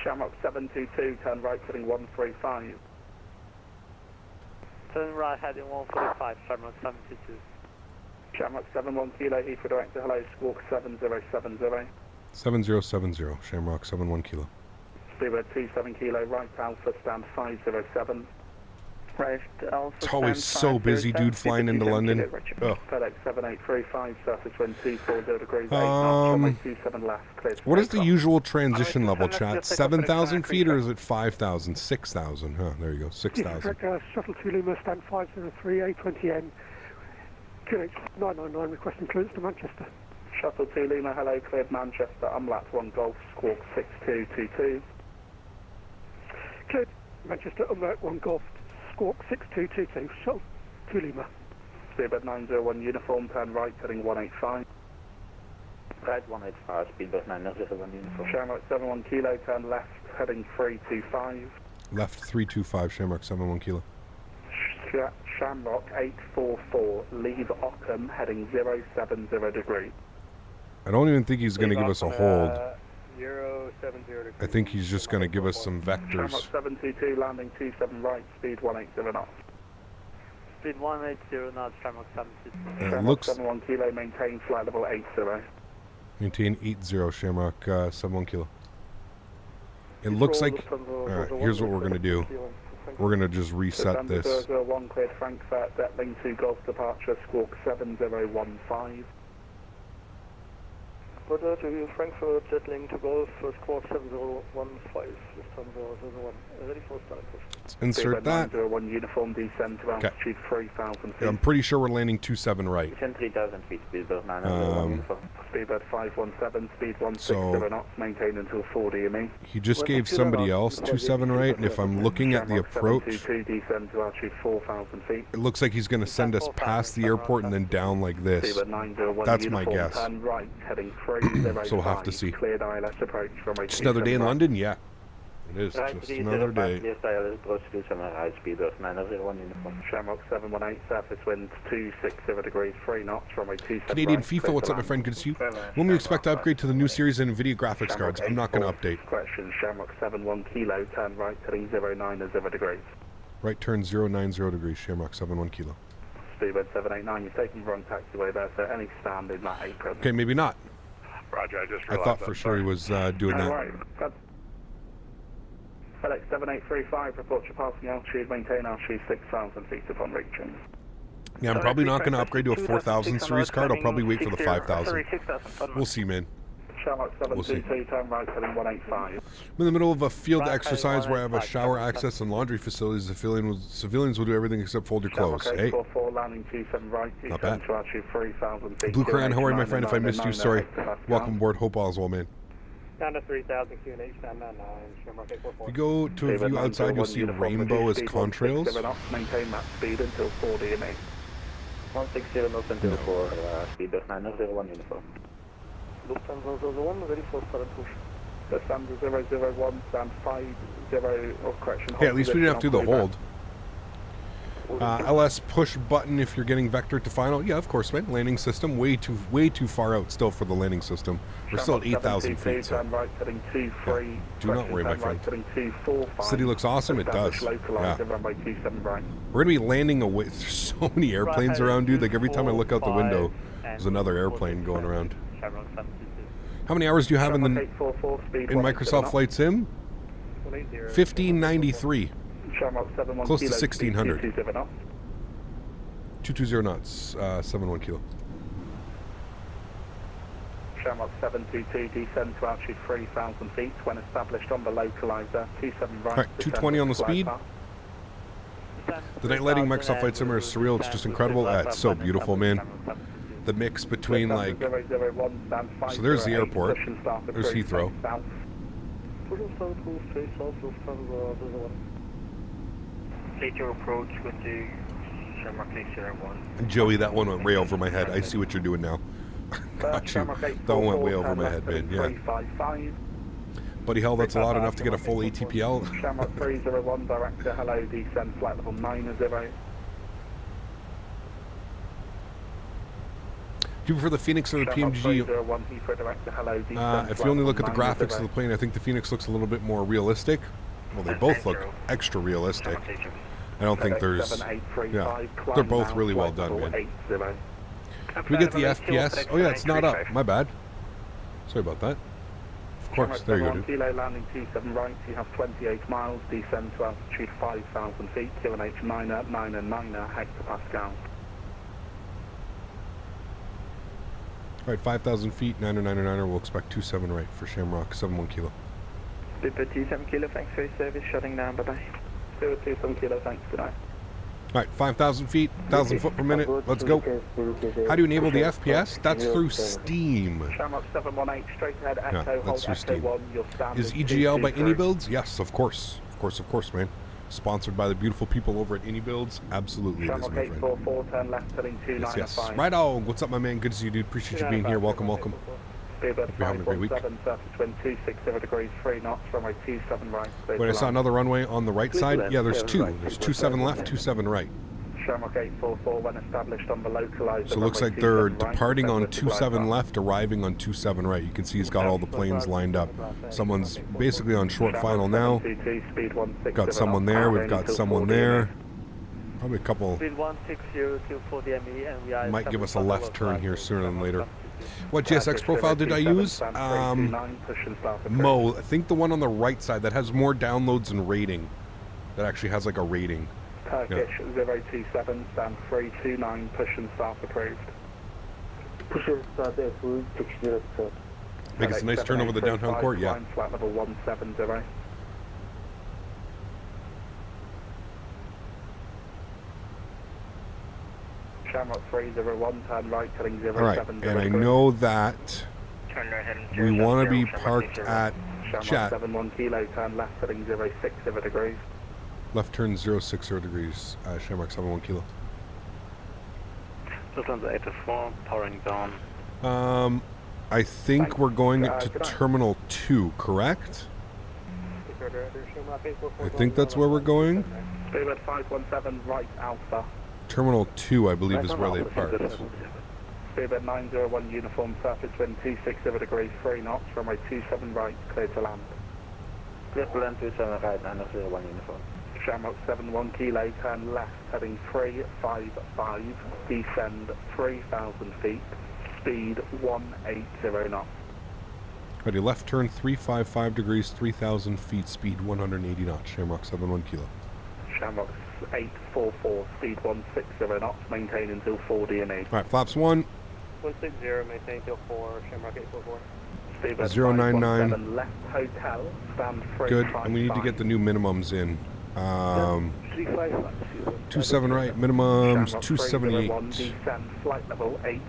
Shamrock 722, turn right heading 135. Turn right heading 145, Shamrock 722. Shamrock 71 Kilo, Heathrow Director, hello, Squawk 7070. 7070, Shamrock 71 Kilo. Speedbird 27 Kilo, right Alpha, stand 507. Right Alpha, It's always so busy, dude, flying into London. Oh. FedEx 7835, surface wind 240 degrees 8 knots, 27 left, clear. What is the usual transition level, chat? 7,000 feet or is it 5,000? 6,000, huh? There you go, 6,000. Shuttle 2 Lima, stand 503, A320N. QH 999, requesting clearance to Manchester. Shuttle 2 Lima, hello, cleared Manchester, Umlaut 1 Golf, Squawk 6222. Cleared Manchester, Umlaut 1 Golf, Squawk 6222, Shuttle 2 Lima. Speedbird 901 uniform, turn right, heading 185. Right 185, speedbird 901 uniform. Shamrock 71 Kilo, turn left, heading 325. Left 325, Shamrock 71 Kilo. Shamrock 844, leave Ockham, heading 070 degrees. I don't even think he's going to give us a hold. 070 degrees. I think he's just going to give us some vectors. Shamrock 722, landing 27 right, speed 180 knots. Speed 180 knots, Shamrock 722. It looks... 71 Kilo, maintain flight level 80. Maintain 80, Shamrock 71 Kilo. It looks like... Alright, here's what we're going to do. We're going to just reset this. 001 cleared Frankfurt, Detling 2 Golf departure, Squawk 7015. Order to Frankfurt, Jetling to Golf, Squawk 7015, System 001, ready for start. Let's insert that. 901 uniform, descend to altitude 3,000 feet. Yeah, I'm pretty sure we're landing 27 right. Descend 3,000 feet, speedbird 901 uniform. Speedbird 517, speed 160 knots, maintain until 4 DME. He just gave somebody else 27 right, and if I'm looking at the approach, descend to altitude 4,000 feet. it looks like he's going to send us past the airport and then down like this. That's my guess. Turn right, heading 305. So we'll have to see. Cleared ILS approach from Just another day in London? Yeah. It is. Just another day. ILS approach to Shanghai, speedbird 901 uniform. Shamrock 718, surface wind 260 degrees, 3 knots, runway 27 Canadian right, FIFA, what's up, my friend? Good to see you. When we expect to upgrade to the new series and NVIDIA graphics cards? I'm not going to update. Correction, Shamrock 71 Kilo, turn right, heading 090 degrees. Right turn 090 degrees, Shamrock 71 Kilo. Speedbird 789, you've taken the wrong taxiway there, so any stand in that apron. Okay, maybe not. Roger, I just I thought for sure he was doing that. Right. FedEx 7835, report your passing altitude, maintain altitude 6,000 feet upon reaching. Yeah, I'm probably not going to upgrade to a 4000 series card. I'll probably wait for the 5000. We'll see, man. Shamrock We'll see. 722, turn right, heading 185. I'm in the middle of a field exercise where I have a shower access and laundry facilities. Civilians will do everything except fold your clothes. Hey, 44, landing 27 right, not bad. to actually 3,000 feet. Blue Crayon, how are you, my friend? If I missed you, sorry. Welcome aboard. Hope all is well, man. Down to 3,000 QNH, stand on 9, Shamrock 844. If you go to a view outside, you'll see rainbow as contrails. Maintain that speed until 4 DME. 160 knots until 4, speedbird 901 uniform. Lufthansa 001, ready for start push. Lufthansa 001, stand 50, or correction. Hey, at least we didn't have to do the hold. LS push button if you're getting vector to final. Yeah, of course, man. Landing system way too far out still for the landing system. We're still at 8,000 feet. So. Right, heading 23, do not worry, my friend. Heading 245. City looks awesome. It does. Yeah. Runway 27 right. We're gonna be landing away. There's so many airplanes around, dude. Like every time I look out the window, there's another airplane going around. How many hours do you have in Microsoft Flight Sim? 1593. Close to 1600. 220 knots, 71 kilo. Shamrock 722, descend to altitude 3,000 feet when established on the localizer. 27 right. Alright, 220 on the speed. The night lighting Microsoft Flight Sim is surreal. It's just incredible. It's so beautiful, man. The mix between like. So there's the airport. There's Heathrow. Take your approach with the Shamrock 801. And Joey, that one went way over my head. I see what you're doing now. Got you. That one went way over my head, man. Yeah. Buddy, hell, that's a lot enough to get a full ATPL. Shamrock 301, director, hello, descend, flight level 90. Do you prefer the Fenix or the PMG? If you only look at the graphics of the plane, I think the Fenix looks a little bit more realistic. Well, they both look extra realistic. I don't think there's... Yeah, they're both really well done, man. Can we get the FPS? Oh yeah, it's not up. My bad. Sorry about that. Of course, there you go, dude. Kilo landing 27 right, you have 28 miles, descend to altitude 5,000 feet, QNH 999 hectopascal. Alright, 5,000 feet, 999er, we'll expect 27 right for Shamrock, 71 kilo. Peteni 7 kilo, thanks for your service, shutting down, bye-bye. 27 kilo, thanks, good night. Alright, 5,000 feet, 1,000 foot per minute, let's go. How do you enable the FPS? That's through Steam. Shamrock 718, straight ahead, Yeah, Echo, that's through hold Echo Steam. 1, your standard Is EGL by 223. AnyBuilds? Yes, of course. Of course, man. Sponsored by the beautiful people over at AnyBuilds. Absolutely it is, Shamrock my friend. 844, turn left, heading Yes, 295. yes. Right on. What's up, my man? Good to see you, dude. Appreciate you being here. Welcome. Speedbird Hope you're having a great week. 517, surface wind 260 degrees, 3 knots, runway 27 right. Wait, I saw another runway on the right side. Yeah, there's two. There's 27 left, 27 right. Shamrock 844 when established on the localizer. So it looks like they're departing on 27 left, arriving on 27 right. You can see he's got all the planes lined up. Someone's basically on short final now. Got someone there. We've got someone there. Probably a couple. Might give us a left turn here sooner than later. What GSX profile did I use? Mo, I think the one on the right side that has more downloads and rating. That actually has like a rating. Turkish 027, stand 329, push and start approved. Push and start approved, 607. Make us a nice turn over the downtown court, yeah. Flight level 170. Shamrock 301, turn right, heading 070. Alright, and I know that we want to be parked at chat. 71 kilo, turn left, heading 060 degrees. Left turn 060 degrees, Shamrock 71 kilo. Lufthansa 804, powering down. I think we're going to Terminal 2, correct? I think that's where we're going. Speedbird 517, right alpha. Terminal 2, I believe, is where they parked. Speedbird 901, uniform, surface wind 260 degrees, 3 knots, runway 27 right, clear to land. Clear to land 27 right, 901 uniform. Shamrock 71 kilo, turn left, heading 355, descend 3,000 feet, speed 180 knots. Ready, left turn 355 degrees, 3,000 feet, speed 180 knots. Shamrock 71 kilo. Shamrock 844, speed 160 knots, maintain until 4 DME. All right, flaps 1. 160, maintain till 4, Shamrock 844. Speedbird 099. 517, left hotel, stand 3. Good, and we need to get the new minimums in. 27 right, minimums 278. Descend, flight level 80.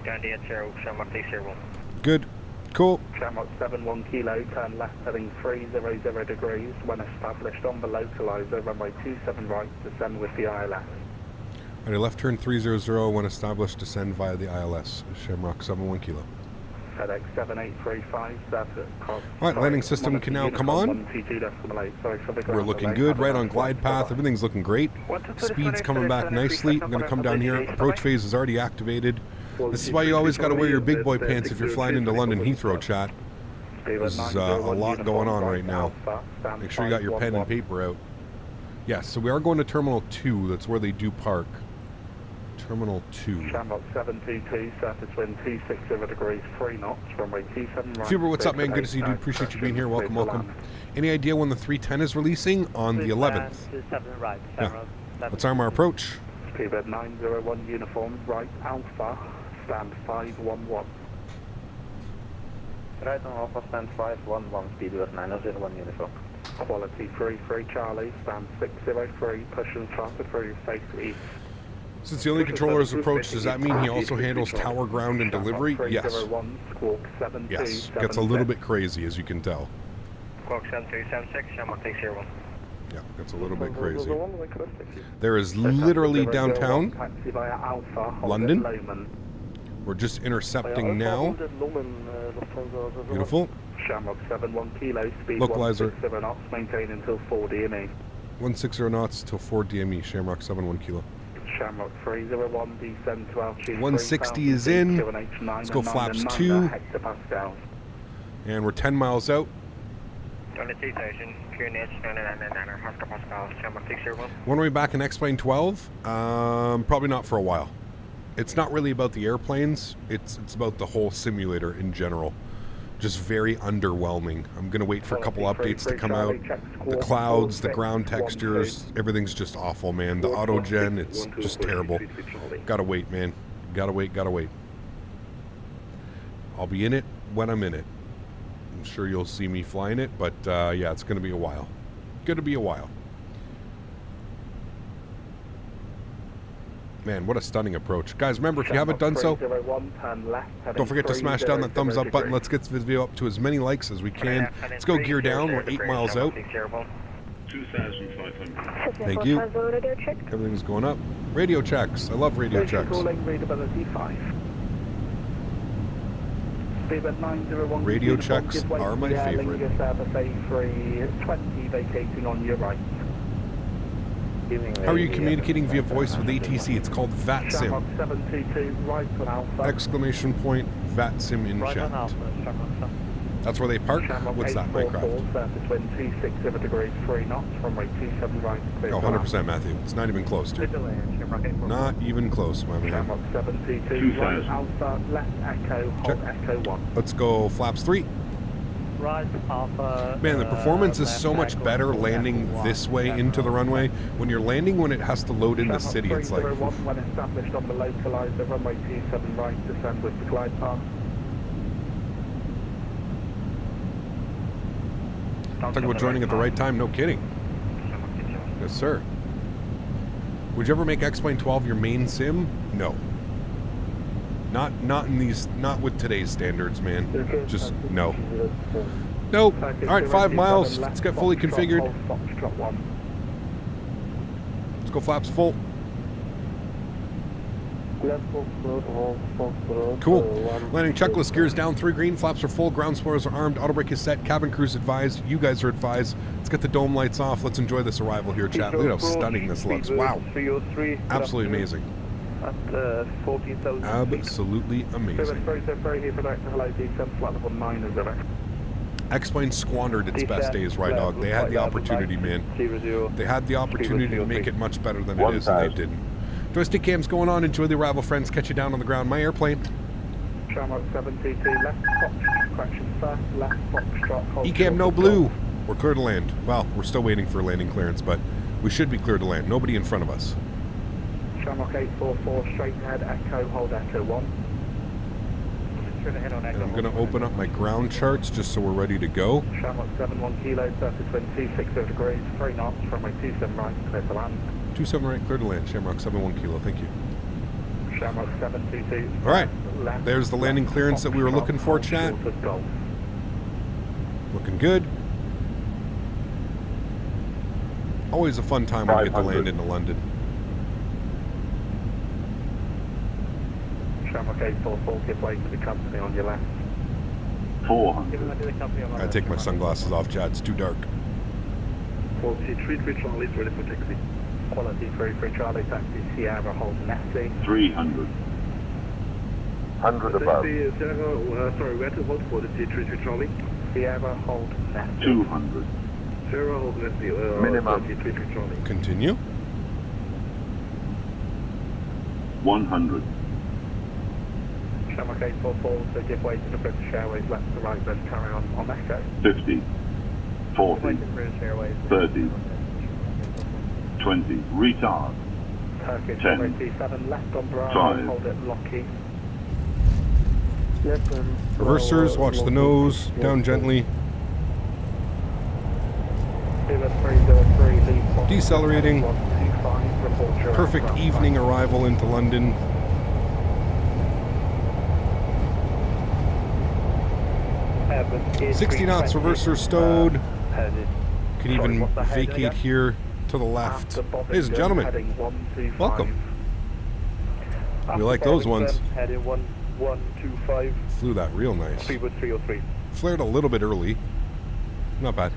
Gandhi at 0, Shamrock 301. Good, cool. Shamrock 71 kilo, turn left heading 300 degrees. When established on the localizer, runway 27 right, descend with the ILS. All right, left turn 300 when established, descend via the ILS. Shamrock 71 kilo. FedEx 7835, All right, landing system can now come on. We're looking good, right on glide path. Everything's looking great. Speed's coming back nicely. I'm going to come down here. Approach phase is already activated. This is why you always got to wear your big boy pants if you're flying into London Heathrow, chat. There's a lot going on right now. Make sure you got your pen and paper out. Yes, so we are going to Terminal 2. That's where they do park. Terminal 2. Shamrock 722, surface wind 260 degrees, 3 knots, runway 27 right. Fever, what's up, man? Good to see you, dude. Appreciate you being here. Welcome, welcome. Any idea when the 310 is releasing? On the 11th. Yeah. Let's arm our approach. Speedbird 901 uniform, right Alpha, stand 511. Right on Alpha, stand 511, Speedbird 901 uniform. Quality 33 Charlie, stand 603, push and thrust through, face east. Since the only controller is approached, does that mean he also handles tower, ground, and delivery? Yes. Yes. Gets a little bit crazy, as you can tell. Cork 7376, Shamrock 301. Yeah, gets a little bit crazy. There is literally downtown London. We're just intercepting now. Beautiful. Shamrock 71 kilo, speed Localizer. 160 knots, maintain until 4 DME. 160 knots till 4 DME, Shamrock 71 kilo. Shamrock 301, descend to altitude 160 is in. Let's go flaps 2. And we're 10 miles out. 23,000, pure nets, 999, hectopascal, Shamrock 601. When are we back in X-Plane 12? Probably not for a while. It's not really about the airplanes. It's about the whole simulator in general. Just very underwhelming. I'm going to wait for a couple updates to come out. The clouds, the ground textures, everything's just awful, man. The auto-gen, it's just terrible. Gotta wait, man. Gotta wait. I'll be in it when I'm in it. I'm sure you'll see me flying it, but yeah, it's going to be a while. Man, what a stunning approach. Guys, remember, if you haven't done so, don't forget to smash down that thumbs up button. Let's get this video up to as many likes as we can. Let's go gear down. We're 8 miles out. 2,500. Thank you. Everything's going up. Radio checks. I love radio checks. Radio checks are my favorite. Lingus A320 vacating on your right. How are you communicating via voice with ATC? It's called VATSIM. Exclamation point, VATSIM in chat. That's where they park? What's that, Minecraft? Oh, 100%, Matthew. It's not even close, dude. Not even close, my man. Check. Let's go flaps 3. Man, the performance is so much better landing this way into the runway. When you're landing when it has to load in the city, it's like... When established on the localizer, runway 27 right, descend with the glide path. Talking about joining at the right time, no kidding. Yes, sir. Would you ever make X-Plane 12 your main sim? No. Not with today's standards, man. Just no. Nope. All right, 5 miles. Let's get fully configured. Let's go flaps full. Cool. Landing checklist, gears down, 3 green, flaps are full, ground spoilers are armed, auto brake is set, cabin crew's advised, you guys are advised. Let's get the dome lights off. Let's enjoy this arrival here, chat. Look at how stunning this looks. Wow. Absolutely amazing. At 14,000. Absolutely amazing. X-Plane squandered its best days, right, dog? They had the opportunity, man. They had the opportunity to make it much better than it is, and they didn't. Joystick cam's going on. Enjoy the arrival, friends. Catch you down on the ground. My airplane. ECAM no blue. We're clear to land. Well, we're still waiting for landing clearance, but We should be clear to land. Nobody in front of us. Shamrock 844, straight ahead, Echo, hold Echo 1. And I'm going to open up my ground charts just so we're ready to go. Shamrock 71 kilo, surface wind 260 degrees, 3 knots, runway 27 right, clear to land. 27 right, clear to land. Shamrock 71 kilo, thank you. Shamrock 722. All right, there's the landing clearance that we were looking for, chat. Looking good. Always a fun time when we get to land into London. Shamrock 844, give way to the company on your left. 400. I take my sunglasses off, chat. It's too dark. Quality 33 Charlie is ready for taxi. Quality 33 Charlie, taxi Sierra, hold Nessie. 300. 100 above. Sierra, sorry, where to hold quality 33 Charlie? Sierra, hold Nessie. 200. Sierra, hold Nessie. Minimum. 33 Charlie. Continue. 100. Shamrock 844, so give way to the British Airways, left to right, then carry on Echo. 50. 40. 30. 20. Retard. Turkish 10. 87, left on Bravo, 5. hold it Lockheed. Reversers, watch the nose. Down gently. Decelerating. Perfect evening arrival into London. Heaven. 60 knots, reverser stowed. Headed. Can even vacate here to the left. Ladies and gentlemen, welcome. We like those ones. Heading 1125. Flew that real nice. Speedwood 303. Flared a little bit early. Not bad.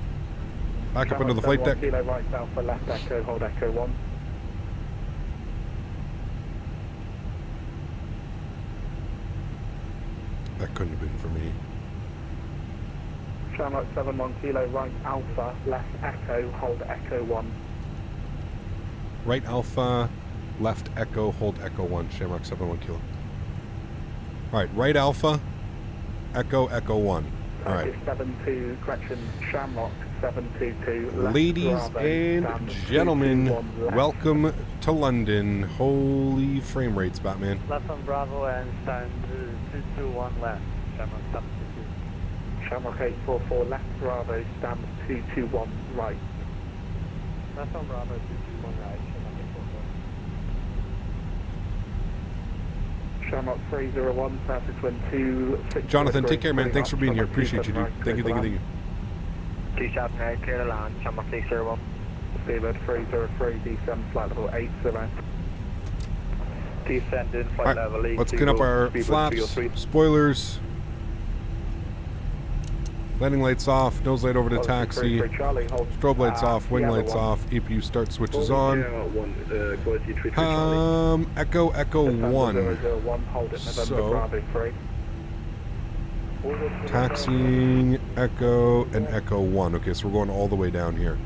Back up into the flight deck. Kilo right Alpha, left Echo, hold Echo 1. That couldn't have been for me. Shamrock 71 kilo right Alpha, left Echo, hold Echo 1. Right Alpha, left Echo, hold Echo 1. Shamrock 71 kilo. Alright, right Alpha, Echo, Echo 1. Alright. 72, correction, Shamrock 722. Left Ladies Bravo, and stand gentlemen, 221 left. welcome to London. Holy frame rates, Batman. Left on Bravo and stand 221 left. Shamrock 722. Shamrock 844, left Bravo, stand 221 right. Left on Bravo 221 right. Shamrock 301, surface wind 260. Jonathan, take care, man. Thanks for being here. Appreciate you, dude. Thank you, thank you, thank you. 279, clear to land. Shamrock 301. Speedbird 303, descend flight level 80. Descending flight level 80. Let's clean up our flaps, spoilers. Landing lights off, nose light over to taxi, strobe lights off, wing lights off, APU start switches on. Echo, Echo 1. So, taxiing, Echo, and Echo 1. Okay, so we're going all the way down here.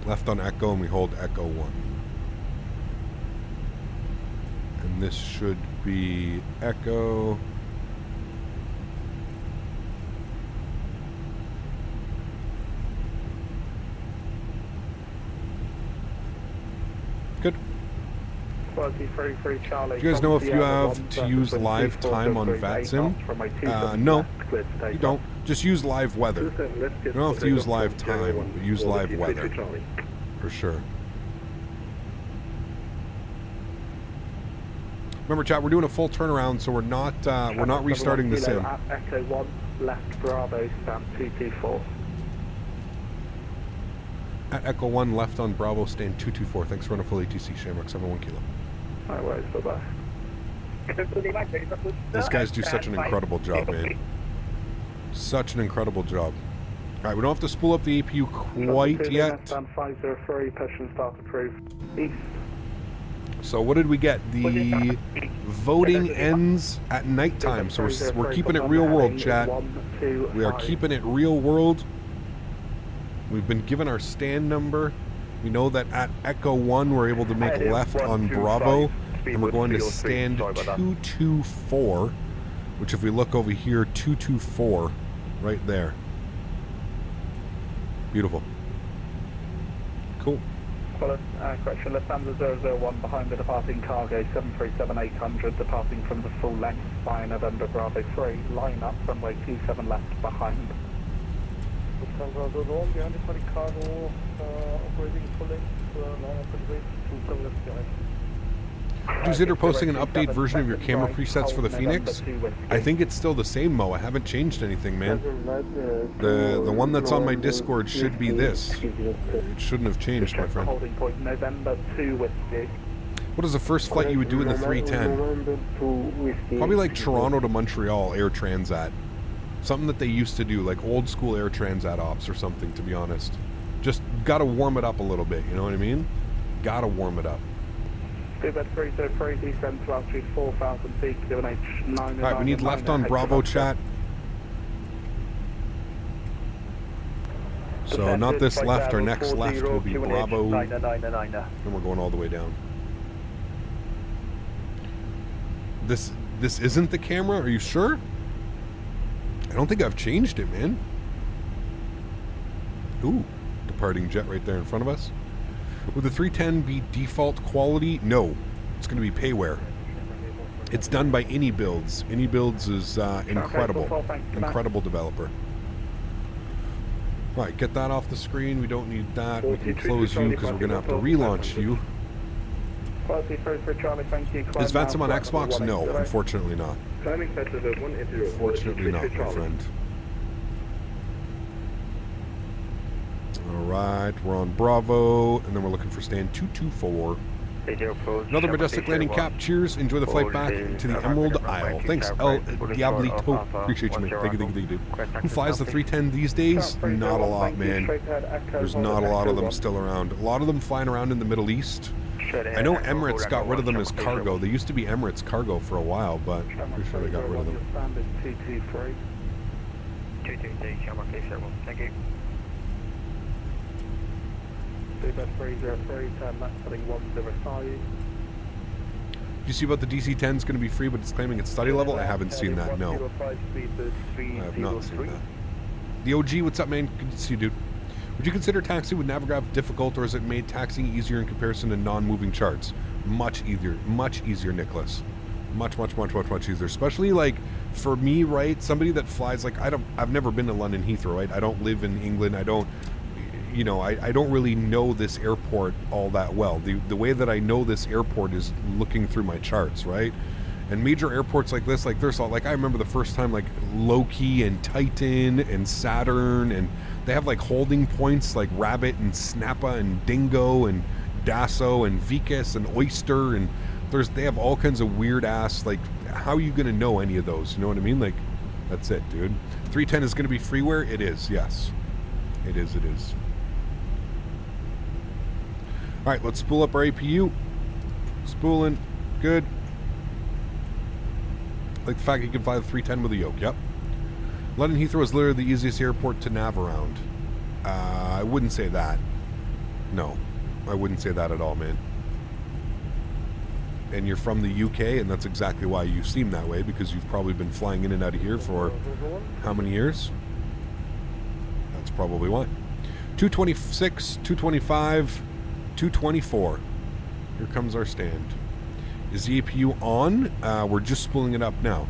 Left on Echo, and we hold Echo 1. And this should be Echo. Good. Do you guys know if you have to use live time on VATSIM? No, you don't. Just use live weather. You don't have to use live time, but use live weather. For sure. Remember, chat, we're doing a full turnaround, so we're not restarting the sim. Echo 1, left Bravo, stand 224. At Echo 1, left on Bravo, stand 224. Thanks for running full ATC, Shamrock 71 kilo. Alright, bye-bye. These guys do such an incredible job, man. Such an incredible job. Alright, we don't have to spool up the APU quite yet. Stand 503, push and start approved. East. So what did we get? The voting ends at nighttime, so we're keeping it real world, chat. We are keeping it real world. We've been given our stand number. We know that at Echo 1 we're able to make left on Bravo, and we're going to stand 224, which if we look over here, 224, right there. Beautiful. Cool. Correction, Lufthansa 001 behind the departing cargo 737-800 departing from the full length by November Bravo 3. Line up runway 27 left behind. Lufthansa 001 behind the departing cargo operating full length line up runway 27 left behind. Consider posting an update version of your camera presets for the Fenix. I think it's still the same, Mo. I haven't changed anything, man. The one that's on my Discord should be this. It shouldn't have changed, my friend. Holding point November 2 whiskey. What is the first flight you would do in the 310? Probably like Toronto to Montreal Air Transat. Something that they used to do, like old school Air Transat ops or something, to be honest. Just gotta warm it up a little bit, you know what I mean? Gotta warm it up. Bed 303, descend to altitude 4,000 feet, QNH 9. Alright, we need left on Bravo chat. So not this left, our next left will be Bravo. And we're going all the way down. This isn't the camera? Are you sure? I don't think I've changed it, man. Ooh, departing jet right there in front of us. Would the 310 be default quality? No, it's going to be payware. It's done by Any Builds. Any Builds is incredible. Incredible developer. All right, get that off the screen. We don't need that. We can close you because we're going to have to relaunch you. Is Vatsum on Xbox? No, unfortunately not. Unfortunately not, my friend. Alright, we're on Bravo, and then we're looking for stand 224. Another majestic landing cap. Cheers. Enjoy the flight back to the Emerald Isle. Thanks, El Diablito. Appreciate you, mate. Thank you, dude. Who flies the 310 these days? Not a lot, man. There's not a lot of them still around. A lot of them flying around in the Middle East. I know Emirates got rid of them as cargo. They used to be Emirates cargo for a while, but I'm pretty sure they got rid of them. 223. 223, thank you. Bed 303, turn left heading 105. Do you see about the DC-10 is going to be free, but it's claiming it's study level? I haven't seen that, no. I have not seen that. The OG, what's up, man? Good to see you, dude. Would you consider taxi with Navigraph difficult, or is it made taxiing easier in comparison to non-moving charts? Much easier, Nicholas. Much easier. Especially, like, for me, right, somebody that flies, like, I've never been to London Heathrow, right? I don't live in England. I don't really know this airport all that well. The way that I know this airport is looking through my charts, right? And major airports like this, like there's all, like I remember the first time like Loki and Titan and Saturn, and they have like holding points like Rabbit and Snappa and Dingo and Dasso and Vicus and Oyster, and they have all kinds of weird ass, like, how are you gonna know any of those? You know what I mean? Like, that's it, dude. 310 is gonna be freeware? It is, yes. It is. Alright, let's spool up our APU. Spooling. Good. Like the fact you can fly the 310 with a yoke. Yep. London Heathrow is literally the easiest airport to nav around. I wouldn't say that. No. I wouldn't say that at all, man. And you're from the UK, and that's exactly why you seem that way, because you've probably been flying in and out of here for how many years? That's probably why. 226, 225... 224. Here comes our stand. Is the APU on? We're just spooling it up now.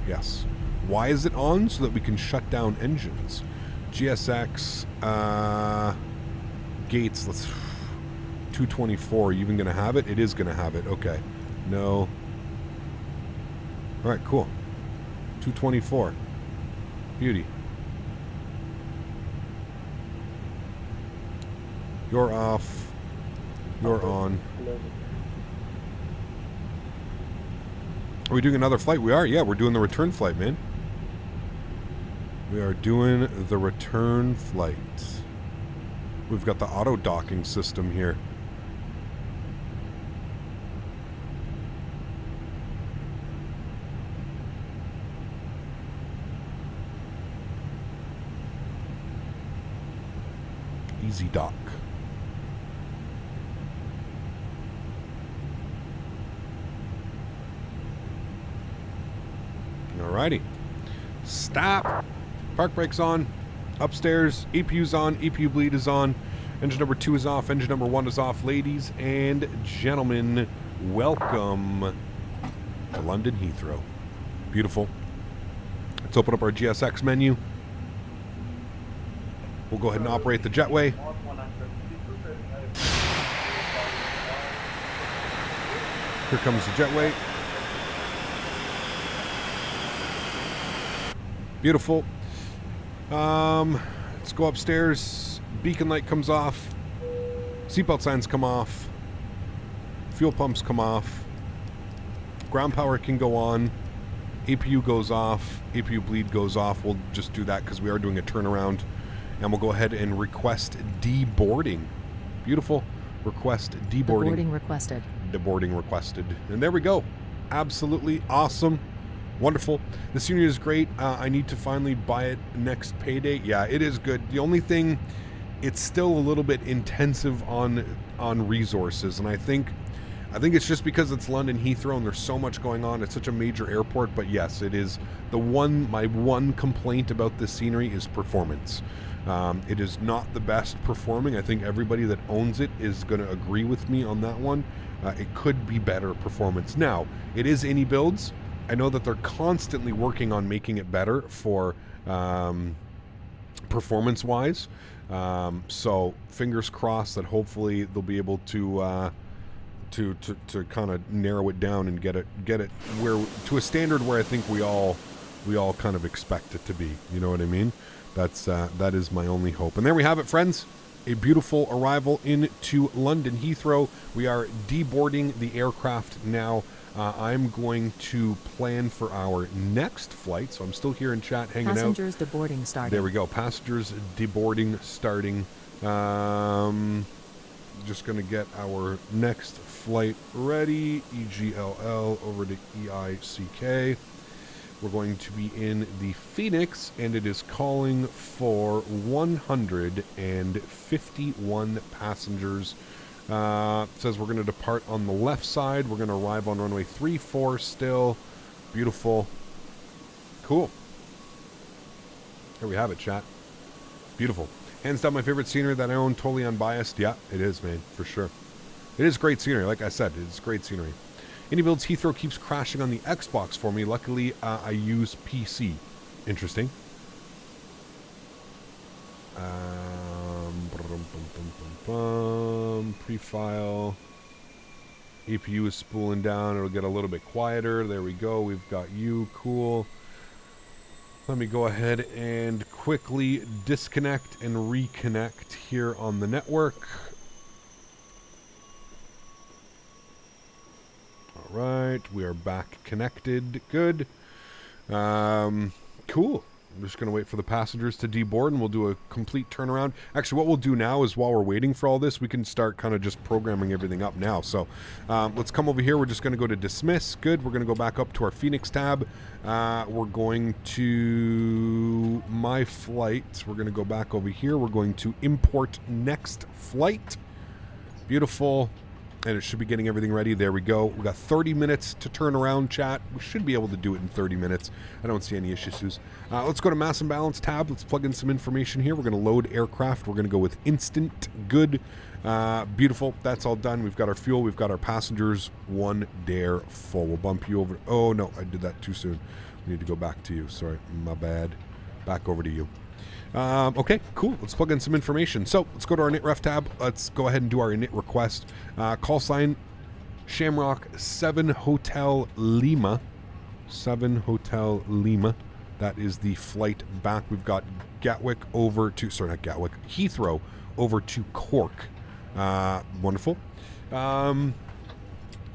Yes. Why is it on? So that we can shut down engines. GSX gates. Let's 224. Are you even gonna have it? It is gonna have it. Okay. No. Alright, cool. 224. Beauty. You're off. You're on. Are we doing another flight? We are, yeah, we're doing the return flight, man. We are doing the return flight. We've got the auto docking system here. Easy dock. Alrighty. Stop. Park brakes on. Upstairs, APU's on, APU bleed is on. Engine number 2 is off, engine number 1 is off. Ladies and gentlemen, welcome to London Heathrow. Beautiful. Let's open up our GSX menu. We'll go ahead and operate the jetway. Here comes the jetway. Beautiful. Let's go upstairs. Beacon light comes off. Seatbelt signs come off. Fuel pumps come off. Ground power can go on. APU goes off. APU bleed goes off. We'll just do that because we are doing a turnaround. And we'll go ahead and request deboarding. Beautiful. Request deboarding. Deboarding requested. Deboarding requested. And there we go. Absolutely awesome. Wonderful. This unit is great. I need to finally buy it next payday. Yeah, it is good. The only thing, it's still a little bit intensive on resources. And I think it's just because it's London Heathrow and there's so much going on. It's such a major airport. But yes, it is my one complaint about this scenery is performance. It is not the best performing. I think everybody that owns it is going to agree with me on that one. It could be better performance. Now, it is any builds. I know that they're constantly working on making it better for performance-wise. So fingers crossed that hopefully they'll be able to kind of narrow it down and get it where to a standard where I think we all kind of expect it to be. You know what I mean? That is my only hope. And there we have it, friends. A beautiful arrival into London Heathrow. We are deboarding the aircraft now. I'm going to plan for our next flight. So I'm still here in chat hanging Passengers out. Passengers deboarding starting. There we go. Passengers deboarding starting. Just going to get our next flight ready. EGLL over to EICK. We're going to be in the Fenix, and it is calling for 151 passengers. It says we're going to depart on the left side. We're going to arrive on runway 34 still. Beautiful. Cool. There we have it, chat. Beautiful. Hands down my favorite scenery that I own, totally unbiased. Yeah, it is, man, for sure. It is great scenery. Like I said, it's great scenery. Any builds Heathrow keeps crashing on the Xbox for me. Luckily, I use PC. Interesting. Pre-file. APU is spooling down. It'll get a little bit quieter. There we go. We've got you. Cool. Let me go ahead and quickly disconnect and reconnect here on the network. Right, we are back connected. Good. Cool. I'm just going to wait for the passengers to deboard and we'll do a complete turnaround. Actually, what we'll do now is while we're waiting for all this, we can start kind of just programming everything up now. So let's come over here. We're just going to go to dismiss. Good. We're going to go back up to our Fenix tab. We're going to my flight. We're going to go back over here. We're going to import next flight. Beautiful. And it should be getting everything ready. There we go. We got 30 minutes to turn around, chat. We should be able to do it in 30 minutes. I don't see any issues. Let's go to Mass and Balance tab. Let's plug in some information here. We're going to load aircraft. We're going to go with instant. Good. Beautiful. That's all done. We've got our fuel. We've got our passengers. One dare full. We'll bump you over. Oh, no. I did that too soon. We need to go back to you. Sorry. My bad. Back over to you. Okay, cool. Let's plug in some information. So let's go to our init ref tab. Let's go ahead and do our init request. Call sign Shamrock 7 Hotel Lima. 7 Hotel Lima. That is the flight back. We've got Gatwick over to, sorry, not Gatwick, Heathrow over to Cork. Wonderful. Let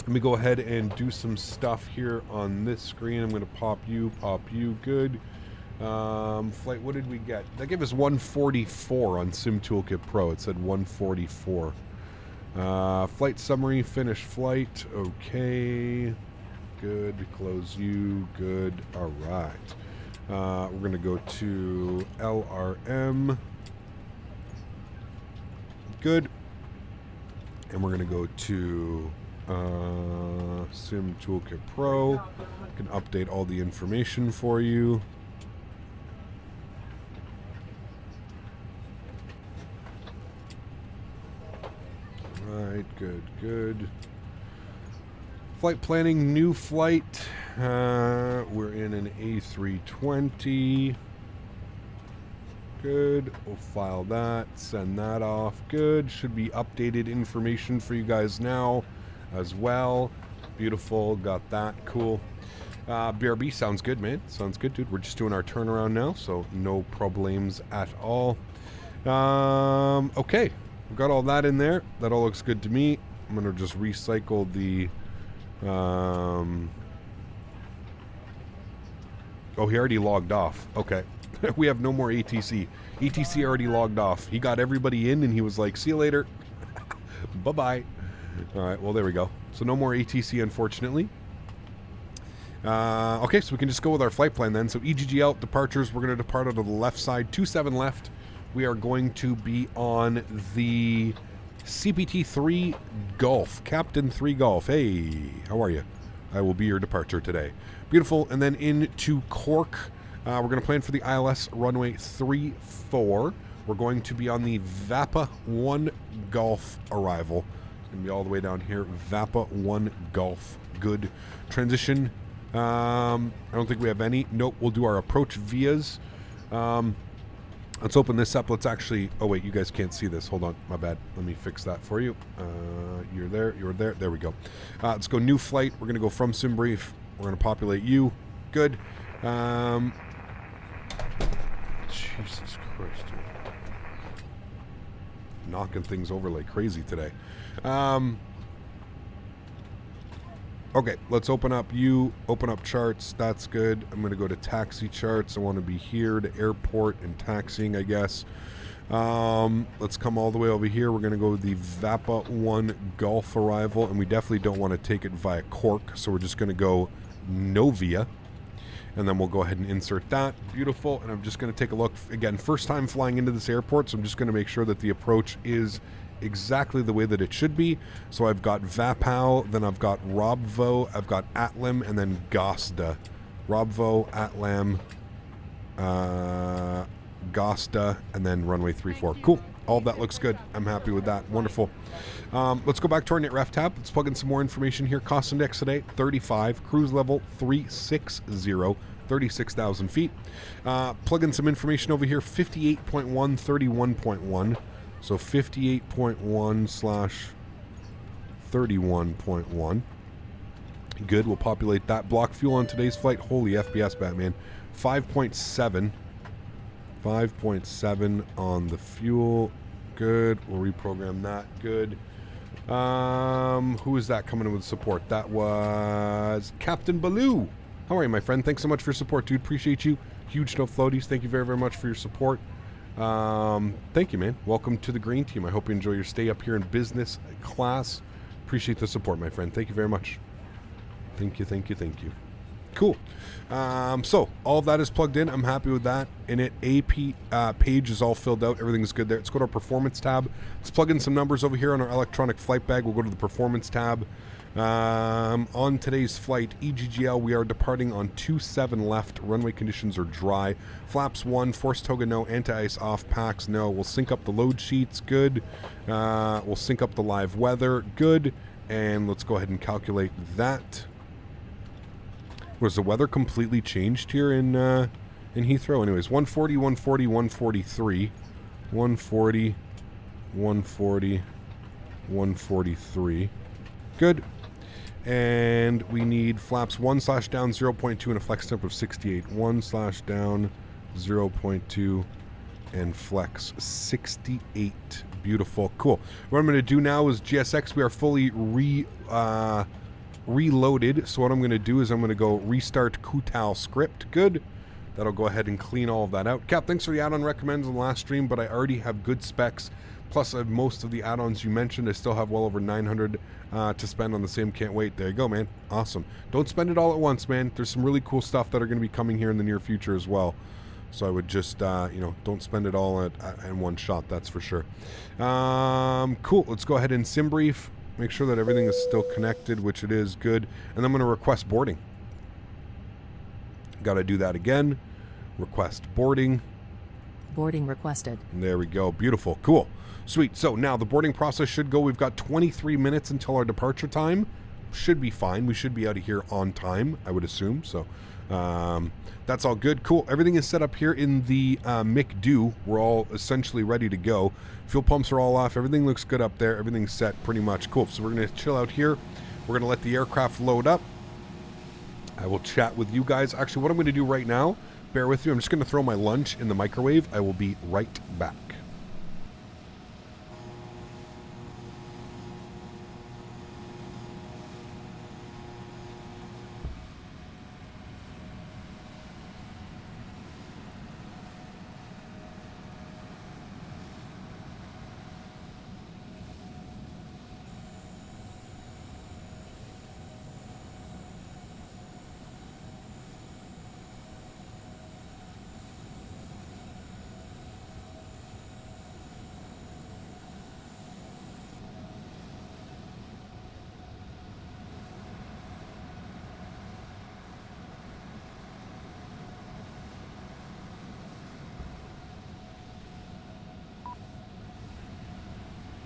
me go ahead and do some stuff here on this screen. I'm going to pop you. Good. Flight, what did we get? That gave us 144 on Sim Toolkit Pro. It said 144. Flight summary, finish flight. Okay. Good. Close you. Good. All right. We're going to go to LRM. Good. And we're going to go to Sim Toolkit Pro. I can update all the information for you. Good, good. Flight planning, new flight. We're in an A320. Good. We'll file that, send that off. Good. Should be updated information for you guys now as well. Beautiful. Got that. Cool. BRB sounds good, man. Sounds good, dude. We're just doing our turnaround now, so no problems at all. Okay. We've got all that in there. That all looks good to me. I'm going to just recycle the... Oh, he already logged off. Okay. We have no more ATC. ATC already logged off. He got everybody in and he was like, see you later. Bye-bye. All right, well, there we go. So no more ATC, unfortunately. Okay, so we can just go with our flight plan then. So EGG out, departures. We're going to depart out of the left side. 27 left. We are going to be on the CPT 3 Golf. Captain 3 Golf. Hey, how are you? I will be your departure today. Beautiful. And then into Cork. We're going to plan for the ILS runway 34. We're going to be on the VAPA 1 Golf arrival. It's going to be all the way down here. VAPA 1 Golf. Good. Transition. I don't think we have any. Nope. We'll do our approach vias. Let's open this up. Let's actually... Oh, wait. You guys can't see this. Hold on. My bad. Let me fix that for you. You're there. You're there. There we go. Let's go new flight. We're going to go from SimBrief. We're going to populate you. Good. Jesus Christ, dude. Knocking things over like crazy today. Okay, let's open up you. Open up charts. That's good. I'm going to go to taxi charts. I want to be here to airport and taxiing, I guess. Let's come all the way over here. We're going to go with the VAPA 1 Golf arrival, and we definitely don't want to take it via Cork, so we're just going to go Novia. And then we'll go ahead and insert that. Beautiful. And I'm just going to take a look. Again, first time flying into this airport, so I'm just going to make sure that the approach is exactly the way that it should be. So I've got Vapau, then I've got Robvo, I've got Atlam, and then Gosta. Robvo, Atlam, Gosta, and then runway 34. Cool. All of that looks good. I'm happy with that. Wonderful. Let's go back to our NetRef tab. Let's plug in some more information here. Cost index today, 35. Cruise level, 360. 36,000 feet. Plug in some information over here. 58.1, 31.1. So 58.1 / 31.1. Good. We'll populate that. Block fuel on today's flight. Holy FPS, Batman. 5.7. 5.7 on the fuel. Good. We'll reprogram that. Good. Who is that coming in with support? That was Captain Baloo. How are you, my friend? Thanks so much for your support, dude. Appreciate you. Huge no floaties. Thank you very, very much for your support. Thank you, man. Welcome to the green team. I hope you enjoy your stay up here in business class. Appreciate the support, my friend. Thank you very much. Thank you, thank you, thank you. Cool. So all of that is plugged in. I'm happy with that. Init AP page is all filled out. Everything's good there. Let's go to our performance tab. Let's plug in some numbers over here on our electronic flight bag. We'll go to the performance tab. On today's flight, EGGL, we are departing on 27 left. Runway conditions are dry. Flaps 1, force toga no, anti-ice off, packs no. We'll sync up the load sheets, good. We'll sync up the live weather, good. And let's go ahead and calculate that. Was the weather completely changed here in Heathrow? Anyways, 140, 140, 143. 140, 140, 143. Good. And we need flaps 1/down 0.2 and a flex temp of 68. 1/down 0.2 and flex 68. Beautiful. Cool. What I'm going to do now is GSX. We are fully reloaded. So what I'm going to do is I'm going to go restart Kutal script. Good. That'll go ahead and clean all of that out. Cap, thanks for the add-on recommends on the last stream, but I already have good specs. Plus, I have most of the add-ons you mentioned. I still have well over 900 to spend on the same. Can't wait. There you go, man. Awesome. Don't spend it all at once, man. There's some really cool stuff that are going to be coming here in the near future as well. So I would just, don't spend it all in one shot. That's for sure. Cool. Let's go ahead and SimBrief. Make sure that everything is still connected, which it is. Good. And I'm going to request boarding. Got to do that again. Request boarding. boarding requested. There we go. Beautiful. Cool. Sweet. So now the boarding process should go. We've got 23 minutes until our departure time. Should be fine. We should be out of here on time, I would assume. So that's all good. Cool. Everything is set up here in the McDo. We're all essentially ready to go. Fuel pumps are all off. Everything looks good up there. Everything's set pretty much. Cool. So we're going to chill out here. We're going to let the aircraft load up. I will chat with you guys. Actually, what I'm going to do right now, bear with me. I'm just going to throw my lunch in the microwave. I will be right back.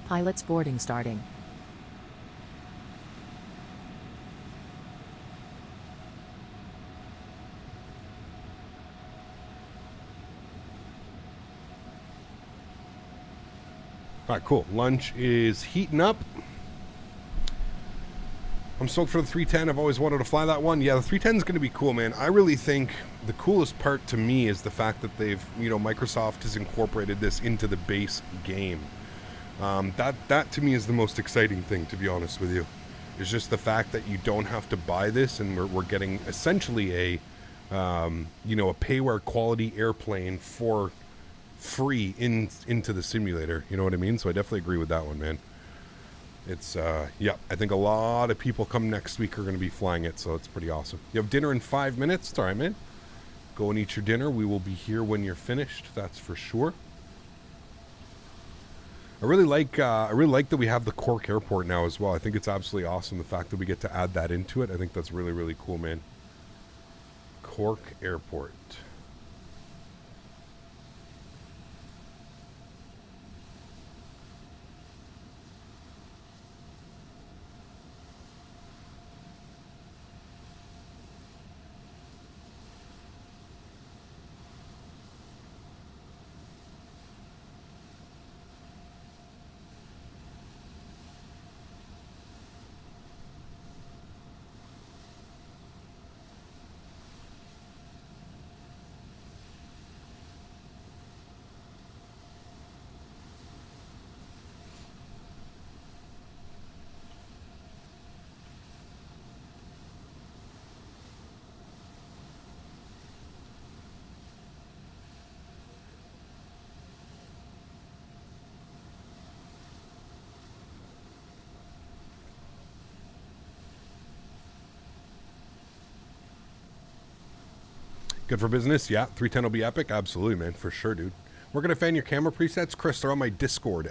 Pilots boarding starting. All right, cool. Lunch is heating up. I'm stoked for the 310. I've always wanted to fly that one. Yeah, the 310 is going to be cool, man. I really think the coolest part to me is the fact that they've, Microsoft has incorporated this into the base game. That to me is the most exciting thing, to be honest with you. It's just the fact that you don't have to buy this, and we're getting essentially a payware quality airplane for free into the simulator. You know what I mean? So I definitely agree with that one, man. It's I think a lot of people come next week are going to be flying it, so it's pretty awesome. You have dinner in 5 minutes. It's all right, man. Go and eat your dinner. We will be here when you're finished. That's for sure. I really like that we have the Cork airport now as well. I think it's absolutely awesome, the fact that we get to add that into it. I think that's really, really cool, man. Cork airport. Good for business? Yeah. 310 will be epic? Absolutely, man. For sure, dude. We're going to fan your camera presets. Chris, they're on my Discord. !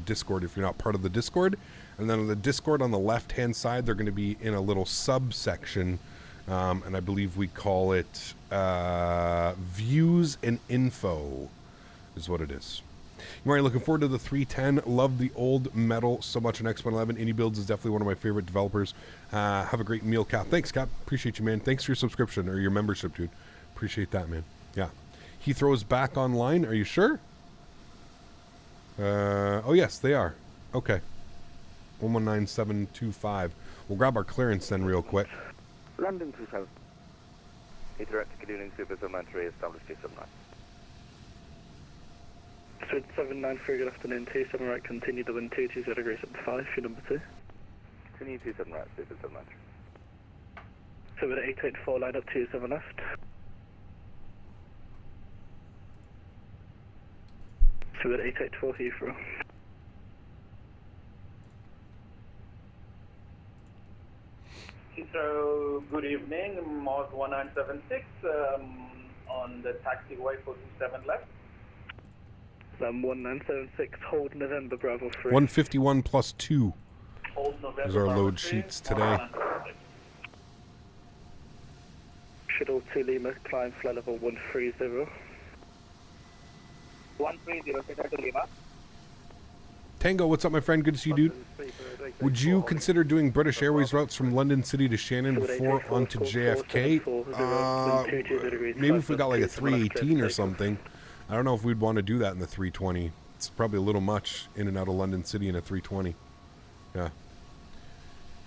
Discord if you're not part of the Discord. And then on the Discord on the left-hand side, they're going to be in a little subsection. And I believe we call it Views and Info is what it is. You are looking forward to the 310. Love the old metal so much on X111. Indie Builds is definitely one of my favorite developers. Have a great meal, Cap. Thanks, Cap. Appreciate you, man. Thanks for your subscription or your membership, dude. Appreciate that, man. Yeah. Heathrow is back online. Are you sure? Oh, yes, they are. Okay. 119725. We'll grab our clearance then real quick. London 27. Heathrow to Clearing Super Supplementary established 279. Sweet 793, good afternoon, 27 right, continue the wind 220 degrees up to 5, your number 2. Continue 27 right, Super Supplementary. So with 884, line up 27 left. So with 884, Heathrow. Heathrow, good evening, Mars 1976, on the taxiway for 27 left. 1976, hold November, Bravo 3. 151 plus 2. Hold November, Those are our Bravo load 3, sheets today. Shuttle 2 Lima, climb flight level 130. 130, Cedar to Lima. Tango, what's up, my friend? Good to see you, dude. Would you consider doing British Airways routes from London City to Shannon before onto JFK? Maybe if we got like a 318 or something. I don't know if we'd want to do that in the 320. It's probably a little much in and out of London City in a 320. Yeah.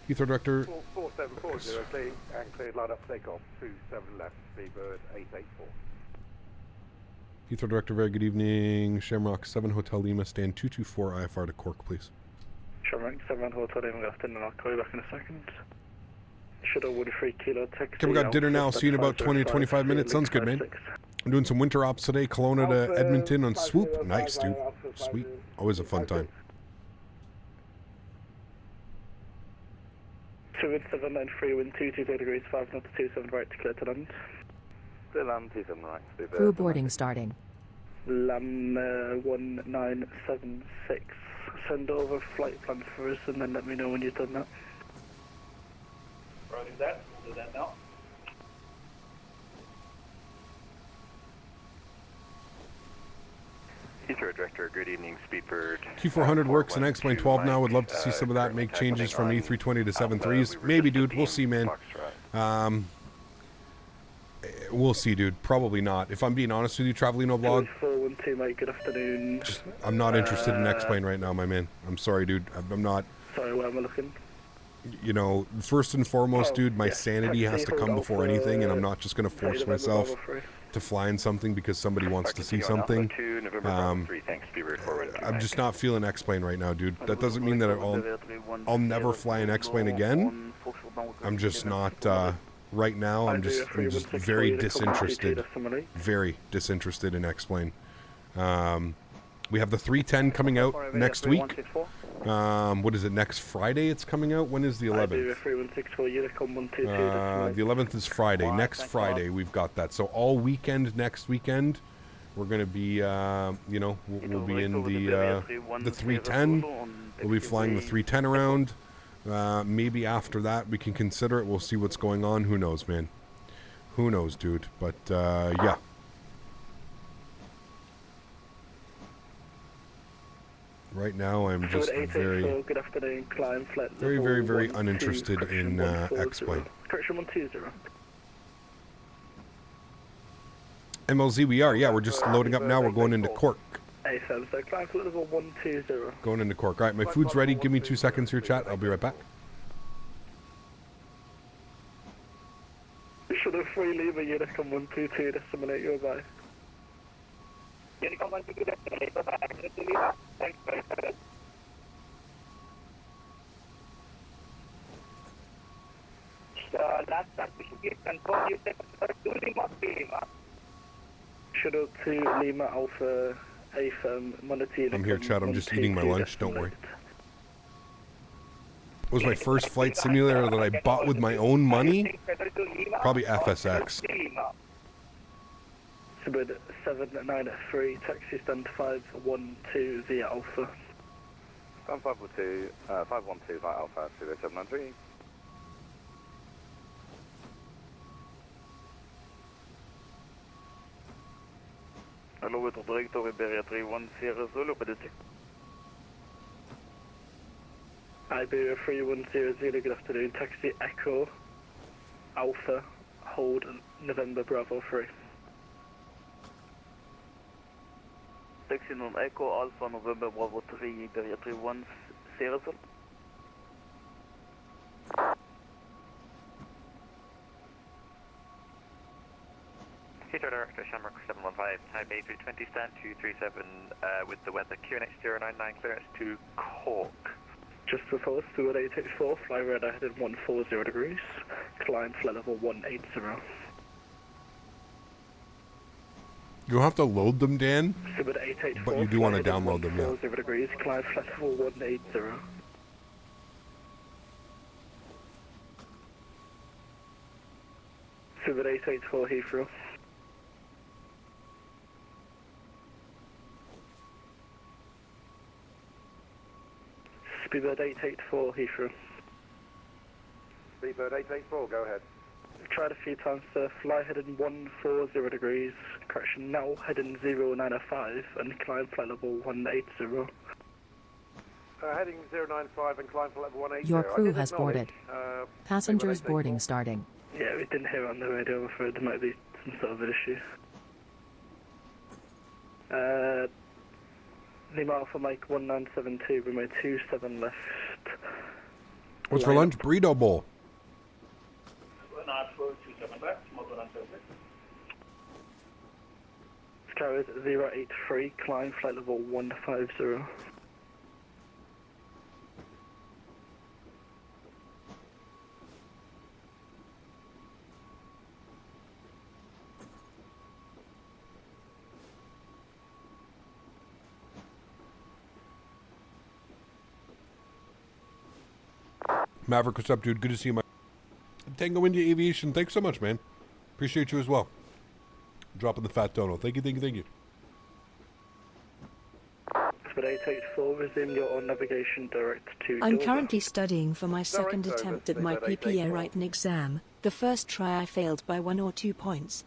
Heathrow Director. 4740, clear and cleared line up takeoff, 27 left, Seabird 884. Heathrow Director, very good evening. Shamrock 7 Hotel Lima, stand 224 IFR to Cork, please. Shamrock 7 Hotel Lima, afternoon, I'll call you back in a second. Shadow Wood 3 Kilo, taxi. Okay, we got dinner now. See you in about 20 to 25 minutes. Sounds good, man. I'm doing some winter ops today. Kelowna to Edmonton on Swoop. Nice, dude. Sweet. Always a fun time. 279 wind 220 degrees, 5 knots, 27 right to clear to land. Still on 27 right. Crew boarding starting. LAM 1976. Send over flight plan for us and then let me know when you've done that. Roger that. We'll do that now. Heathrow Director, good evening, Speedbird. Q400 works and X-Plane 12 now. Would love to see some of that. Make changes from E320 to 7.3s. Maybe, dude. We'll see, man. We'll see, dude. Probably not. If I'm being honest with you, Travelino Vlog, 412, mate. Good afternoon. I'm not interested in X-Plane right now, my man. I'm sorry, dude. I'm not. Sorry, where am I looking? You know, first and foremost, dude, my sanity has to come before anything, and I'm not just going to force myself to fly in something because somebody wants to see something. I'm just not feeling X-Plane right now, dude. That doesn't mean that I'll never fly an X-Plane again. I'm just not... right now, I'm just very disinterested. Very disinterested in X-Plane. We have the 310 coming out next week. What is it, next Friday it's coming out? When is the 11th? The 11th is Friday. Next Friday we've got that. So all weekend next weekend we're going to be, you know, we'll be in the 310. We'll be flying the 310 around. Maybe after that we can consider it. We'll see what's going on. Who knows, man? Who knows, dude? But yeah. Right now I'm just very uninterested in X-Plane. Correction 120. MLZ we are. Yeah, we're just loading up now. We're going into Cork. AFM, so climb flight level 120. Going into Cork. All right, my food's ready. Give me 2 seconds here, chat. I'll be right back. Should have free Lima Unicom 122 to simulate your bye. Unicom 122 to simulate your bye. Lima. Thanks very much. Last time we should get confirmed you said to Lima. Should have to Lima Alpha AFM Monotine. I'm here, Chad. I'm just eating my lunch. Don't worry. It was my first flight simulator that I bought with my own money. Probably FSX. Subid 793, taxi stand 512 via Alpha. Stand 512 via Alpha, 0793. Hello, with the director Iberia 310 Zulu, but it's Iberia 3100, good afternoon. Taxi Echo Alpha, hold November Bravo 3. Taxi on Echo Alpha November Bravo 3, Iberia 310. Heathrow Director, Shamrock 715, type A320, stand 237 with the weather QNH099 clearance to Cork. Just before Stewart 884, fly red ahead at 140 degrees, climb flight level 180. You'll have to load them, Dan, Stewart 884, but you do want to download them, yeah. 140 degrees, climb flight level 180. Stewart 884 Heathrow. Speedbird 884 Heathrow. Speedbird 884, go ahead. Tried a few times to fly heading 140 degrees, correction now heading 0905 and climb flight level 180. Heading 095 and climb flight level 180. Your crew has boarded. Passengers boarding starting. Yeah, we didn't hear on the radio, I'm afraid there might be some sort of an issue. Lima Alpha Mike 1972, runway 27 left. What's for lunch? Burrito bowl. 27 left, motor 976. Tower 083, climb flight level 150. Maverick, what's up, dude? Good to see you, my Tango India Aviation. Thanks so much, man. Appreciate you as well. Dropping the fat dono. Thank you, thank you, thank you. But 884, resume your own navigation direct to I'm Dover. currently studying for my second attempt at my PPA writing exam. The first try I failed by 1 or 2 points.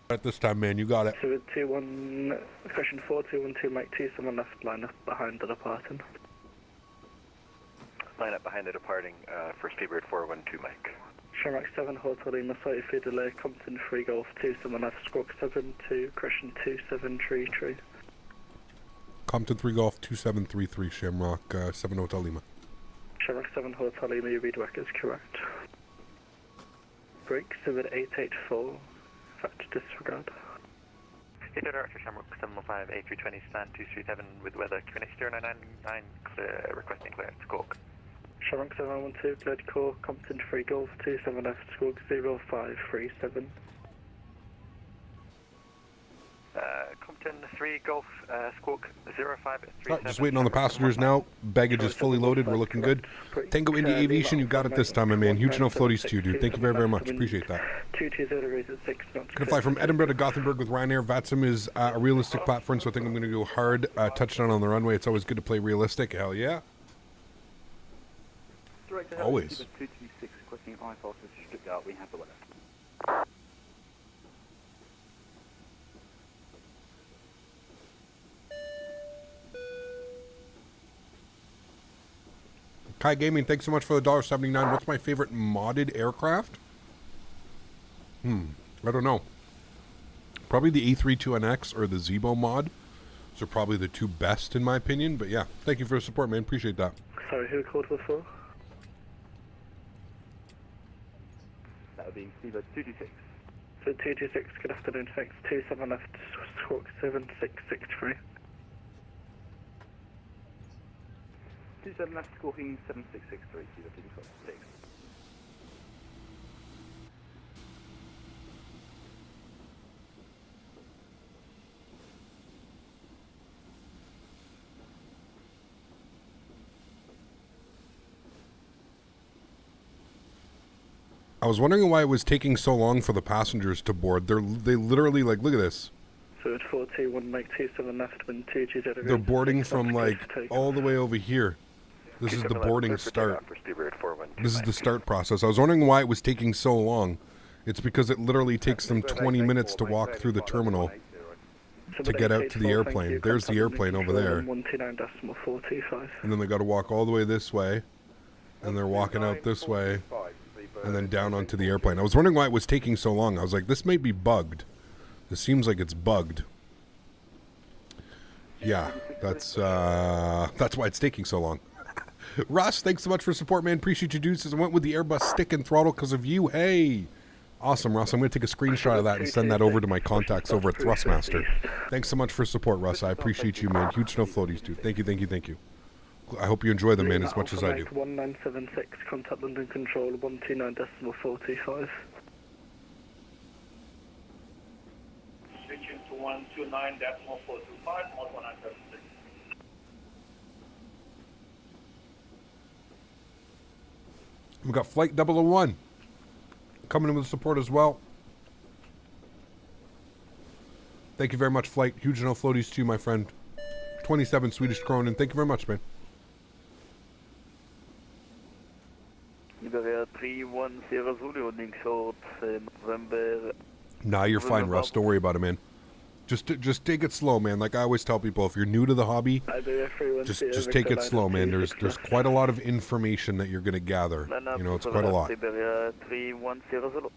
At this time, man, you got it. 221, question 4212, Mike 27 left, line up behind the departing. Line up behind the departing, for Speedbird 412, Mike. Shamrock 7, Hotel Lima, sorry for your delay, Compton 3 Golf 27 left, Squawk 7 to correction 2733. Compton 3 Golf 2733, Shamrock 7 Hotel Lima. Shamrock 7, Hotel Lima, your read work is correct. Break 7884, factor disregard. Heathrow Director, Shamrock 715, A320, stand 237 with weather, QNH 0999, clear, requesting clearance, Koch. Shamrock 712, cleared core, Compton 3 Golf 27 left, Squawk 0537. Compton 3 Golf, Squawk 0537. Right, just waiting on the passengers now. Baggage is fully loaded. We're looking good. Tango India Aviation, you got it this time, my man. Huge no floaties to you, dude. Thank you very, very much. Appreciate that. 220 degrees at 6 knots. Gonna fly from Edinburgh to Gothenburg with Ryanair. VATSIM is a realistic platform, so I think I'm gonna go hard. Touchdown on the runway. It's always good to play realistic. Hell yeah. Director, always. 226 requesting I-4 to Stuttgart. We have the weather. Kai Gaming, thanks so much for the $1.79. What's my favorite modded aircraft? I don't know. Probably the A320NX or the Zebo mod. Those are probably the two best in my opinion. But yeah, thank you for the support, man. Appreciate that. Sorry, who called before? That would be Steve 226. So 226, good afternoon, thanks. 27 left, Squawk 7663. 27 left, squawking 7663, Steve 226. I was wondering why it was taking so long for the passengers to board. They literally, like, look at this. So it's 421, Mike 27 left, wind 220. They're boarding from, like, all the way over here. This is the boarding start. This is the start process. I was wondering why it was taking so long. It's because it literally takes them 20 minutes to walk through the terminal to get out to the airplane. There's the airplane over there. 129.425. And then they got to walk all the way this way. And they're walking out this way. And then down onto the airplane. I was wondering why it was taking so long. I was like, this may be bugged. This seems like it's bugged. Yeah, that's why it's taking so long. Russ, thanks so much for support, man. Appreciate you, dude. Says I went with the Airbus stick and throttle because of you. Hey, awesome, Russ. I'm going to take a screenshot of that and send that over to my contacts over at Thrustmaster. Thanks so much for support, Russ. I appreciate you, man. Huge snow floaties, dude. Thank you, thank you, thank you. I hope you enjoy them, man, as much as I do. 1976, contact London Control 129.425. Switching to 129.425, mod 1976. We've got Flight 001 coming in with support as well. Thank you very much, Flight. Huge no floaties to you, my friend. 27 Swedish Kronen. Thank you very much, man. Iberia 310 Zulu, landing short, November. Nah, you're fine, Russ. Don't worry about it, man. Just take it slow, man. Like I always tell people, if you're new to the hobby, just take it slow, man. There's quite a lot of information that you're going to gather. You know, it's quite a lot. Iberia 310 Zulu.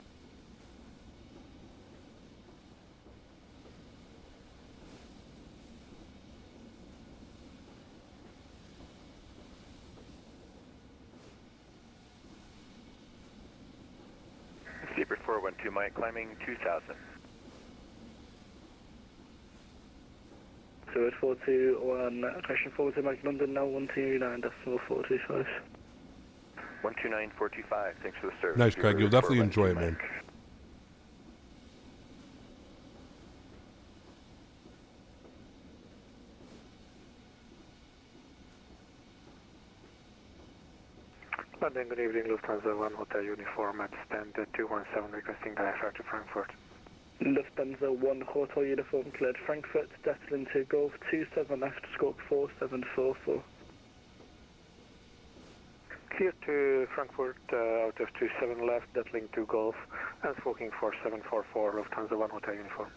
Seabird 412 Mike, climbing 2000. Seabird 421, question 42 Mike, London now 129.425. 129425, thanks for the service. Nice, Craig. You'll definitely enjoy it, man. London, good evening, Lufthansa 1 Hotel Uniform at stand 217 requesting diaphragm to Frankfurt. Lufthansa 1 Hotel Uniform cleared Frankfurt, Dettling to Golf 27 left, stroke 4744. Clear to Frankfurt out of 27 left, Dettling to Golf and smoking 4744, Lufthansa 1 Hotel Uniform.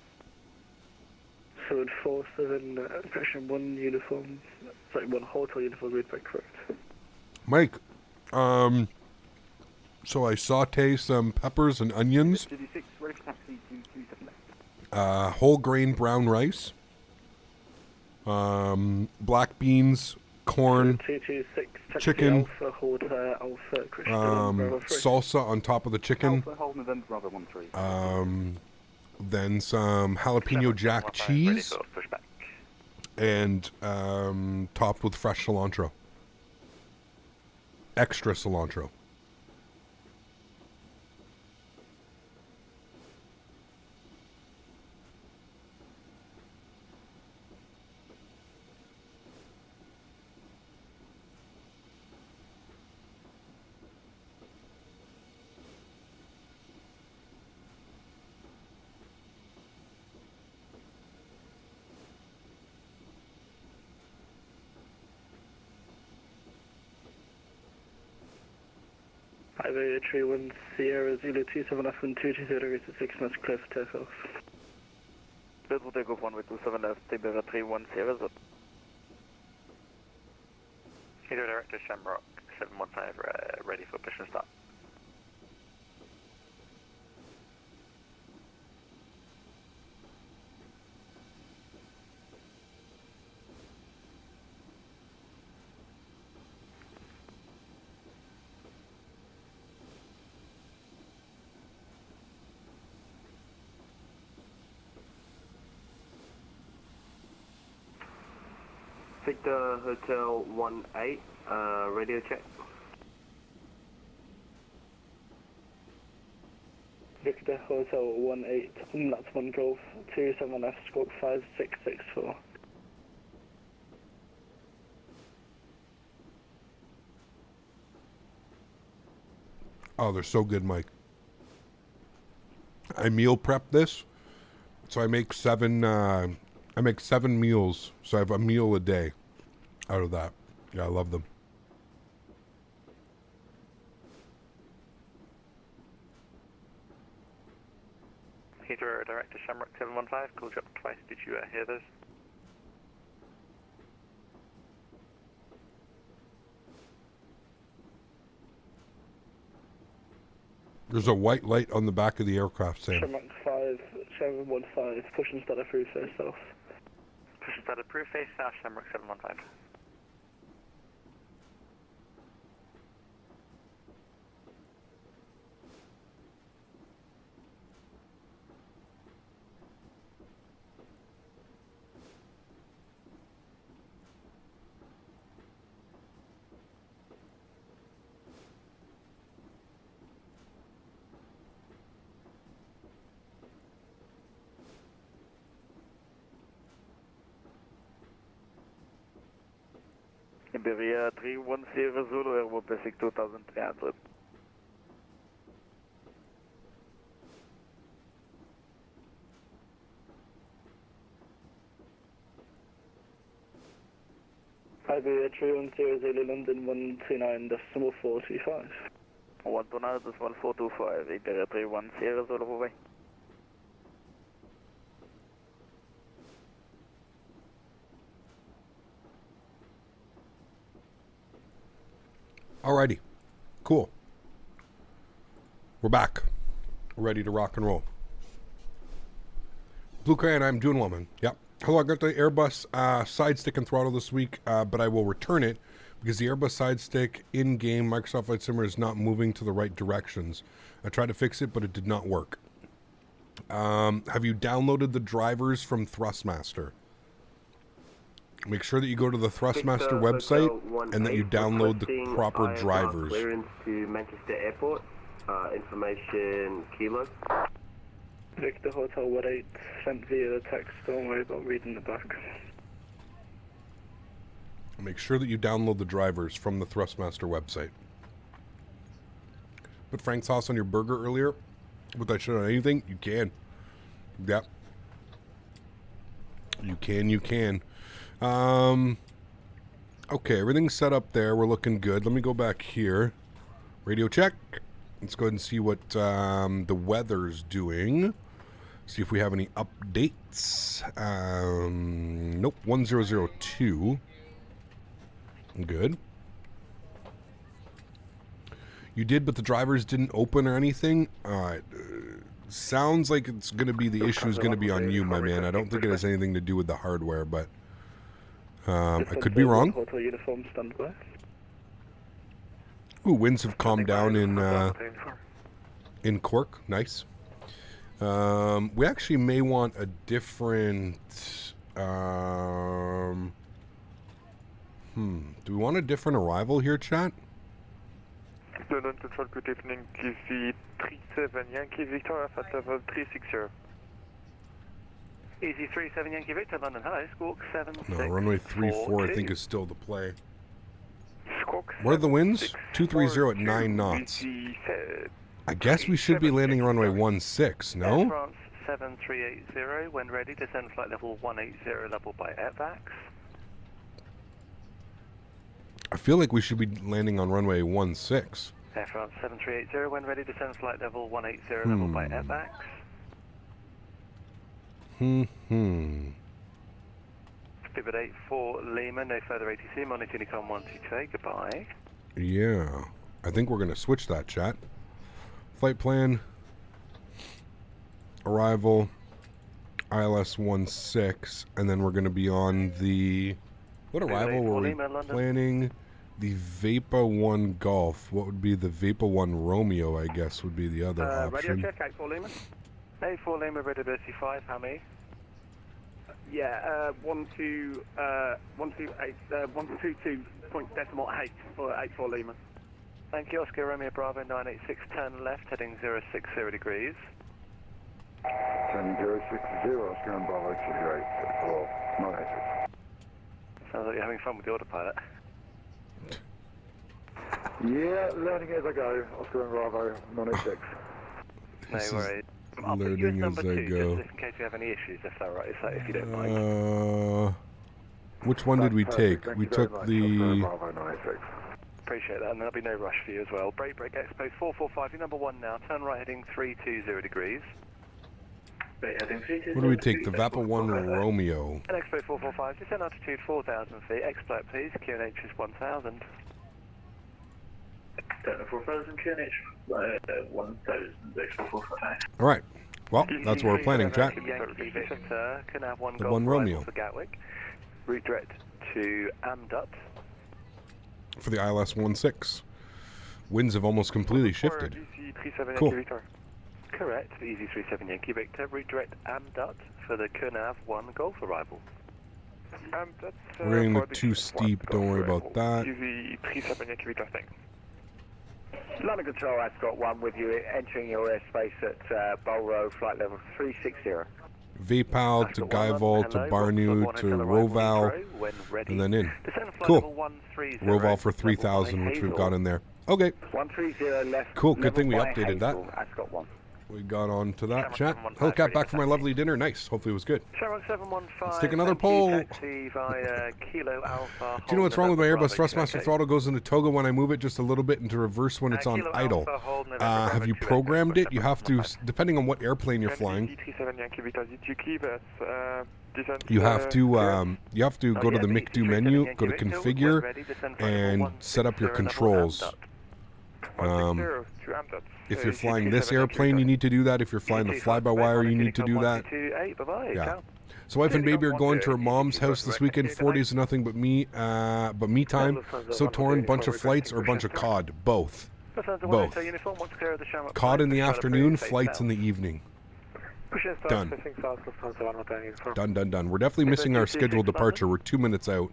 So 47, question 1 uniform, sorry, 1 Hotel Uniform, read back correct. Mike, so I saute some peppers and onions, whole grain brown rice, black beans, corn, 226, chicken, Alpha, Hotel, Alpha, Christian, salsa on top of the chicken, then some jalapeno jack cheese, and topped with fresh cilantro. Extra cilantro. Iberia 31 Sierra Zulu 27 left and 220 degrees at 6 knots, clear for takeoff. Clear for takeoff 1 with 27 left, Iberia 31 Sierra Zulu. Heathrow Director Shamrock 715, ready for push and stop. Victor Hotel 18, radio check. Victor Hotel 18, that's 1 Golf, 27 left, stroke 5664. Oh, they're so good, Mike. I meal prep this, so I make 7 meals, so I have a meal a day out of that. Yeah, I love them. Heathrow Director Shamrock 715, called you up twice. Did you hear those? There's a white light on the back of the aircraft, Sam. Shamrock 5, 715, push and start approved face south. Push and start approved face south, Shamrock 715. Iberia 310 Zulu, Airborne Pacific 2300. Iberia 310 Zulu, London 129.425. 129, this 1425, 8031, Zulu away. Alrighty. Cool. We're back. We're ready to rock and roll. Blue Crayon, I'm doing well, man. Yep. Hello, I got the Airbus side stick and throttle this week, but I will return it because the Airbus side stick in-game Microsoft Flight Simulator is not moving to the right directions. I tried to fix it, but it did not work. Have you downloaded the drivers from Thrustmaster? Make sure that you go to the Thrustmaster website and that you download the proper drivers. Clearance to Manchester Airport. Information Kilo. Victor Hotel 18, sent via the text, don't worry about reading the back. Make sure that you download the drivers from the Thrustmaster website. Put Frank sauce on your burger earlier. Put that shit on anything? You can. Yep. You can. Okay, everything's set up there. We're looking good. Let me go back here. Radio check. Let's go ahead and see what the weather's doing. See if we have any updates. Nope, 1002. Good. You did, but the drivers didn't open or anything? Alright. Sounds like it's going to be the issue is going to be on you, my man. I don't think it has anything to do with the hardware, but I could be wrong. Hotel uniform standby. Ooh, winds have calmed down in Cork. Nice. We actually may want a different... do we want a different arrival here, chat? London Central, good evening. QC 37 Yankee Victor at level 360. Easy 37 Yankee Victor, London. Hello, Squawk 76. No, runway 34 I think is still the play. What are the winds? 230 at 9 knots. I guess we should be landing runway 16, no? France 7380, when ready, descend flight level 180, level by AirVax. I feel like we should be landing on runway 16. Air France 7380, when ready, descend flight level 180, level by AirVax. Pivot 84 Lima, no further ATC, monitor Unicom 122, goodbye. Yeah, I think we're going to switch that, chat. Flight plan, arrival, ILS 16, and then we're going to be on the... What arrival were we planning? The Vapa 1 Golf. What would be the Vapa 1 Romeo, I guess, would be the other option. Radio check, 84 Lima. 84 Lima, readability 5, how many? Yeah, 122.8 for 84 Lima. Thank you, Oscar Romeo Bravo 986, turn left, heading 060 degrees. 10060, Oscar and Bravo 28, 986. Sounds like you're having fun with the autopilot. Yeah, learning as I go, Oscar and Bravo 986. No worries. I'll put you as number 2, just in case we have any issues, if that's right, if you don't mind. Which one did we take? We took the... Appreciate that, and there'll be no rush for you as well. Break, Expo 445, you're number 1 now, turn right heading 320 degrees. What do we take? The Vapa 1 Romeo. And Expo 445, descend altitude 4,000 feet, exploit please, QNH is 1,000. 4,000 QNH, 1,000, Expo 445. Alright, well, that's what we're planning, chat. Yankee Victor, can have one the Golf 1 Romeo. For Gatwick. Route direct to Amdut. For the ILS 16. Winds have almost completely shifted. Cool. Correct, the Easy 37 Yankee Victor, route direct Amdut for the Kurnav 1 Golf arrival. We're going to look too steep, don't worry about that. Easy 37 Yankee Victor, thanks. London Control, Ascot 1 with you, entering your airspace at Bolro, flight level 360. Vapal to Guyval to Barnu to Roval, and then in. Cool. Roval for 3,000, which we've got in there. Okay. 130 left. Cool, good thing we updated that. Ascot 1. we got on to that chat. Hellcat back from my lovely dinner. Nice. Hopefully it was good. Shamrock 715. Let's take another poll. Via Kilo Alpha. Do you know what's wrong with my Airbus? Thrustmaster throttle goes into toga when I move it just a little bit into reverse when it's on idle. Have you programmed it? You have to, depending on what airplane you're flying. You have to go to the MIC-do menu, go to configure, and set up your controls. If you're flying this airplane, you need to do that. If you're flying the fly-by-wire, you need to do that. Yeah. So wife and baby are going to her mom's house this weekend. 4 days of nothing but me time. So torn. Bunch of flights or a bunch of cod. Both. Both. Cod in the afternoon, flights in the evening. Done. Done. We're definitely missing our scheduled departure. We're 2 minutes out.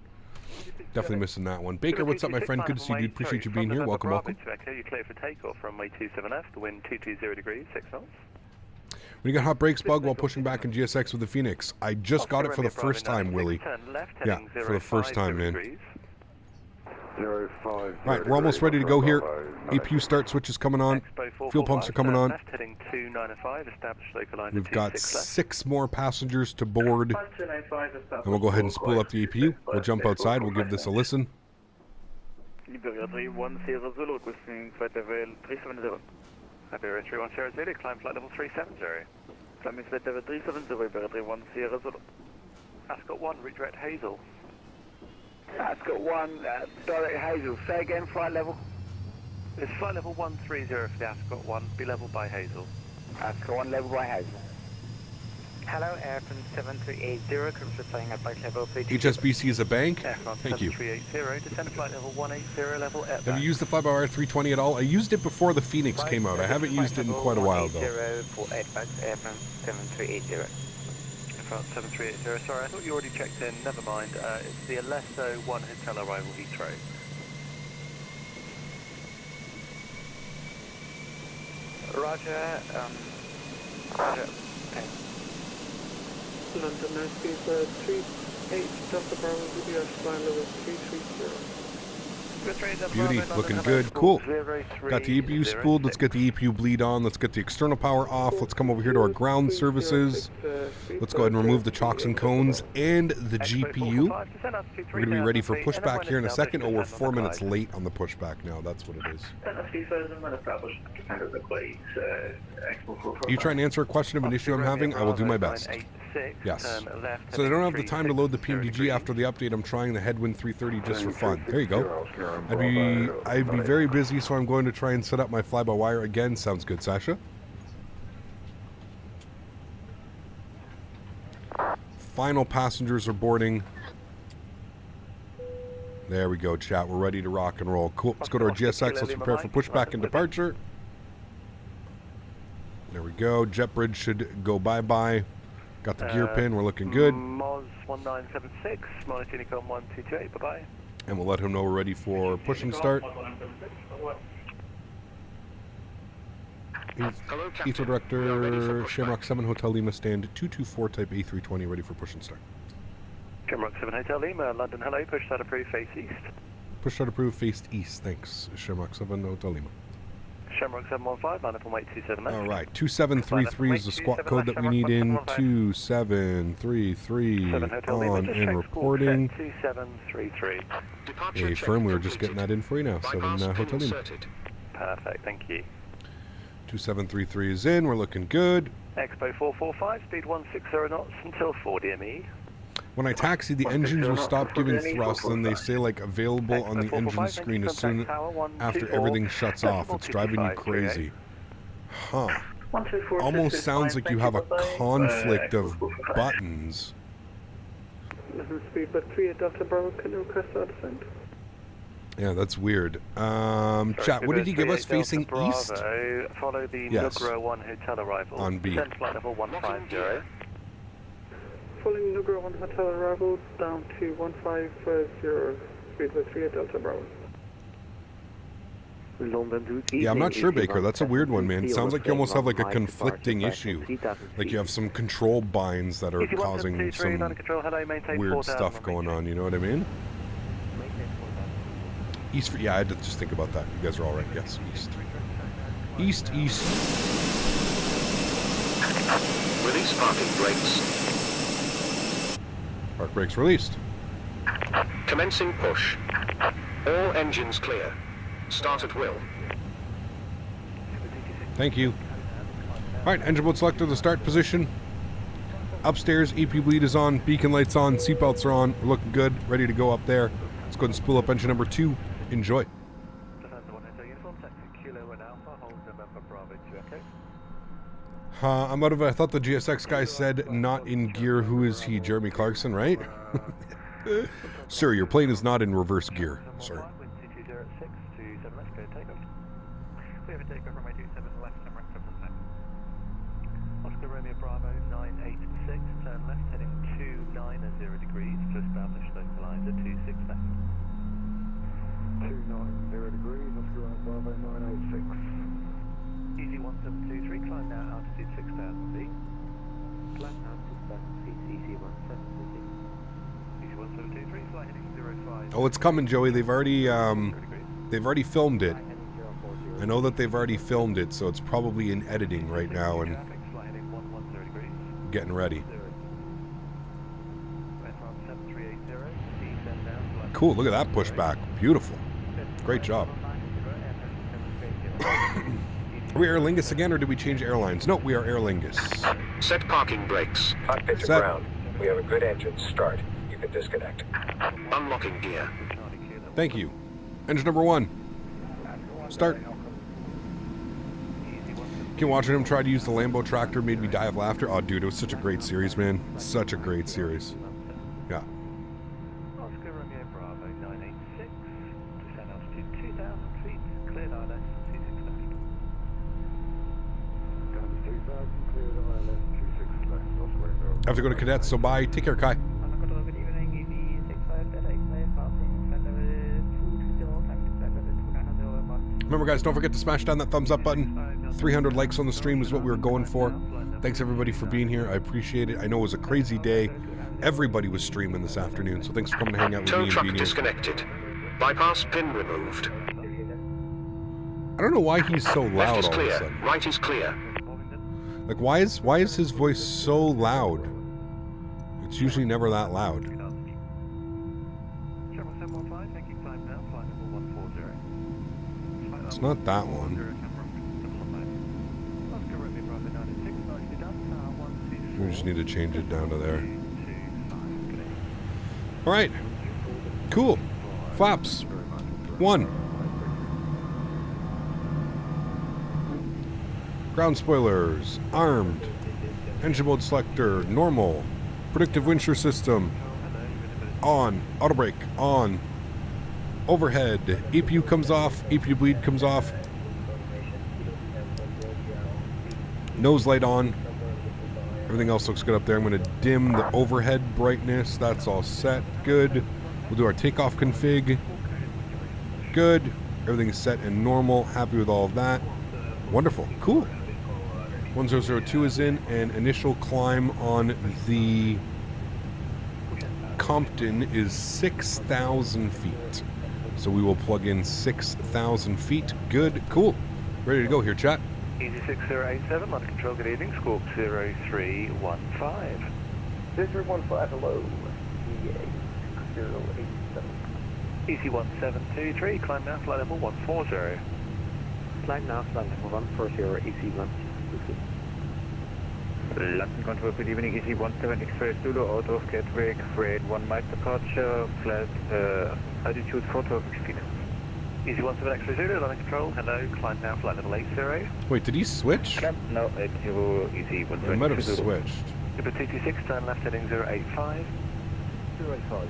Definitely missing that one. Baker, what's up, my friend? Good to see you, dude. Appreciate you being here. Welcome. You're clear for takeoff from runway 27F. The wind 220 degrees, 6 knots. When you got hot brakes bug while pushing back in GSX with the Phoenix. I just got it for the first time, Willie. Yeah, for the first time, man. Right, we're almost ready to go here. APU start switch is coming on. Fuel pumps are coming on. We've got 6 more passengers to board. And we'll go ahead and spool up the APU. We'll jump outside. We'll give this a listen. Iberia 310 requesting flight level 370. Iberia 310, climb flight level 370. Climbing flight level 370, Iberia 310. Ascot 1, redirect Hazel. Ascot 1, direct Hazel. Say again, flight level? It's flight level 130 for the Ascot 1, be level by Hazel. Ascot 1, level by Hazel. Hello, Airfront 7380, currently flying at flight level 3. HSBC is a bank? Thank you. 7380, descend flight level 180, level at Have you used the fly-by-wire 320 at all? I used it before the Phoenix came out. I haven't used it in quite a while, though. Airfront 7380. 7380, sorry, I thought you already checked in, never mind. It's the Alesso 1 hotel arrival Heathrow. Roger, Roger. Okay. London airspace 38 Delta Bravo, UBS flying level 330. Beauty, looking good. Cool. Got the EPU spooled. Let's get the EPU bleed on. Let's get the external power off. Let's come over here to our ground services. Let's go ahead and remove the chocks and cones and the GPU. We're going to be ready for pushback here in a second. Oh, we're 4 minutes late on the pushback now. That's what it is. Are you trying to answer a question of an issue I'm having? I will do my best. Yes. So they don't have the time to load the PMDG after the update. I'm trying the Headwind 330 just for fun. There you go. I'd be very busy, so I'm going to try and set up my fly-by-wire again. Sounds good, Sasha. Final passengers are boarding. There we go, chat. We're ready to rock and roll. Cool. Let's go to our GSX. Let's prepare for pushback and departure. There we go. Jet bridge should go bye-bye. Got the gear pin. We're looking good. Moz 1976, Monolith Unicom 1228. Bye-bye. And we'll let him know we're ready for pushing start. Heathrow Director, Shamrock 7 Hotel Lima, stand 224 type A320, ready for push and start. Shamrock 7 Hotel Lima, London, hello, push start approved, face east. Push start approved, face east, thanks. Shamrock 7 Hotel Lima. Shamrock 715, line up on weight 27. Alright, 2733 is the squawk code that we need in. 2733 on and reporting. 2733. A firm, we were just getting that in for you now. 7 Hotel Lima. Perfect, thank you. 2733 is in, we're looking good. Expo 445, speed 160 knots until 4 DME. When I taxi, the engines will stop giving thrust, and they say like available on the engine screen as soon after everything shuts off. It's driving you crazy. Huh. Almost sounds like you have a conflict of buttons. Listen, speed, but 3 Delta Bravo, can you request our descent? Yeah, that's weird. Chat, what did he give us facing east? Follow the Nugra 1 hotel arrival. On B. Descent flight level 150. Following Nugra 1 hotel arrival down to 150, speed by 3 Delta Bravo. Yeah, I'm not sure, Baker. That's a weird one, man. It sounds like you almost have like a conflicting issue. Like you have some control binds that are causing some weird stuff going on, you know what I mean? East, yeah, I had to just think about that. You guys are all right. Yes, east. East, east. Release parking brakes. Park brakes released. Commencing push. All engines clear. Start at will. Thank you. Alright, engine mode selector, the start position. Upstairs, EP bleed is on, beacon lights on, seatbelts are on. We're looking good, ready to go up there. Let's go ahead and spool up engine number 2. Enjoy. I'm out of it. I thought the GSX guy said not in gear. Who is he? Jeremy Clarkson, right? Sir, your plane is not in reverse gear, sir. Oscar Romeo Bravo 986, turn left heading 290 degrees to establish localizer 26 left. 290 degrees, Oscar Romeo Bravo 986. Easy 1723, climb now altitude 6,000 feet. Climb now 6,000 feet, easy 1723. Easy 1723, fly heading 05. Oh, it's coming, Joey. They've already filmed it. I know that they've already filmed it, so it's probably in editing right now and getting ready. Cool, look at that pushback. Beautiful. Great job. Are we Air Lingus again, or did we change airlines? No, we are Air Lingus. Set parking brakes. Cockpit to ground. We have a good engine. Start. You can disconnect. Unlocking gear. Thank you. Engine number 1. Start. Keep watching him try to use the Lambo tractor made me die of laughter. Oh, dude, it was such a great series, man. Such a great series. Yeah. Oscar Romeo Bravo 986, descend altitude 2,000 feet, cleared ILS 26 left. Down to 2,000, cleared ILS 26 left, Oscar Romeo. I have to go to cadets, so bye. Take care, Kai. Good evening, EV 65 Delta 85, passing flight level 220, climb to flight level 290. Remember, guys, don't forget to smash down that thumbs up button. 300 likes on the stream is what we were going for. Thanks, everybody, for being here. I appreciate it. I know it was a crazy day. Everybody was streaming this afternoon, so thanks for coming to hang out with me and Tow truck being here. disconnected. Bypass pin removed. I don't know why he's so loud Left is all of a clear. sudden. Right is clear. Like, why is his voice so loud? It's usually never that loud. It's not that one. We just need to change it down to there. Alright. Cool. Flaps. 1. Ground spoilers. Armed. Engine mode selector. Normal. Predictive wind shear system. On. Auto brake. On. Overhead. EPU comes off. EPU bleed comes off. Nose light on. Everything else looks good up there. I'm going to dim the overhead brightness. That's all set. Good. We'll do our takeoff config. Good. Everything's set and normal. Happy with all of that. Wonderful. Cool. 1002 is in, and initial climb on the Compton is 6,000 feet. So we will plug in 6,000 feet. Good. Cool. Ready to go here, chat. Easy 6087, London Control, good evening, Squawk 0315. 0315, hello. EA 6087. Easy 1723, climb now, flight level 140. Climb now, flight level 140, EC 122. London Control, good evening, EC 17 Express Zulu, out of Gatwick, grade 1 mile departure, flight altitude 4,000 feet. Easy 17 Extra Zulu, London Control, hello, climb now, flight level 80. Wait, did he switch? No, 80, easy 17. I might have switched. Number 226, turn left heading 085. 085.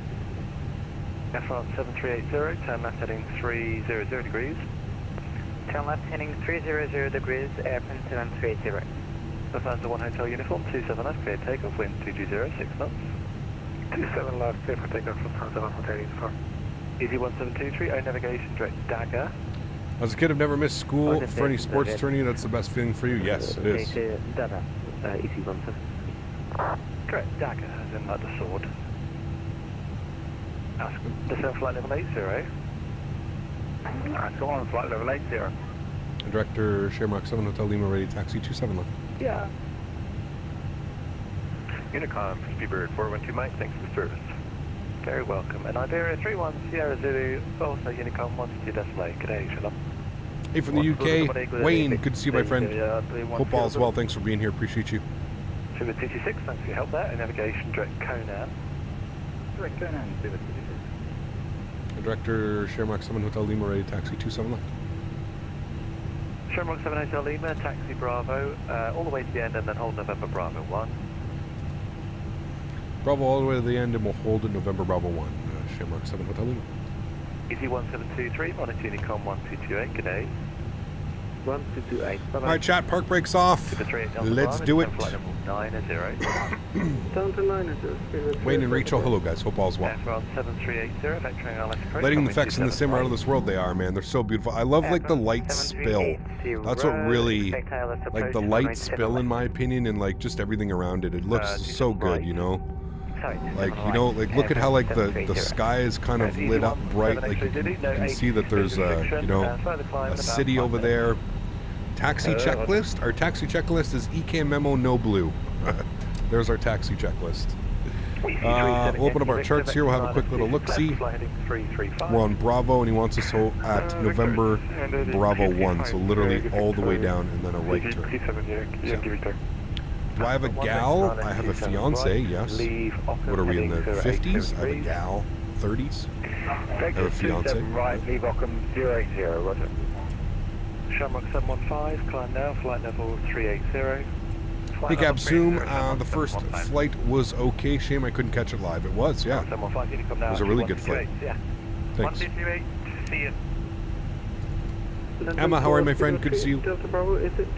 France 7380, turn left heading 300 degrees. Turn left heading 300 degrees, airplane 7380. Lufthansa 1 Hotel Uniform, 27 left, clear takeoff, wind 220, 6 knots. 27 left, clear for takeoff, Lufthansa 1 Hotel Uniform. Easy 1723, O navigation, direct Dagger. As a kid, I've never missed school for any sports tourney. That's the best feeling for you. Yes, it is. Dagger, Easy 17. Correct, Dagger, as in like the sword. Ask, descend flight level 80. Go on, flight level 80. Director, Shamrock 7 Hotel Lima, ready taxi 27 left. Yeah. Unicom, Speedbird 412 Mike, thanks for the service. Very welcome. And Iberia 31 Sierra Zulu, also Unicom 12 Decimal. Good day, Shalom. Hey, from the UK, Wayne, good to see you, my friend. Hope all is well. Thanks for being here. Appreciate you. Sugar 26, thanks for your help there. And navigation, direct Conan. Direct Conan, Sugar 26. Director, Shamrock 7 Hotel Lima, ready to taxi 27 left. Shamrock 7 Hotel Lima, taxi Bravo, all the way to the end and then hold November Bravo 1. Bravo all the way to the end and we'll hold it November Bravo 1. Shamrock 7 Hotel Lima. Easy 1723, monitor Unicom 1228, good day. 1228. Alright, chat, park brakes off. Let's do it. Flight level 90. Down to 90. Wayne and Rachel, hello guys, hope all's well. Aircraft 7380, vectoring RLS. Lighting effects in the sim are out of this world, they are, man. They're so beautiful. I love like the light spill. That's what really, like the light spill in my opinion, and like just everything around it. It looks so good, you know. Like, you know, like look at how like the sky is kind of lit up bright. Like you can see that there's you know, a city over there. Taxi checklist. Our taxi checklist is EK memo no blue. There's our taxi checklist. We'll open up our charts here. We'll have a quick little look-see. We're on Bravo, and he wants us to at November Bravo 1, so literally all the way down and then a right turn. Yeah. Do I have a gal? I have a fiance, yes. What are we, in the 50s? I have a gal, 30s. I have a fiance. Right, leave Ockham 080, roger. Shamrock 715, climb now, flight level 380. Hey Gab Zoom, the first flight was okay. Shame I couldn't catch it live. It was, yeah. It was a really good flight. Thanks. See you. Emma, how are you, my friend? Good to see you. Delta Bravo, is it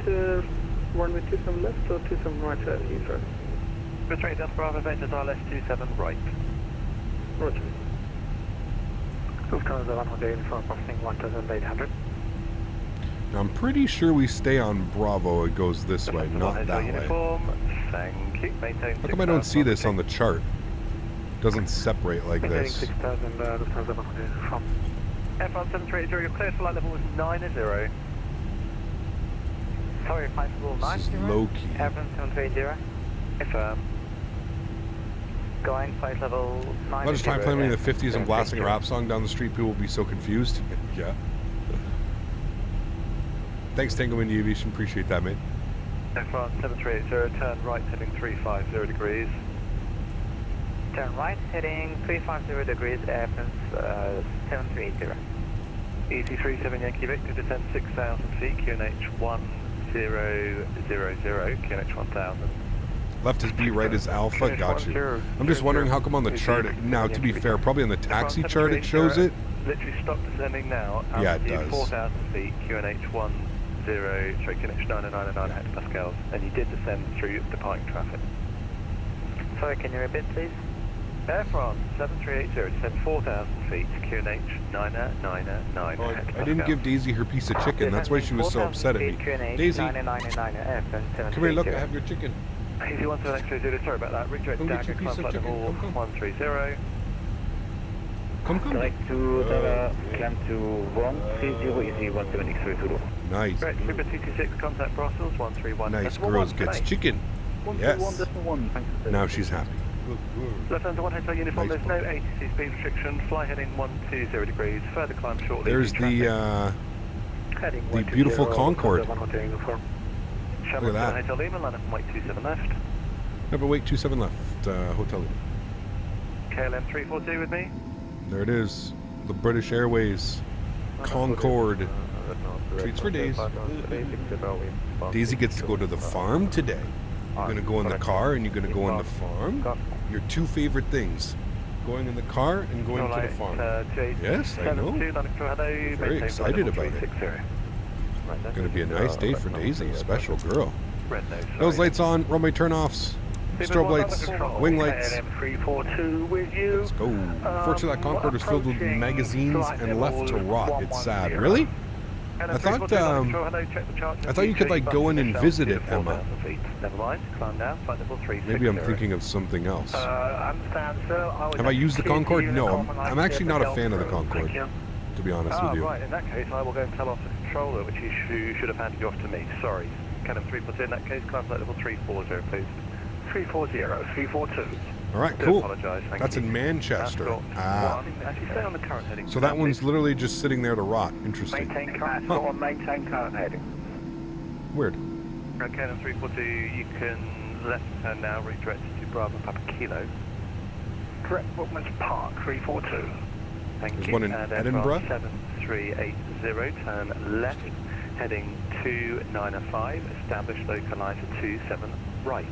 runway 27 left or 27 right at Heathrow? Go straight Delta Bravo, vectors RLS 27 right. Roger. Lufthansa 100 uniform, crossing 1800. I'm pretty sure we stay on Bravo. It goes this way, not that way. Thank you. Maintain. How come I don't see this on the chart? It doesn't separate like this. 6000 Lufthansa 100 uniform. F1 730, your clear flight level was 90. Sorry, flight level 90. This is low key. F1 730. Affirm. Going flight level 90. I'll just try playing in the 50s and blasting a rap song down the street. People will be so confused. Yeah. Thanks, Tango India Aviation. Appreciate that, mate. F1 7380, turn right, heading 350 degrees. Turn right, heading 350 degrees, F1 7380. ET37 Yankee Victor, descend 6,000 feet, QNH 1000, QNH 1000. Left is B, right is Alpha. Got you. I'm just wondering how come on the chart, now to be fair, probably on the taxi chart it shows it. Literally stop descending now. Yeah, it does. 4,000 feet, QNH 10, straight QNH 999 hectopascals, and you did descend through departing traffic. Sorry, can you repeat, please? Air France 7380, descend 4,000 feet, QNH 999 hectopascals. I didn't give Daisy her piece of chicken. That's why she was so upset at me. Daisy, come here, look, I have your chicken. Easy 17X30, sorry about that. Redirect Dagger, climb flight level 130. Come. Direct to climb to 130, easy 17X30. Nice. Right, Super 226, contact Brussels 131. Nice, girls gets chicken. Yes. Now she's happy. Lufthansa 1 Hotel uniform, there's no ATC speed restriction, fly heading 120 degrees, further climb shortly. There's the beautiful Concorde. Look at that. Hotel Lima, line up and wait 27 left. No, but wait, 27 left, Hotel Lima. KLM 342 with me. There it is. The British Airways Concorde. Treats for Daisy. Daisy gets to go to the farm today. You're going to go in the car and you're going to go on the farm. Your two favorite things. Going in the car and going to the farm. Yes, I know. Very excited about it. It's going to be a nice day for Daisy. Special girl. Those lights on. Runway turn-offs. Strobe lights. Wing lights. Let's go. Unfortunately, that Concorde is filled with magazines and left to rot. It's sad. Really? I thought you could like go in and visit it, Emma. Maybe I'm thinking of something else. Have I used the Concorde? No, I'm actually not a fan of the Concorde, to be honest with you. Right, in that case, I will go and tell off the controller, which you should have handed you off to me. Sorry. Canon 3 in that case, climb flight level 340, please. 342. All right, Do cool. apologise, thank That's you. in Manchester. Actually, stay on the current heading. So that one's literally just sitting there to rot. Interesting. Maintain current, maintain current heading. Weird. Okay, then 342, you can left turn now, redirect to Bravo Papa Kilo. Correct, Bookman's Park, 342. Thank There's you. one in and Edinburgh. 7380, turn left, heading 295, establish localizer 27 right.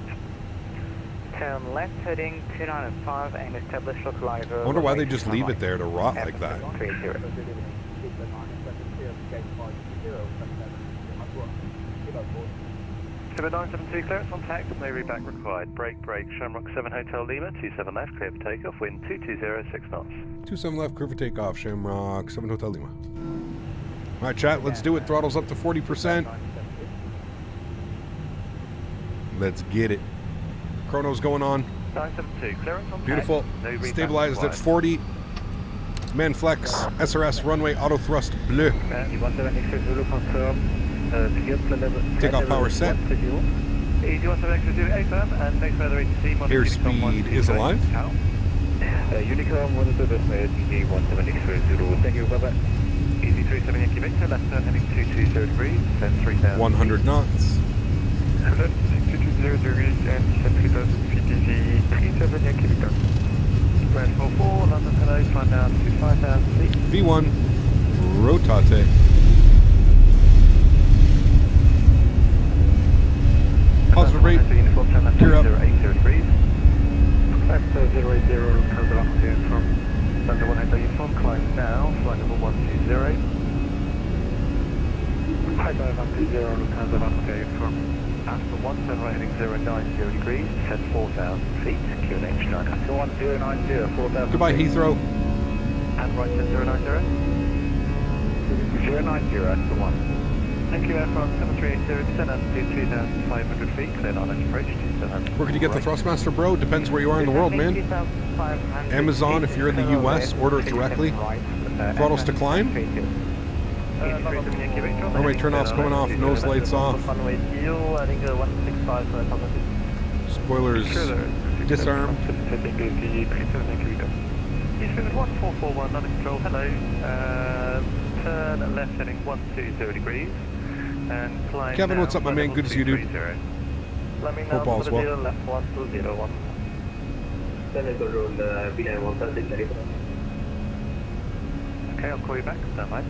Turn left, heading 295, and establish localizer. I wonder why they just leave it there to rot like that. 7972, clearance on tax, no reback required. Brake, Shamrock 7 Hotel Lima, 27 left, clear for takeoff, wind 220, 6 knots. 27 left, clear for takeoff, Shamrock 7 Hotel Lima. All right, chat, let's do it. Throttle's up to 40%. Let's get it. Chrono's going on. 972, clearance on Beautiful. tax, no reback Stabilized required. at 40. Man flex, SRS, runway, auto thrust, bleu. Takeoff power set. Airspeed is alive. Unicorn 127, easy 17630. Thank you, bye-bye. Easy 37 Yankee Victor, left turn heading 220 degrees, then 3000. 100 knots. 220 degrees and 3000 feet, easy 37 Yankee Victor. Red 44, London hello, climb down to 5000 feet. V1, rotate. Positive rate, gear up. 080 degrees. Left 080, Lufthansa from London 180 uniform, climb now, flight level 120. Hi, 120, Lufthansa 180 from After 1 turn right heading 090 degrees, descend 4000 feet, QNH 9. 1090, 4000. Goodbye, Heathrow. And right turn 090. 090, that's the one. Thank you, Air France 7380, descend altitude 2500 feet, clear knowledge approach to 700. Where can you get the Thrustmaster, bro? Depends where you are in the world, man. Amazon, if you're in the US, order it directly. Throttles to climb. Runway turnoff's coming off, nose lights off. Spoilers disarmed. Eastwind 1441, under control, hello. Turn left heading 120 degrees. And climb Kevin, now, what's up, my man? Good to see you, dude. Let me know Hope all's well. left 1201. Okay, I'll call you back, stand by.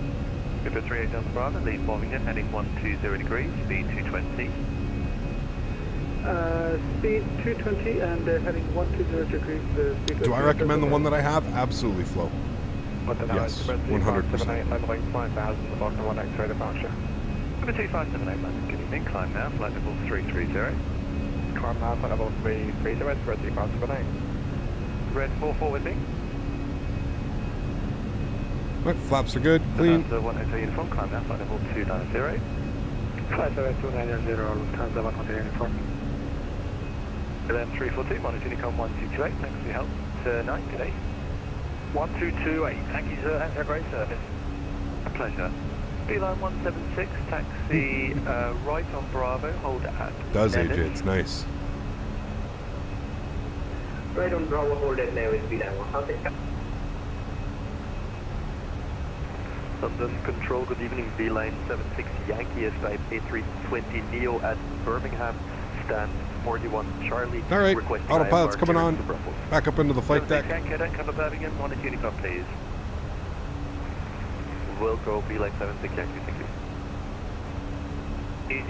Good for 38 Delta Bravo, lead Boeing heading 120 degrees, speed 220. Speed 220 and heading 120 degrees. Do I recommend the one that I have? Absolutely, Flo. Yes, 100%. Number 2578, London, good evening, climb now, flight level 330. Climb now, flight level 330, spread 2578. Red 44 with me. Right, flaps are good, clean. Lufthansa 180 uniform, climb now, flight level 290. Flight level 290, Lufthansa 180 uniform. Then 342, monitor Unicorn 1228, thanks for your help tonight, good day. 1228, thank you sir, have a great service. A pleasure. Beeline 176, taxi right on Bravo, hold at Does AJ, Denis. it's nice. Right on Bravo, hold it now is Beeline 176. London Control, good evening, Beeline 76 Yankee Estate A320 Neo at Birmingham, stand 41 Charlie. All right, requesting autopilot's IFR coming on. clearance to Brussels. Back up into the flight deck. Yankee, don't come to Birmingham, monitor Unicorn please. Will go Beeline 76 Yankee, thank you.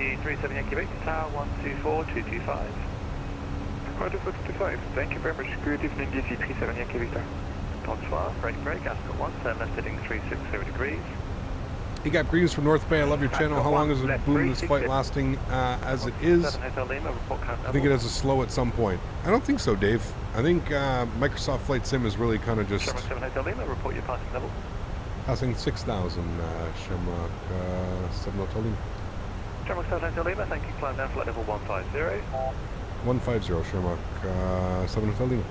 Easy 37 Yankee Victor, Tower 124225. 1225, thank you very much, good evening, Easy 37 Yankee Victor. Bonsoir, brake, Ascot 1, turn left heading 360 degrees. You got greetings from North Bay. I love your channel. How long is the boom this flight lasting as it is? I think it has a slow at some point. I don't think so, Dave. I think Microsoft Flight Sim is really kind of just Shamrock 7 Hotel Lima, report your passing level. passing 6,000 Shamrock 7 Hotel Lima. Shamrock 7 Hotel Lima, thank you, climb down flight level 150. 150 Shamrock 7 Hotel Lima.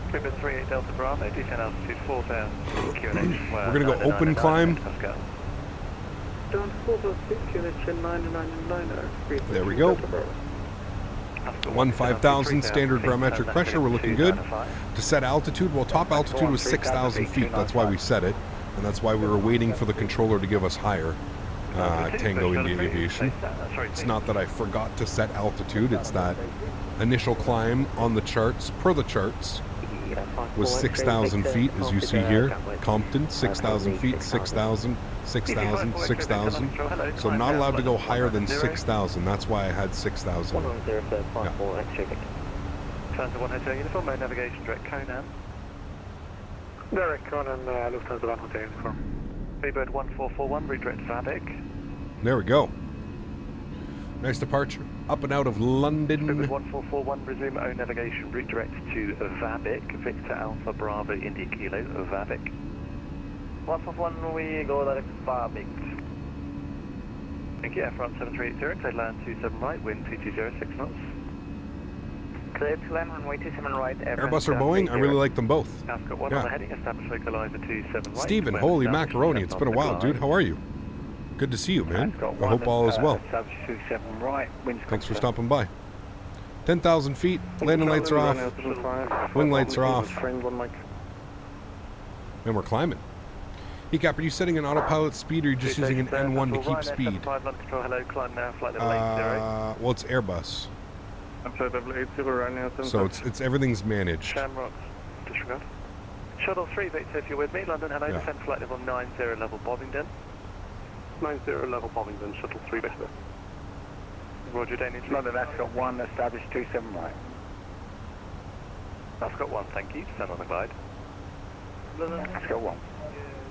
Clipper 38 Delta Bravo, descend altitude 4,000 QNH. We're going to go open climb. Down 406, QNH 999. There we go. 15,000 standard barometric pressure. We're looking good. To set altitude, well, top altitude was 6,000 feet. That's why we set it. And that's why we were waiting for the controller to give us higher. Tango India Aviation. It's not that I forgot to set altitude. It's that initial climb on the charts, per the charts, was 6,000 feet, as you see here. Compton, 6,000 feet, 6,000, 6,000, 6,000. So I'm not allowed to go higher than 6,000. That's why I had 6,000. Transit 1 Hotel Uniform, main navigation direct Conan. Direct Conan, Lufthansa 1 Hotel Uniform. Freebird 1441, redirect Vabik. There we go. Nice departure. Up and out of London. Freebird 1441, resume own navigation, redirect to Vabik, Victor Alpha Bravo India Kilo, Vabik. 141, we go direct Vabik. Thank you, F1 7380, take land 27 right, wind 2206 knots. Clear to land, runway 27 right. Airbus or Boeing? I really like them both. Ascot 1 on the heading, establish localizer 27 right. Stephen, holy macaroni, it's been a while, dude. How are you? Good to see you, man. I hope all is well. Thanks for stopping by. 10,000 feet, landing lights are off, wing lights are off, and we're climbing. EICK, are you setting an autopilot speed or are you just using an N1 to keep speed? Well, it's Airbus. So it's everything's managed. Shamrock, disregard. Shuttle 3, Victor, if you're with me, London, hello, descend flight level 90, level Bobbington. 90 level Bobbington, Shuttle 3, Victor. Roger, Denis. London, Ascot 1, establish 27 right. Ascot 1, thank you, stand on the glide. London, Ascot 1.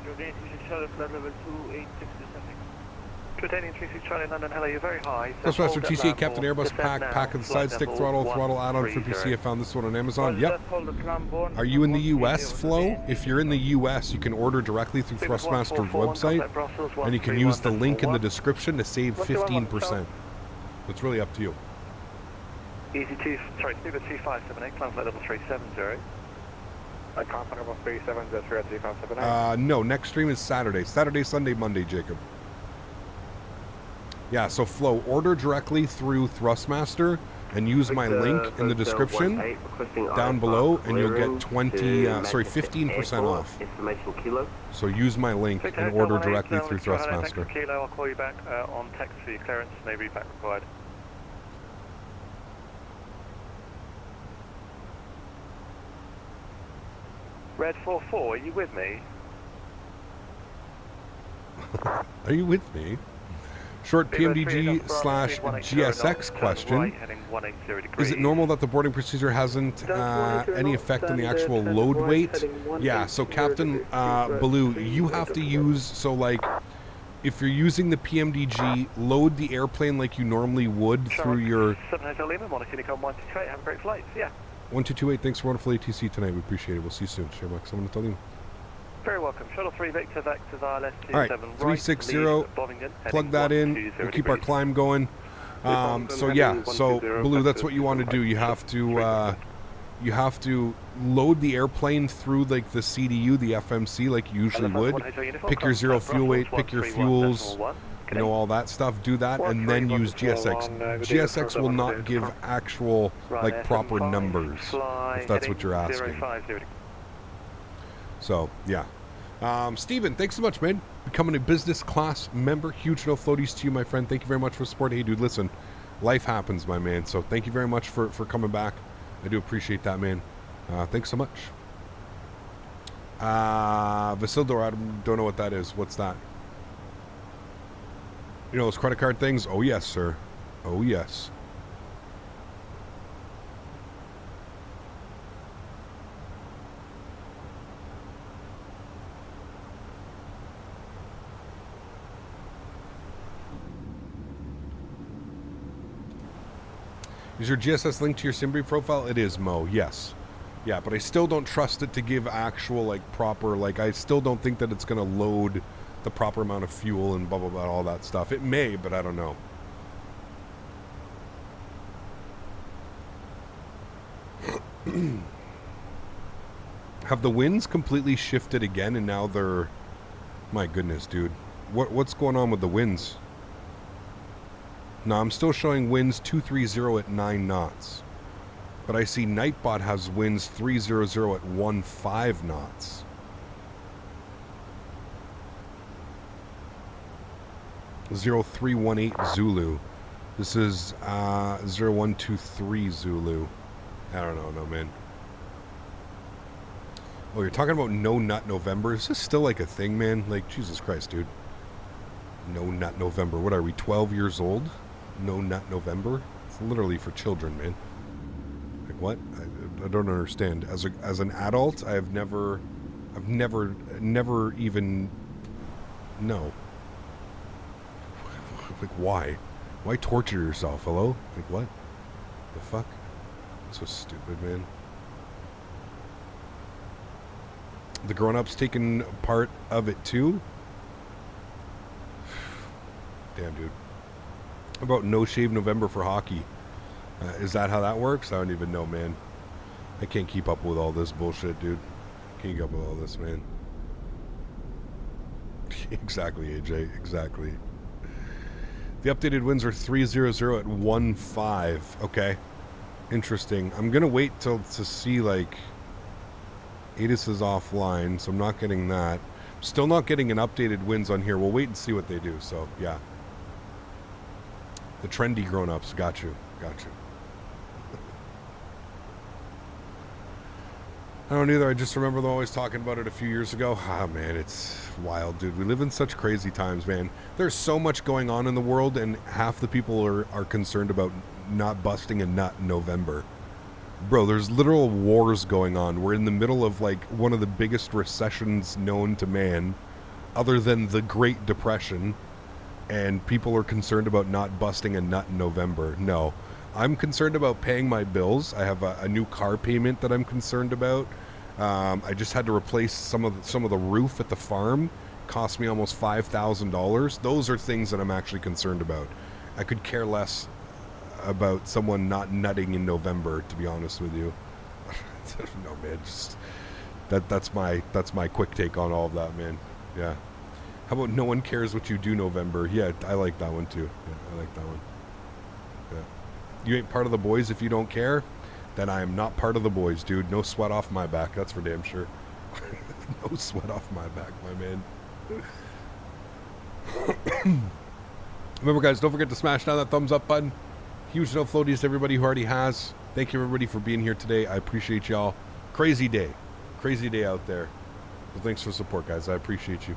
Jordan, Shuttle flight level 286 descending. Titanium 36 Charlie London, hello, you're very high. Thrustmaster TCA Captain Airbus pack of the side stick throttle add-on for PC. I found this one on Amazon. Yep. Are you in the US, Flo? If you're in the US, you can order directly through Thrustmaster's website, and you can use the link in the description to save 15%. It's really up to you. Easy 2, sorry, Stuber 2578, climb flight level 370. I can't find about 37, that's 3578. No, next stream is Saturday. Saturday, Sunday, Monday, Jacob. Yeah, so Flo, order directly through Thrustmaster and use my link in the description down below, and you'll get 15% off. So use my link and order directly through Thrustmaster. Kilo, I'll call you back on text for your clearance, no repack required. Red 44, are you with me? Are you with me? Short PMDG/GSX question. Is it normal that the boarding procedure hasn't any effect on the actual load weight? Yeah, so Captain Baloo, you have to use, so like, if you're using the PMDG, load the airplane like you normally would through your... 7 Hotel Lima, Monaco Unicorn 128, have a great flight, yeah. 1228, thanks for wonderful ATC tonight, we appreciate it. We'll see you soon. Shamrock 7 Hotel Lima. Very welcome. Shuttle 3 Victor, vectors RLS 27 right, 360, plug that in, we'll keep our climb going. So yeah, so Baloo, that's what you want to do. You have to load the airplane through like the CDU, the FMC, like you usually would. Pick your zero fuel weight, pick your fuels, you know, all that stuff. Do that, and then use GSX. GSX will not give actual like proper numbers, if that's what you're asking. So yeah. Steven, thanks so much, man. Becoming a business class member. Huge no floaties to you, my friend. Thank you very much for support. Hey, dude, listen, life happens, my man. So thank you very much for coming back. I do appreciate that, man. Thanks so much. Vasildor, I don't know what that is. What's that? You know those credit card things? Oh, yes, sir. Oh, yes. Is your GSS linked to your Simbri profile? It is, Mo, yes. Yeah, but I still don't trust it to give actual, like, proper, like, I still don't think that it's going to load the proper amount of fuel and blah, blah, blah, all that stuff. It may, but I don't know. Have the winds completely shifted again and now they're... My goodness, dude. What's going on with the winds? No, I'm still showing winds 230 at 9 knots. But I see Nightbot has winds 300 at 15 knots. (0318) Zulu. This is 0123 Zulu. I don't know, no man. Oh, you're talking about No Nut November? Is this still like a thing, man? Like, Jesus Christ, dude. No Nut November. What are we, 12 years old? No Nut November? It's literally for children, man. Like, what? I don't understand. As an adult, I've never even... No. Like, why? Why torture yourself? Hello? Like, what? The fuck? So stupid, man. The grown-ups taking part of it too? Damn, dude. How about No Shave November for hockey? Is that how that works? I don't even know, man. I can't keep up with all this bullshit, dude. Can't keep up with all this, man. Exactly, AJ. Exactly. The updated winds are 300 at 15. Okay. Interesting. I'm going to wait to see, like... ATIS is offline, so I'm not getting that. Still not getting an updated winds on here. We'll wait and see what they do, so, yeah. The trendy grown-ups. Got you. Got you. I don't either. I just remember them always talking about it a few years ago. Ah, man, it's wild, dude. We live in such crazy times, man. There's so much going on in the world, and half the people are concerned about not busting a nut in November. Bro, there's literal wars going on. We're in the middle of, like, one of the biggest recessions known to man, other than the Great Depression, and people are concerned about not busting a nut in November. No. I'm concerned about paying my bills. I have a new car payment that I'm concerned about. I just had to replace some of the roof at the farm. Cost me almost $5,000. Those are things that I'm actually concerned about. I could care less about someone not nutting in November, to be honest with you. No, man, just that's my quick take on all of that, man. Yeah. How about no one cares what you do November? Yeah, I like that one too. Yeah, I like that one. Yeah. You ain't part of the boys if you don't care, then I am not part of the boys, dude. No sweat off my back, that's for damn sure. No sweat off my back, my man. Remember, guys, don't forget to smash down that thumbs up button. Huge no floaties to everybody who already has. Thank you, everybody, for being here today. I appreciate y'all. Crazy day out there. So thanks for the support, guys. I appreciate you.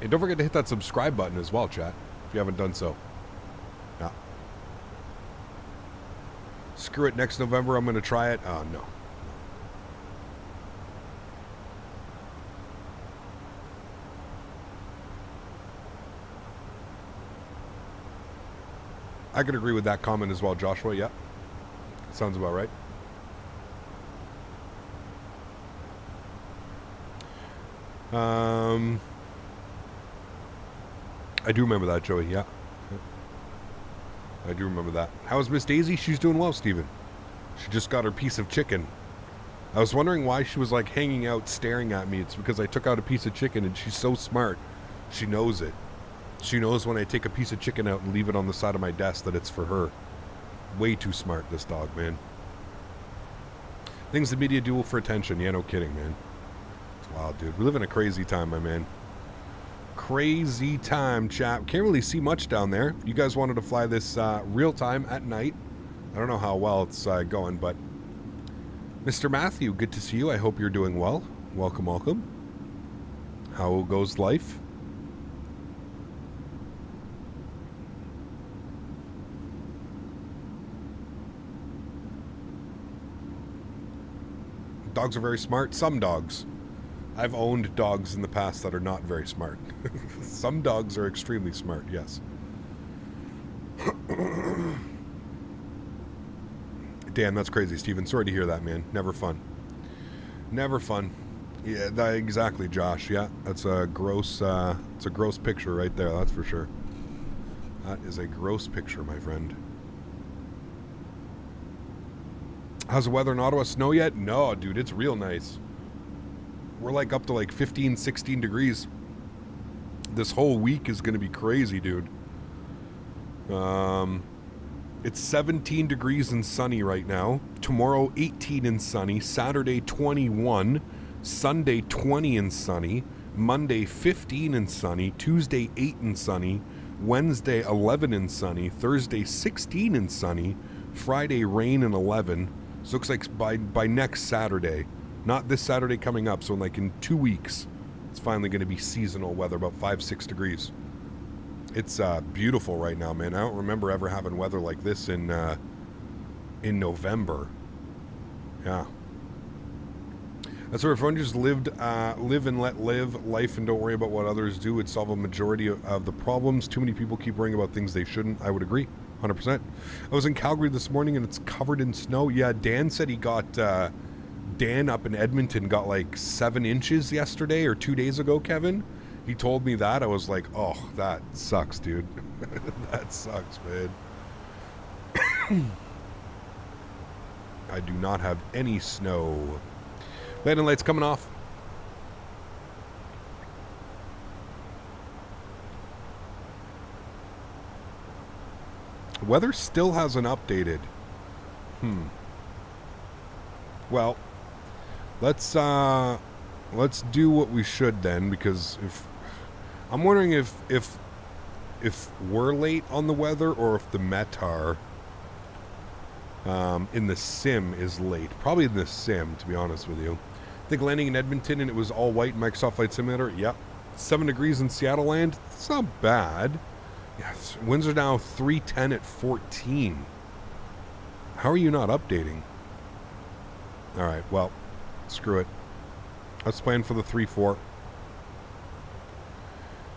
And don't forget to hit that subscribe button as well, chat, if you haven't done so. Yeah. Screw it, next November I'm going to try it. Oh, no. I could agree with that comment as well, Joshua. Yeah. Sounds about right. I do remember that, Joey. Yeah. I do remember that. How's Miss Daisy? She's doing well, Steven. She just got her piece of chicken. I was wondering why she was like hanging out staring at me. It's because I took out a piece of chicken, and she's so smart. She knows it. She knows when I take a piece of chicken out and leave it on the side of my desk that it's for her. Way too smart, this dog, man. Things the media do for attention. Yeah, no kidding, man. It's wild, dude. We live in a crazy time, my man. Crazy time, chat. Can't really see much down there. You guys wanted to fly this real time at night. I don't know how well it's going, but... Mr. Matthew, good to see you. I hope you're doing well. Welcome, welcome. How goes life? Dogs are very smart. Some dogs. I've owned dogs in the past that are not very smart. Some dogs are extremely smart, yes. Damn, that's crazy, Steven. Sorry to hear that, man. Never fun. Never fun. Yeah, exactly, Josh. Yeah, that's a gross, it's a gross picture right there, that's for sure. That is a gross picture, my friend. How's the weather in Ottawa? Snow yet? No, dude, it's real nice. We're like up to like 15, 16 degrees. This whole week is going to be crazy, dude. It's 17 degrees and sunny right now. Tomorrow, 18 and sunny. Saturday, 21. Sunday, 20 and sunny. Monday, 15 and sunny. Tuesday, 8 and sunny. Wednesday, 11 and sunny. Thursday, 16 and sunny. Friday, rain and 11. So it looks like by next Saturday, not this Saturday coming up, so in 2 weeks, it's finally going to be seasonal weather, about 5-6 degrees. It's beautiful right now, man. I don't remember ever having weather like this in November. Yeah. That's where everyone just live and let live life and don't worry about what others do. It'd solve a majority of the problems. Too many people keep worrying about things they shouldn't. I would agree, 100%. I was in Calgary this morning and it's covered in snow. Yeah, Dan said he got, Dan up in Edmonton got like 7 inches yesterday or 2 days ago, Kevin. He told me that. I was like, oh, that sucks, dude. That sucks, man. I do not have any snow. Landing lights coming off. Weather still hasn't updated. Well, let's do what we should then, because if I'm wondering if we're late on the weather or if the METAR in the sim is late. Probably in the sim, to be honest with you. I think landing in Edmonton and it was all white Microsoft Flight Simulator. Yep. 7 degrees in Seattle land. It's not bad. Yes. Winds are now 310 at 14. How are you not updating? Alright, well, screw it. Let's plan for the 3-4.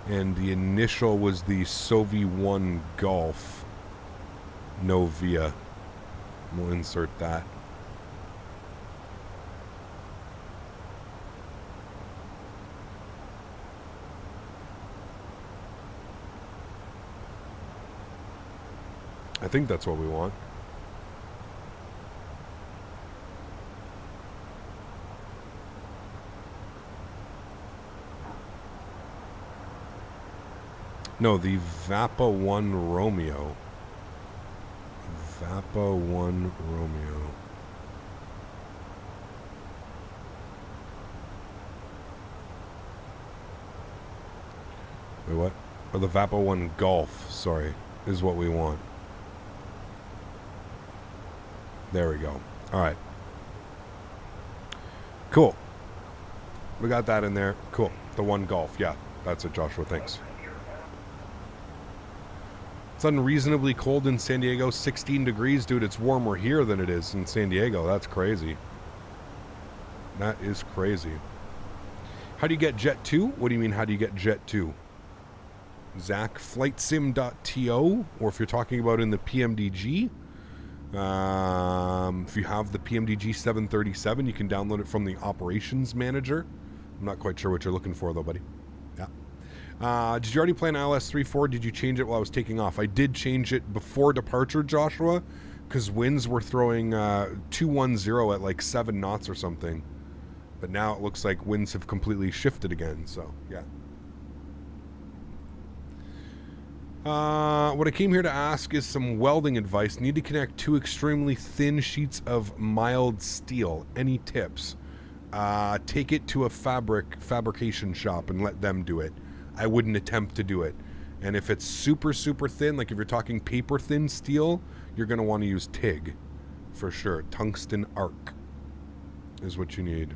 And the initial was the Sovi-1 Golf. Novia. We'll insert that. I think that's what we want. No, the Vapa 1 Romeo. Vapa 1 Romeo. Wait, what? Or the Vapa 1 Golf, sorry, is what we want. There we go. Alright. Cool. We got that in there. Cool. The 1 Golf, yeah. That's it, Joshua, thanks. It's unreasonably cold in San Diego. 16 degrees, dude. It's warmer here than it is in San Diego. That's crazy. That is crazy. How do you get Jet 2? What do you mean, how do you get Jet 2? Zach, flightsim.to, or if you're talking about in the PMDG, if you have the PMDG 737, you can download it from the operations manager. I'm not quite sure what you're looking for, though, buddy. Yeah. Did you already plan ILS 3-4? Did you change it while I was taking off? I did change it before departure, Joshua, because winds were throwing 210 at like 7 knots or something. But now it looks like winds have completely shifted again, so yeah. What I came here to ask is some welding advice. Need to connect 2 extremely thin sheets of mild steel. Any tips? Take it to a fabrication shop and let them do it. I wouldn't attempt to do it. And if it's super, super thin, like if you're talking paper thin steel, you're going to want to use TIG for sure. Tungsten arc is what you need.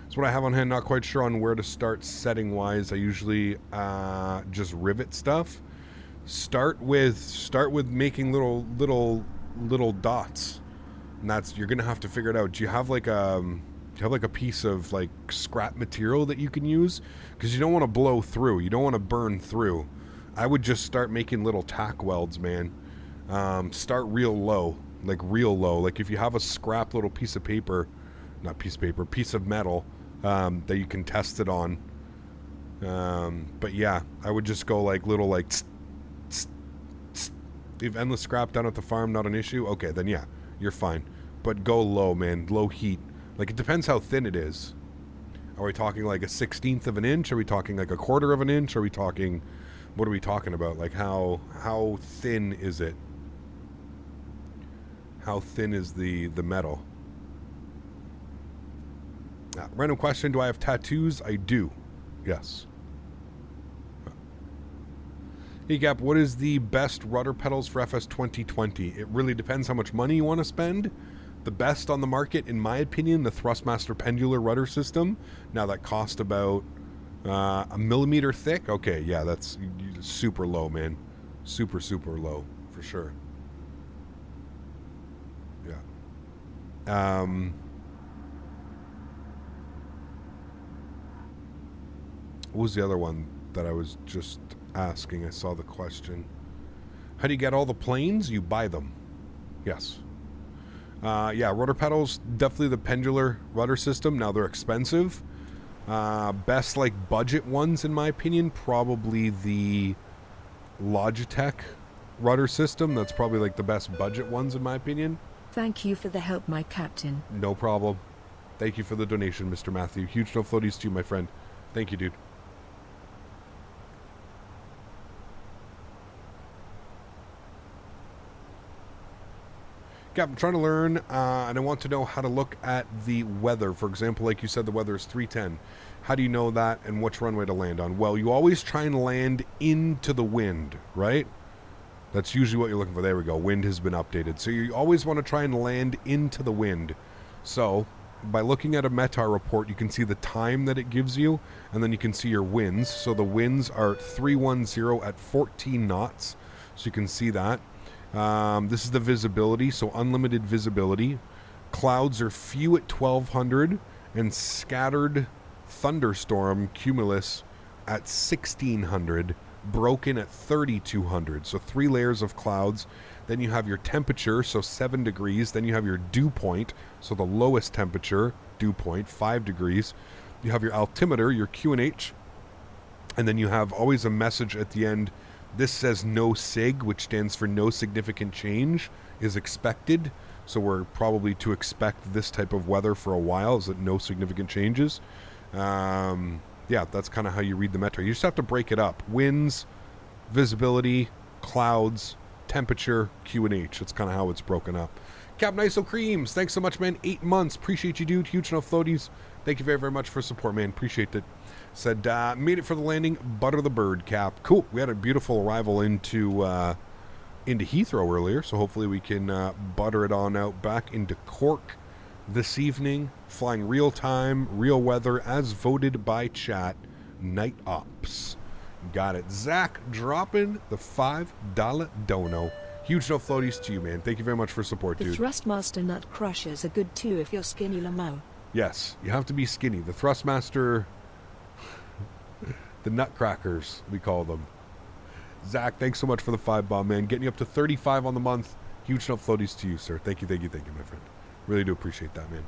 That's what I have on hand. Not quite sure on where to start setting wise. I usually just rivet stuff. Start with making little dots, and that's, you're gonna have to figure it out. Do you have like a piece of like scrap material that you can use? Because you don't want to blow through, you don't want to burn through. I would just start making little tack welds, man. Start real low, like if you have a scrap little piece of paper, not piece of paper, piece of metal that you can test it on. But yeah, I would just go like little like if endless scrap down at the farm, not an issue. Okay, then yeah, you're fine. but go low, man. Low heat. Like, it depends how thin it is. Are we talking like a 1/16 of an inch? Are we talking like a 1/4 of an inch? Are we talking... What are we talking about? Like, how thin is it? How thin is the metal? Random question. Do I have tattoos? I do. Yes. Hey, Gap, what is the best rudder pedals for FS 2020? It really depends how much money you want to spend. The best on the market, in my opinion, the Thrustmaster pendular rudder system. Now, that cost about a millimeter thick. Okay, yeah, that's super low, man. Super, super low, for sure. Yeah. What was the other one that I was just asking? I saw the question. How do you get all the planes? You buy them. Yes. Yeah, rudder pedals, definitely the pendular rudder system. Now, they're expensive. Best, like, budget ones, in my opinion, probably the Logitech rudder system. That's probably, like, the best budget ones, in my opinion. Thank you for the help, my captain. No problem. Thank you for the donation, Mr. Matthew. Huge no floaties to you, my friend. Thank you, dude. Yeah, I'm trying to learn, and I want to know how to look at the weather. For example, like you said, the weather is 310. How do you know that, and which runway to land on? Well, you always try and land into the wind, right? That's usually what you're looking for. There we go. Wind has been updated. So you always want to try and land into the wind. So by looking at a METAR report, you can see the time that it gives you, and then you can see your winds. So the winds are 310 at 14 knots. So you can see that. This is the visibility, so unlimited visibility. Clouds are few at 1200 and scattered thunderstorm cumulus at 1600, broken at 3200. So 3 layers of clouds. Then you have your temperature, so 7 degrees. Then you have your dew point, so the lowest temperature, dew point, 5 degrees. You have your altimeter, your QNH, and then you have always a message at the end. This says no sig, which stands for no significant change is expected. So we're probably to expect this type of weather for a while, is that no significant changes. Yeah, that's kind of how you read the METAR. You just have to break it up. Winds, visibility, clouds, temperature, QNH. That's kind of how it's broken up. Cap Niso Creams, thanks so much, man. 8 months. Appreciate you, dude. Huge enough floaties. Thank you very, very much for support, man. Appreciate it. Said, made it for the landing. Butter the bird, Cap. Cool. We had a beautiful arrival into Heathrow earlier, so hopefully we can butter it on out back into Cork this evening. Flying real time, real weather, as voted by chat. Night ops. Got it. Zach dropping the $5 dono. Huge no floaties to you, man. Thank you very much for support, dude. The Thrustmaster nut crushers are good too if you're skinny Lamau. Yes, you have to be skinny. The Thrustmaster, the nutcrackers, we call them. Zach, thanks so much for the 5 bomb, man. Getting you up to 35 on the month. Huge no floaties to you, sir. Thank you, thank you, thank you, my friend. Really do appreciate that, man.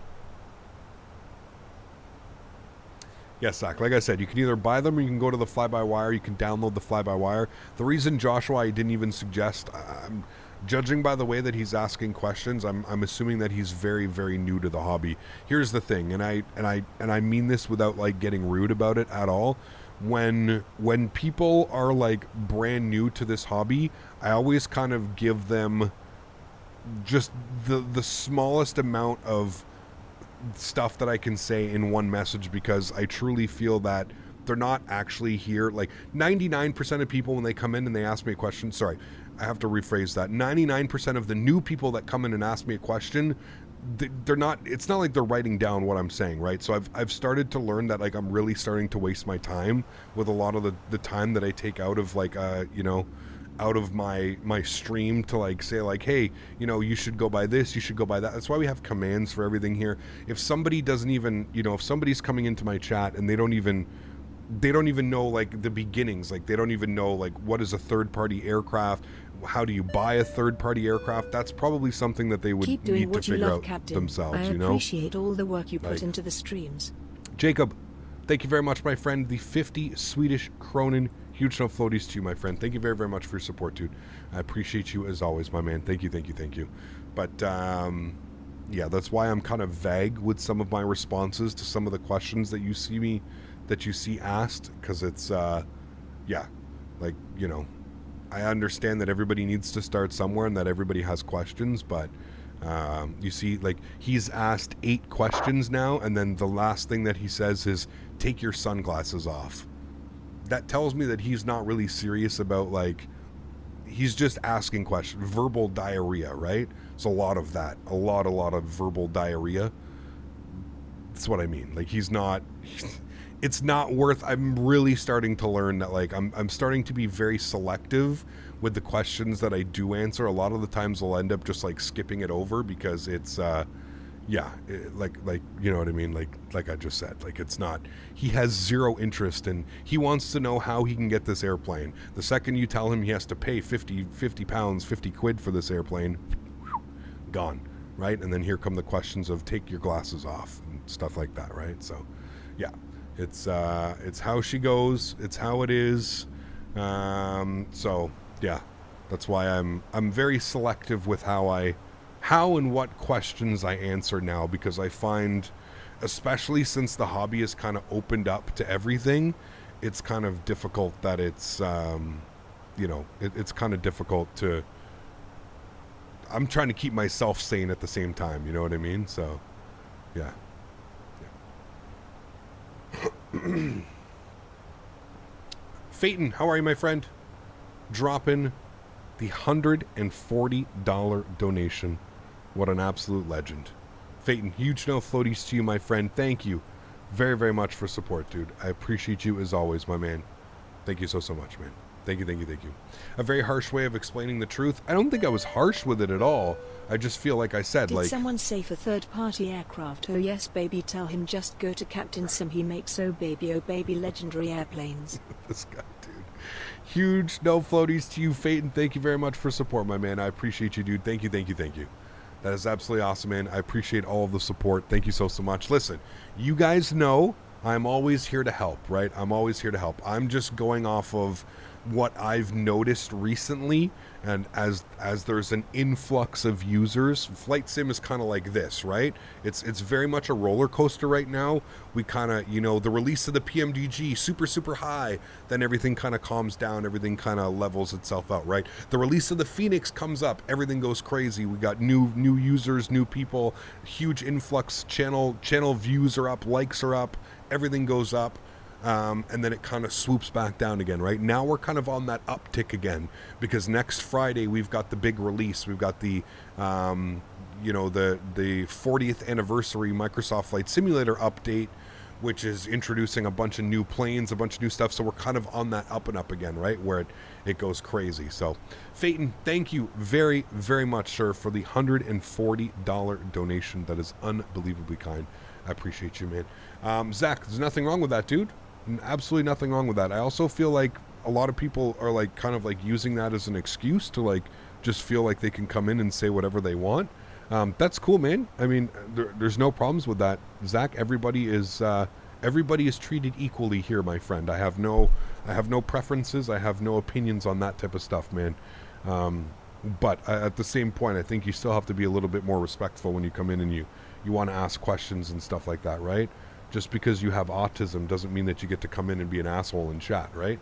Yes, Zach, like I said, you can either buy them or you can go to the fly-by-wire. You can download the fly-by-wire. The reason, Joshua, I didn't even suggest, judging by the way that he's asking questions, I'm assuming that he's very, very new to the hobby. Here's the thing, and I mean this without like getting rude about it at all. When people are like brand new to this hobby, I always kind of give them just the smallest amount of stuff that I can say in one message, because I truly feel that they're not actually here. Like 99% of people, when they come in and they ask me a question, sorry, I have to rephrase that. 99% of the new people that come in and ask me a question, they're not, it's not like they're writing down what I'm saying, right? So I've started to learn that like I'm really starting to waste my time with a lot of the time that I take out of like you know, out of my stream to like say like, hey, you know, you should go by this, you should go by that. That's why we have commands for everything here. If somebody doesn't even, you know, if somebody's coming into my chat and they don't even know like the beginnings, like they don't even know like what is a third-party aircraft, how do you buy a third-party aircraft, that's probably something that they would Keep doing need to what you figure love, out Captain. themselves, I you know? appreciate all the work you put Like- into the streams. Jacob, thank you very much, my friend. The 50 Swedish Kronen. Huge no floaties to you, my friend. Thank you very, very much for your support, dude. I appreciate you as always, my man. Thank you, thank you, thank you. But, yeah, that's why I'm kind of vague with some of my responses to some of the questions that you see asked, because it's, yeah, like, you know, I understand that everybody needs to start somewhere and that everybody has questions, but you see, like, he's asked 8 questions now, and then the last thing that he says is, take your sunglasses off. That tells me that he's not really serious about, like, he's just asking questions. Verbal diarrhea, right? It's a lot of that. A lot of verbal diarrhea. That's what I mean. Like, it's not worth, I'm really starting to learn that, like, I'm starting to be very selective with the questions that I do answer. A lot of the times I'll end up just, like, skipping it over because it's, like, you know what I mean? Like I just said, like, it's not, he has zero interest in, he wants to know how he can get this airplane. The second you tell him he has to pay 50 pounds, 50 quid for this airplane, gone, right? And then here come the questions of take your glasses off and stuff like that, right? So, yeah, it's how she goes, it's how it is. So, yeah, that's why I'm very selective with how and what questions I answer now, because I find, especially since the hobby is kind of opened up to everything, it's kind of difficult that it's, you know, it's kind of difficult to, I'm trying to keep myself sane at the same time, you know what I mean? So, yeah. Faten, how are you, my friend? Dropping the $140 donation. What an absolute legend. Faten, huge no floaties to you, my friend. Thank you very, very much for support, dude. I appreciate you as always, my man. Thank you so much, man. Thank you. A very harsh way of explaining the truth. I don't think I was harsh with it at all. I just feel like I said, Did someone say for third-party aircraft? Oh yes, baby, tell him just go to Captain Sim. He makes oh baby legendary airplanes. This guy, dude. Huge no floaties to you, Faten. Thank you very much for support, my man. I appreciate you, dude. Thank you. That is absolutely awesome, man. I appreciate all of the support. Thank you so much. Listen, you guys know I'm always here to help, right? I'm always here to help. I'm just going off of what I've noticed recently, and as there's an influx of users, Flight Sim is kind of like this, right? It's very much a roller coaster right now. We kind of, you know, the release of the PMDG, super high, then everything kind of calms down, everything kind of levels itself out, right? The release of the Fenix comes up, everything goes crazy. We got new users, new people, huge influx, channel views are up, likes are up, everything goes up. And then it kind of swoops back down again, right? Now we're kind of on that uptick again, because next Friday we've got the big release. We've got the, you know, the 40th anniversary Microsoft Flight Simulator update, which is introducing a bunch of new planes, a bunch of new stuff. So we're kind of on that up and up again, right? Where it goes crazy. So, Faten, thank you very, very much, sir, for the $140 donation. That is unbelievably kind. I appreciate you, man. Zach, there's nothing wrong with that, dude. Absolutely nothing wrong with that. I also feel like a lot of people are like kind of like using that as an excuse to like just feel like they can come in and say whatever they want. That's cool, man. I mean, there's no problems with that, Zach. Everybody is treated equally here, my friend. I have no preferences. I have no opinions on that type of stuff, man. But at the same point, I think you still have to be a little bit more respectful when you come in and you want to ask questions and stuff like that, right? Just because you have autism doesn't mean that you get to come in and be an asshole in chat, right?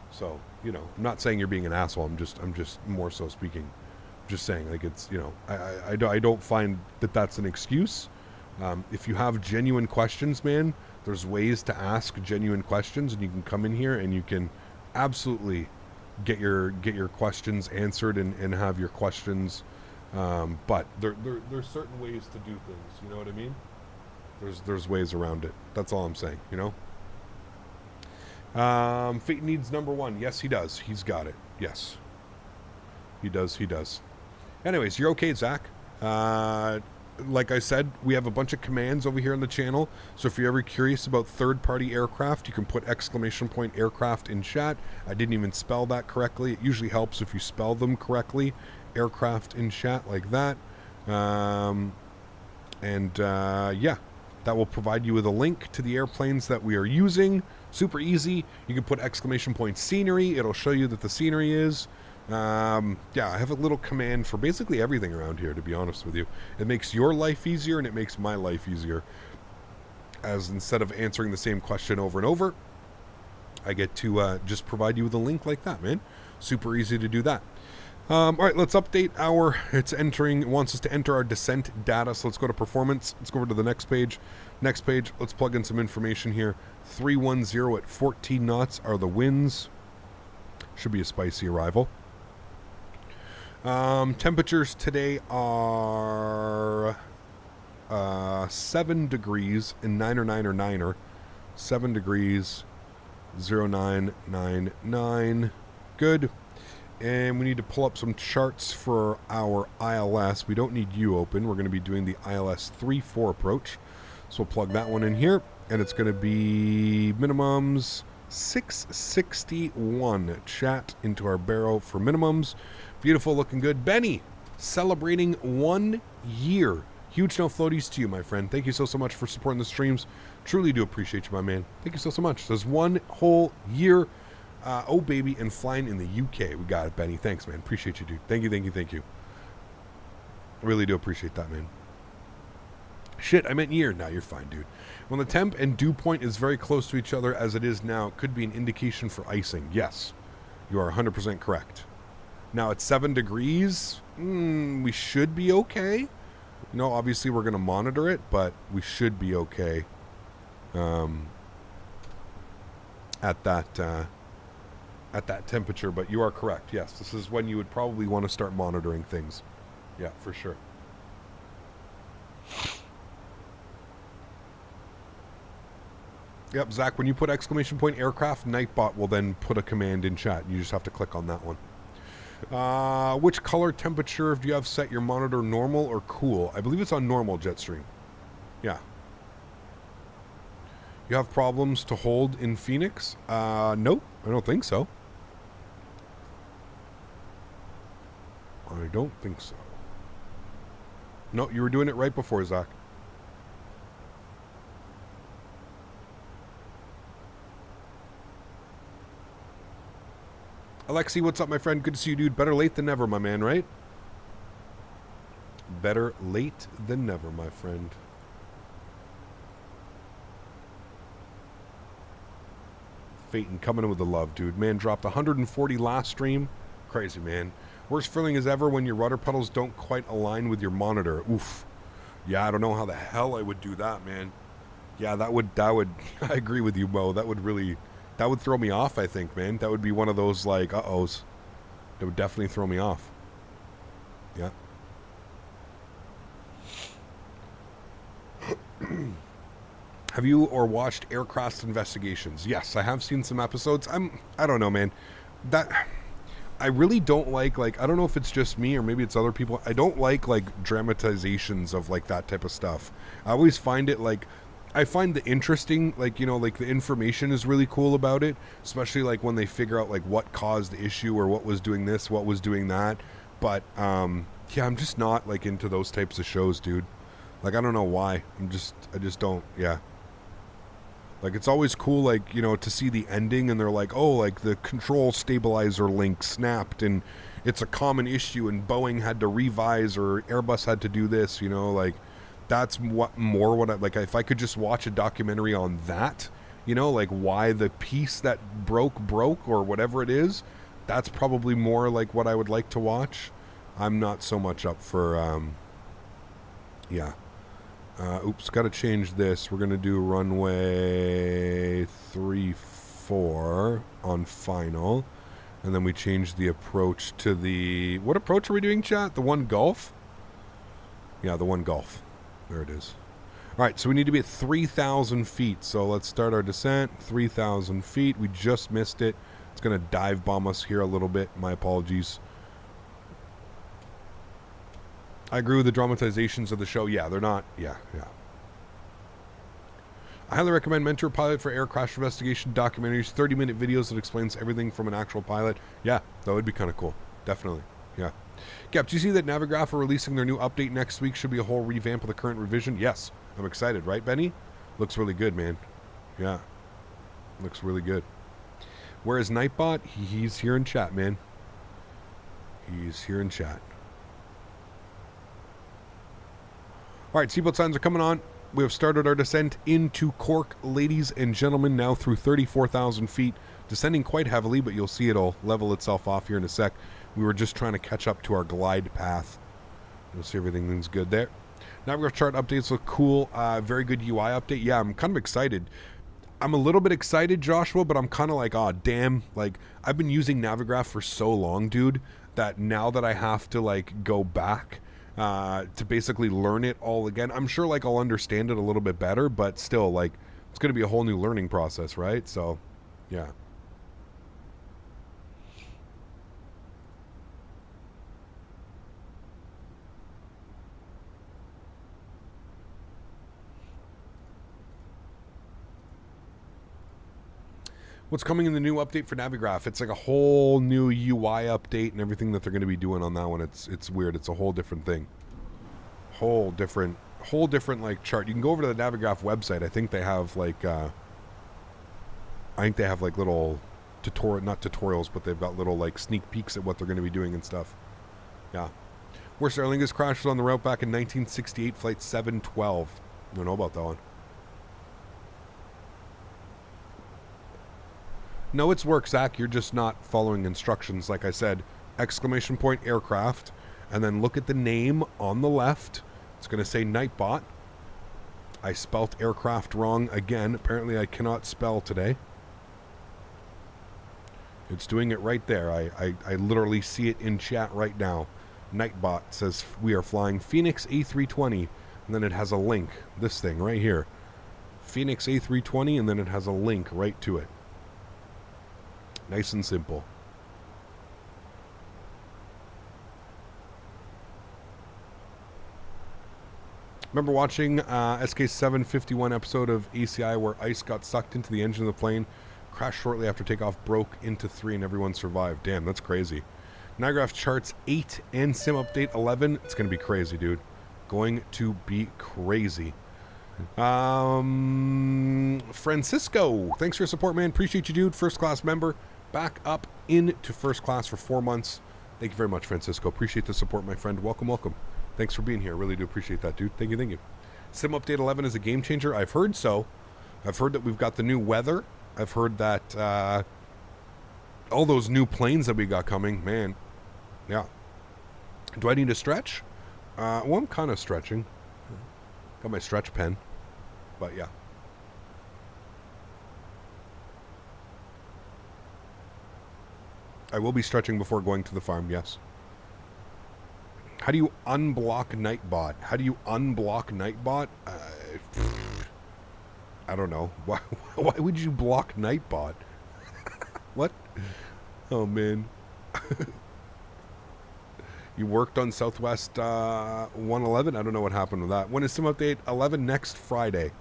So, you know, I'm not saying you're being an asshole. I'm just more so speaking. Just saying, like, it's, you know, I don't find that that's an excuse. If you have genuine questions, man, there's ways to ask genuine questions, and you can come in here and you can absolutely get your questions answered and have your questions. But there's certain ways to do things. You know what I mean? There's ways around it. That's all I'm saying, you know? Fate needs number 1. Yes, he does. He's got it. Yes. He does. Anyways, you're okay, Zach. Like I said, we have a bunch of commands over here on the channel. So if you're ever curious about third-party aircraft, you can put !aircraft in chat. I didn't even spell that correctly. It usually helps if you spell them correctly. Aircraft in chat like that. Yeah. That will provide you with a link to the airplanes that we are using. Super easy. You can put !scenery. It'll show you that the scenery is. Yeah, I have a little command for basically everything around here, to be honest with you. It makes your life easier, and it makes my life easier. As instead of answering the same question over and over, I get to just provide you with a link like that, man. Super easy to do that. All right, let's update our... It wants us to enter our descent data, so let's go to performance. Let's go over to the next page. Next page, let's plug in some information here. 310 at 14 knots are the winds. Should be a spicy arrival. Temperatures today are 7 degrees in 9er. 7 degrees, 0999. Good. And we need to pull up some charts for our ILS. We don't need you open. We're going to be doing the ILS 3-4 approach. So we'll plug that one in here. And it's going to be minimums 661. Chat into our barrel for minimums. Beautiful, looking good. Benny, celebrating 1 year. Huge no floaties to you, my friend. Thank you so much for supporting the streams. Truly do appreciate you, my man. Thank you so much. There's 1 whole year. Oh, baby, and flying in the UK. We got it, Benny. Thanks, man. Appreciate you, dude. Thank you. Really do appreciate that, man. Shit, I meant year. Now you're fine, dude. When the temp and dew point is very close to each other as it is now, it could be an indication for icing. Yes, you are 100% correct. Now, at 7 degrees, we should be okay. You know, obviously we're going to monitor it, but we should be okay at that temperature. But you are correct. Yes, this is when you would probably want to start monitoring things. Yeah, for sure. Yep, Zach, when you put exclamation point aircraft, Nightbot will then put a command in chat. You just have to click on that one. Which color temperature do you have set your monitor, normal or cool? I believe it's on normal, Jetstream. Yeah. You have problems to hold in Phoenix? Nope, I don't think so. I don't think so. No, you were doing it right before, Zach. AlexSiu, what's up, my friend? Good to see you, dude. Better late than never, my man, right? Better late than never, my friend. Faten coming in with the love, dude. Man, dropped 140 last stream. Crazy, man. Worst feeling as ever when your rudder pedals don't quite align with your monitor. Oof. Yeah, I don't know how the hell I would do that, man. Yeah, that would, I agree with you, Mo. That would throw me off, I think, man. That would be one of those, like, uh-ohs. That would definitely throw me off. Yeah. Have you or watched Aircraft Investigations? Yes, I have seen some episodes. I don't know, man. I really don't like, I don't know if it's just me or maybe it's other people. I don't like dramatizations of, that type of stuff. I always find it, I find the interesting, the information is really cool about it, especially, when they figure out, what caused the issue or what was doing this, what was doing that. But, yeah, I'm just not, into those types of shows, dude. I don't know why. I just don't, yeah. It's always cool, to see the ending and they're like, oh, the control stabilizer link snapped and it's a common issue and Boeing had to revise or Airbus had to do this, that's what I, if I could just watch a documentary on that, why the piece that broke or whatever it is, that's probably more what I would like to watch. I'm not so much up for, yeah. Oops, got to change this. We're going to do runway 34 on final. And then we change the approach to the... What approach are we doing, chat? The one Gulf? Yeah, the one Gulf. There it is. All right, so we need to be at 3,000 feet. So let's start our descent. 3,000 feet. We just missed it. It's going to dive bomb us here a little bit. My apologies. I agree with the dramatizations of the show. Yeah, they're not. Yeah. I highly recommend Mentor Pilot for air crash investigation documentaries, 30-minute videos that explains everything from an actual pilot. Yeah, that would be kind of cool. Definitely. Yeah. Cap, do you see that Navigraph are releasing their new update next week? Should be a whole revamp of the current revision. Yes, I'm excited. Right, Benny? Looks really good, man. Yeah. Looks really good. Where is Nightbot? He's here in chat, man. He's here in chat. All right, seatbelt signs are coming on. We have started our descent into Cork, ladies and gentlemen, now through 34,000 feet. Descending quite heavily, but you'll see it'll level itself off here in a sec. We were just trying to catch up to our glide path. You'll see everything's good there. Navigraph chart updates look cool. Very good UI update. Yeah, I'm kind of excited. I'm a little bit excited, Joshua, but I'm kind of like, oh, damn. Like, I've been using Navigraph for so long, dude, that now that I have to, like, go back to basically learn it all again, I'm sure, like, I'll understand it a little bit better, but still, like, it's going to be a whole new learning process, right? So, yeah. What's coming in the new update for Navigraph? It's like a whole new UI update and everything that they're going to be doing on that one. It's weird. It's a whole different thing. Whole different like chart. You can go over to the Navigraph website. I think they have like little not tutorials, but they've got little like sneak peeks at what they're going to be doing and stuff. Yeah. Worst Lingus crash was on the route back in 1968, flight 712. I don't know about that one. No, it's work, Zach. You're just not following instructions. Like I said, exclamation point aircraft, and then look at the name on the left. It's going to say Nightbot. I spelt aircraft wrong again. Apparently I cannot spell today. It's doing it right there. I literally see it in chat right now. Nightbot says we are flying Fenix A320, and then it has a link. This thing right here. Fenix A320, and then it has a link right to it. Nice and simple. Remember watching SK751 episode of ACI where ice got sucked into the engine of the plane, crashed shortly after takeoff, broke into 3, and everyone survived. Damn, that's crazy. Navigraph charts 8 and sim update 11. It's going to be crazy, dude. Going to be crazy. Francisco, thanks for your support, man. Appreciate you, dude. First class member. Back up into first class for 4 months. Thank you very much, Francisco. Appreciate the support, my friend. Welcome, welcome. Thanks for being here. Really do appreciate that, dude. Thank you, thank you. Sim Update 11 is a game changer. I've heard so. I've heard that we've got the new weather. I've heard that all those new planes that we got coming, man. Yeah. Do I need to stretch? Well, I'm kind of stretching. Got my stretch pen. But yeah. I will be stretching before going to the farm, yes. How do you unblock Nightbot? How do you unblock Nightbot? I don't know. Why would you block Nightbot? What? Oh, man. You worked on Southwest 111? I don't know what happened with that. When is Sim Update 11? Next Friday.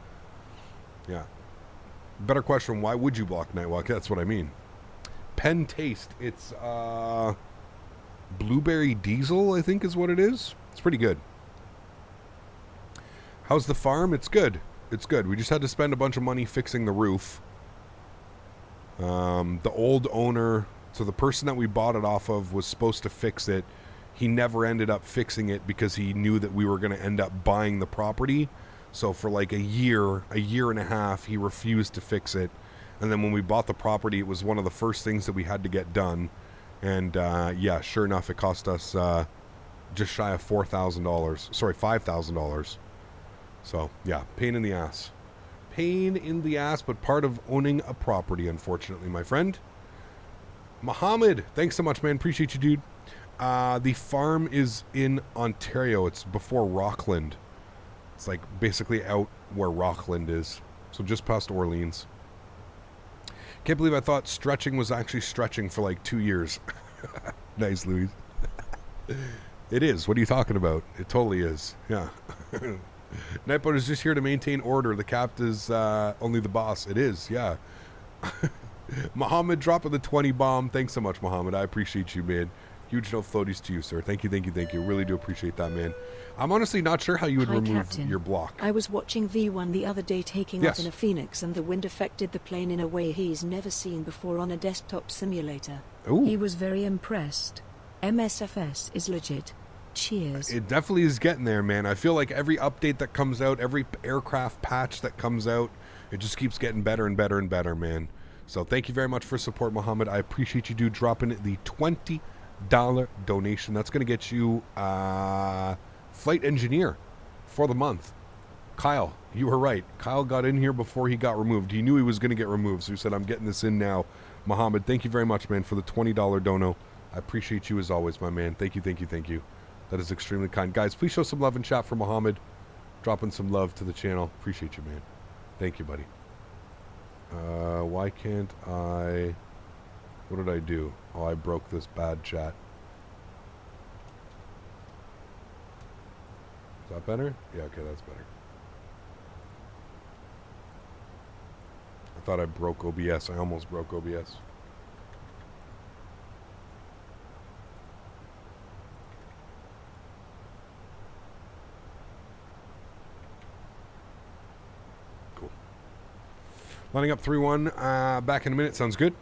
Yeah. Better question, why would you block Nightwalk? That's what I mean. Pen Taste. It's Blueberry Diesel, I think is what it is. It's pretty good. How's the farm? It's good. It's good. We just had to spend a bunch of money fixing the roof. The old owner, so the person that we bought it off of was supposed to fix it. He never ended up fixing it because he knew that we were going to end up buying the property. So for like a year and a half, he refused to fix it. And then when we bought the property, it was one of the first things that we had to get done. And yeah, sure enough, it cost us just shy of $4,000. Sorry, $5,000. So yeah, pain in the ass. Pain in the ass, but part of owning a property, unfortunately, my friend. Mohammed, thanks so much, man. Appreciate you, dude. The farm is in Ontario. It's before Rockland. It's like basically out where Rockland is. So just past Orleans. Can't believe I thought stretching was actually stretching for like 2 years. Nice, Louise. It is. What are you talking about? It totally is. Yeah. Nightboat is just here to maintain order. The cap is only the boss. It is, yeah. Mohammed dropping the 20 bomb. Thanks so much, Mohammed. I appreciate you, man. Huge no floaties to you, sir. Thank you, thank you, thank you. Really do appreciate that, man. I'm honestly not sure how you would remove Captain. your block. I was watching V1 the other day taking off in a Fenix, and the wind affected the plane in a way he's never seen before on a desktop simulator. Ooh. He was very impressed. MSFS is legit. Cheers. It definitely is getting there, man. I feel like every update that comes out, every aircraft patch that comes out, it just keeps getting better and better and better, man. So thank you very much for support, Mohammed. I appreciate you, dude, dropping the $20 donation. That's going to get you flight engineer for the month. Kyle, you were right. Kyle got in here before he got removed. He knew he was going to get removed, so he said, I'm getting this in now. Mohammed, thank you very much, man, for the $20 dono. I appreciate you as always, my man. Thank you, thank you, thank you. That is extremely kind. Guys, please show some love in chat for Mohammed. Dropping some love to the channel. Appreciate you, man. Thank you, buddy. Why can't I... What did I do? Oh, I broke this bad chat. Is that better? Yeah, okay, that's better. I thought I broke OBS. I almost broke OBS. Cool. Lining up 3-1. Back in a minute. Sounds good.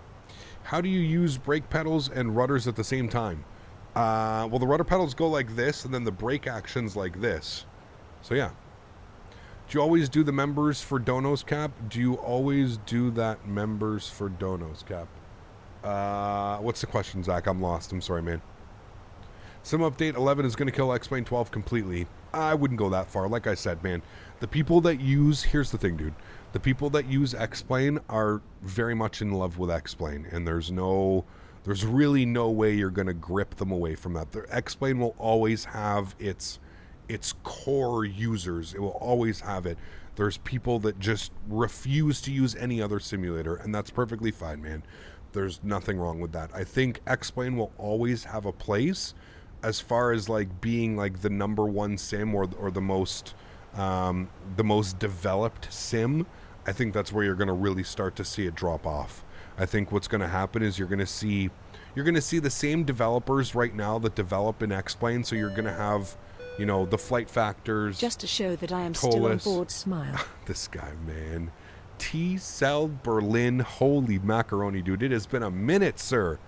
How do you use brake pedals and rudders at the same time? Well, the rudder pedals go like this, and then the brake action's like this. So, yeah. Do you always do the members for donos, Cap? Do you always do that members for donos, Cap? What's the question, Zach? I'm lost. I'm sorry, man. Sim update 11 is going to kill X-Plane 12 completely. I wouldn't go that far. Like I said, man, the people that use... Here's the thing, dude. The people that use X-Plane are very much in love with X-Plane, and there's really no way you're going to grip them away from that. The X-Plane will always have its core users. It will always have it. There's people that just refuse to use any other simulator, and that's perfectly fine, man. There's nothing wrong with that. I think X-Plane will always have a place as far as like being like the #1 sim or the most developed sim. I think that's where you're going to really start to see it drop off. I think what's going to happen is you're going to see the same developers right now that develop in X-Plane. So you're going to have, you know, the Flight Factors. Just to show that I am still on board, smile. This guy, man. T-Cell Berlin. Holy macaroni, dude. It has been a minute, sir.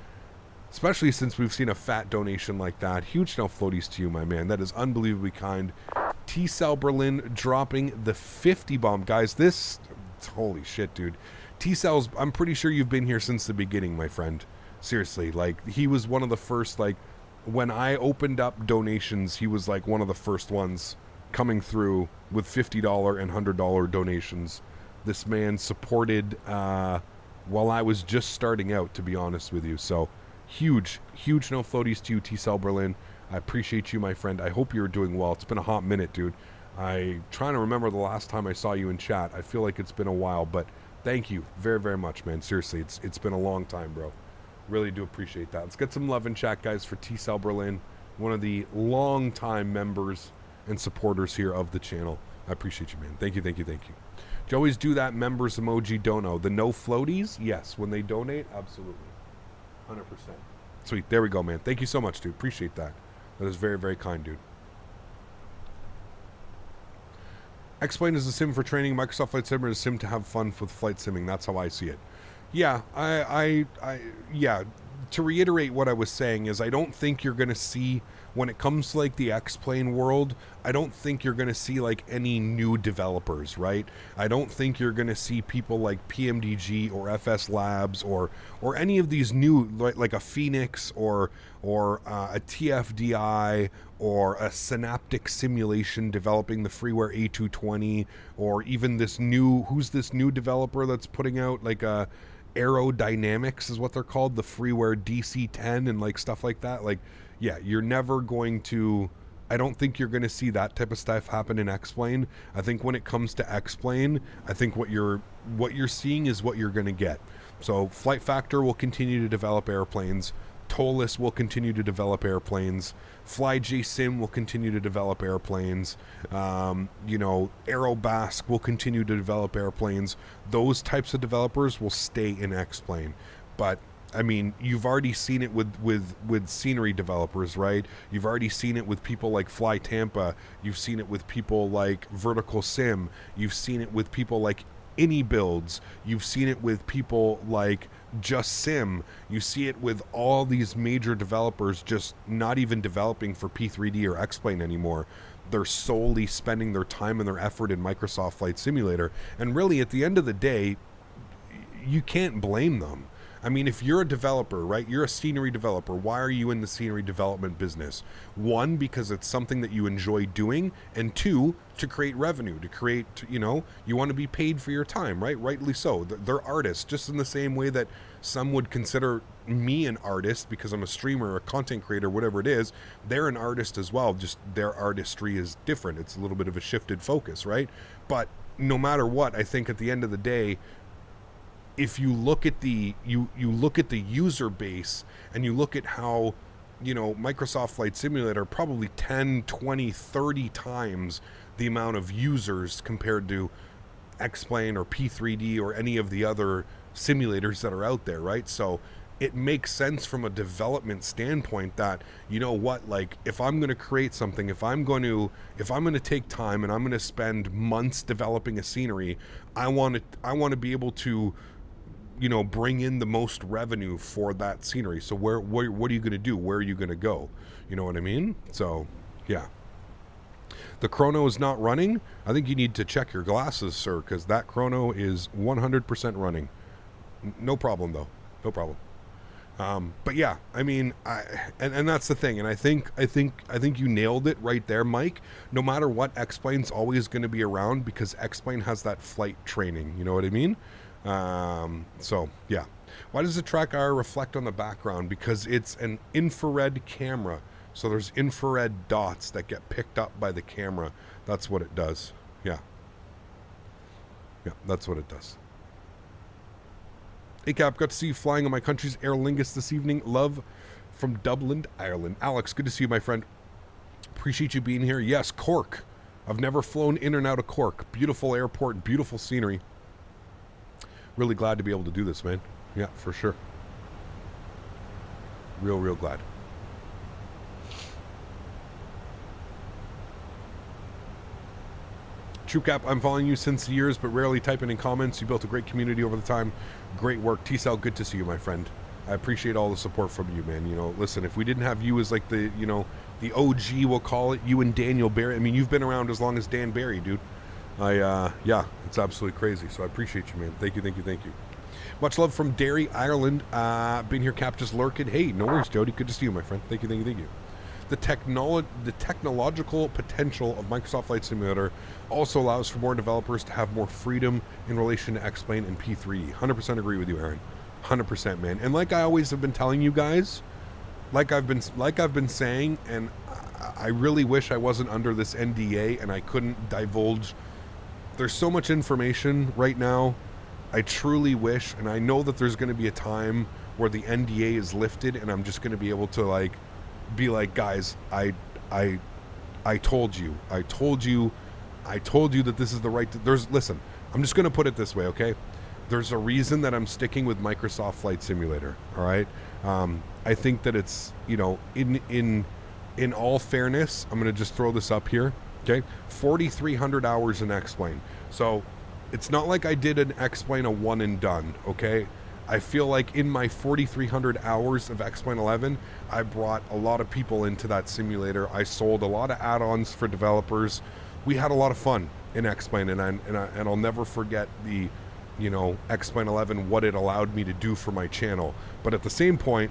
Especially since we've seen a fat donation like that. Huge no floaties to you, my man. That is unbelievably kind. T-Cell Berlin dropping the 50 bomb. Guys, this... Holy shit, dude. T-Cells, I'm pretty sure you've been here since the beginning, my friend. Seriously, like, he was one of the first, like, when I opened up donations, he was, like, one of the first ones coming through with $50 and $100 donations. This man supported while I was just starting out, to be honest with you. So, huge no floaties to you, T-Cell Berlin. I appreciate you, my friend. I hope you're doing well. It's been a hot minute, dude. I'm trying to remember the last time I saw you in chat. I feel like it's been a while, but thank you very, very much, man. Seriously, it's been a long time, bro. Really do appreciate that. Let's get some love in chat, guys, for T-Cell Berlin, one of the long-time members and supporters here of the channel. I appreciate you, man. Thank you, thank you, thank you. Do you always do that members emoji dono? The no floaties? Yes. When they donate? Absolutely. 100%. Sweet. There we go, man. Thank you so much, dude. Appreciate that. That is very, very kind, dude. X-Plane is a sim for training. Microsoft Flight Simulator is a sim to have fun with flight simming. That's how I see it. Yeah, yeah. To reiterate what I was saying is I don't think you're going to see, when it comes to like the X-Plane world, I don't think you're going to see like any new developers, right? I don't think you're going to see people like PMDG or FS Labs or any of these new, like a Fenix or a TFDI or a Synaptic Simulation developing the freeware A320, or even this new, who's this new developer that's putting out like a Aerodynamics is what they're called, the freeware DC-10 and like stuff like that. Like, yeah, you're never going to, I don't think you're going to see that type of stuff happen in X-Plane. I think when it comes to X-Plane, I think what you're seeing is what you're going to get. So Flight Factor will continue to develop airplanes. Tolus will continue to develop airplanes. FlyJSim will continue to develop airplanes. You know, Aerobask will continue to develop airplanes. Those types of developers will stay in X-Plane. But I mean, you've already seen it with scenery developers, right? You've already seen it with people like Fly Tampa. You've seen it with people like Vertical Sim. You've seen it with people like Any Builds. You've seen it with people like Just Sim. You see it with all these major developers just not even developing for P3D or X-Plane anymore. They're solely spending their time and their effort in Microsoft Flight Simulator. And really, at the end of the day, you can't blame them. I mean, if you're a developer, right, you're a scenery developer, why are you in the scenery development business? One, because it's something that you enjoy doing, and two, to create revenue, to create, you know, you want to be paid for your time, right? Rightly so. They're artists, just in the same way that some would consider me an artist because I'm a streamer, a content creator, whatever it is. They're an artist as well, just their artistry is different. It's a little bit of a shifted focus, right? But no matter what, I think at the end of the day, if you look at the you look at the user base and you look at how, you know, Microsoft Flight Simulator probably 10, 20, 30 times the amount of users compared to X-Plane or P3D or any of the other simulators that are out there, right? So it makes sense from a development standpoint that, you know what, like if I'm going to create something, if I'm going to take time and I'm going to spend months developing a scenery, I want to be able to, you know, bring in the most revenue for that scenery. So what are you going to do? Where are you going to go? You know what I mean? So, yeah. The chrono is not running. I think you need to check your glasses, sir, because that chrono is 100% running. No problem, though. No problem. But yeah, I mean, and that's the thing. And I think you nailed it right there, Mike. No matter what, X-Plane's always going to be around because X-Plane has that flight training. You know what I mean? So yeah. Why does the track IR reflect on the background? Because it's an infrared camera. So there's infrared dots that get picked up by the camera. That's what it does. Yeah. Yeah, that's what it does. Hey Cap, got to see you flying on my country's Aer Lingus this evening. Love from Dublin, Ireland. Alex, good to see you, my friend. Appreciate you being here. Yes, Cork. I've never flown in and out of Cork. Beautiful airport, beautiful scenery. Really glad to be able to do this, man. Yeah, for sure. Real glad. True Cap, I'm following you since years, but rarely typing in comments. You built a great community over the time. Great work. T-Cell, good to see you, my friend. I appreciate all the support from you, man. You know, listen, if we didn't have you as like the, you know, the OG, we'll call it, you and Daniel Barry. I mean, you've been around as long as Dan Barry, dude. Yeah, it's absolutely crazy. So I appreciate you, man. Thank you. Much love from Derry, Ireland. Been here, Cap, just lurking. Hey, no worries, Jody. Good to see you, my friend. Thank you. The technological potential of Microsoft Flight Simulator also allows for more developers to have more freedom in relation to X-Plane and P3. 100% agree with you, Erin. 100%, man. And like I always have been telling you guys, like I've been saying, and I really wish I wasn't under this NDA and I couldn't divulge. There's so much information right now. I truly wish, and I know that there's going to be a time where the NDA is lifted and I'm just going to be able to like be like, guys, I told you that this is the right listen, I'm just going to put it this way, okay? There's a reason that I'm sticking with Microsoft Flight Simulator, all right? I think that it's, you know, in all fairness, I'm going to just throw this up here, okay? 4,300 hours in X-Plane. So it's not like I did an X-Plane a one and done, okay? I feel like in my 4,300 hours of X-Plane 11, I brought a lot of people into that simulator. I sold a lot of add-ons for developers. We had a lot of fun in X-Plane, and I'll never forget the, you know, X-Plane 11, what it allowed me to do for my channel. But at the same point,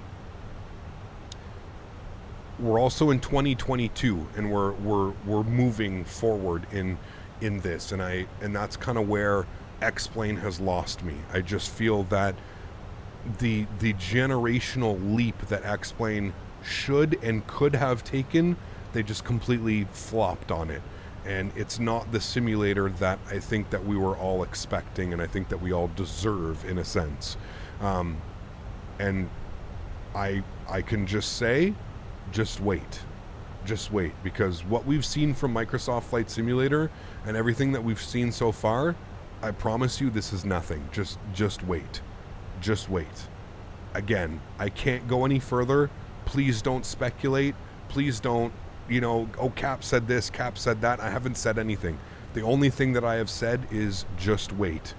we're also in 2022, and we're moving forward in this, and that's kind of where X-Plane has lost me. I just feel that the generational leap that X-Plane should and could have taken, they just completely flopped on it. And it's not the simulator that I think that we were all expecting, and I think that we all deserve, in a sense. And I can just say, just wait, because what we've seen from Microsoft Flight Simulator and everything that we've seen so far, I promise you this is nothing. Just wait. Again, I can't go any further. Please don't speculate. Please don't, you know, oh, Cap said this, Cap said that. I haven't said anything. The only thing that I have said is just wait.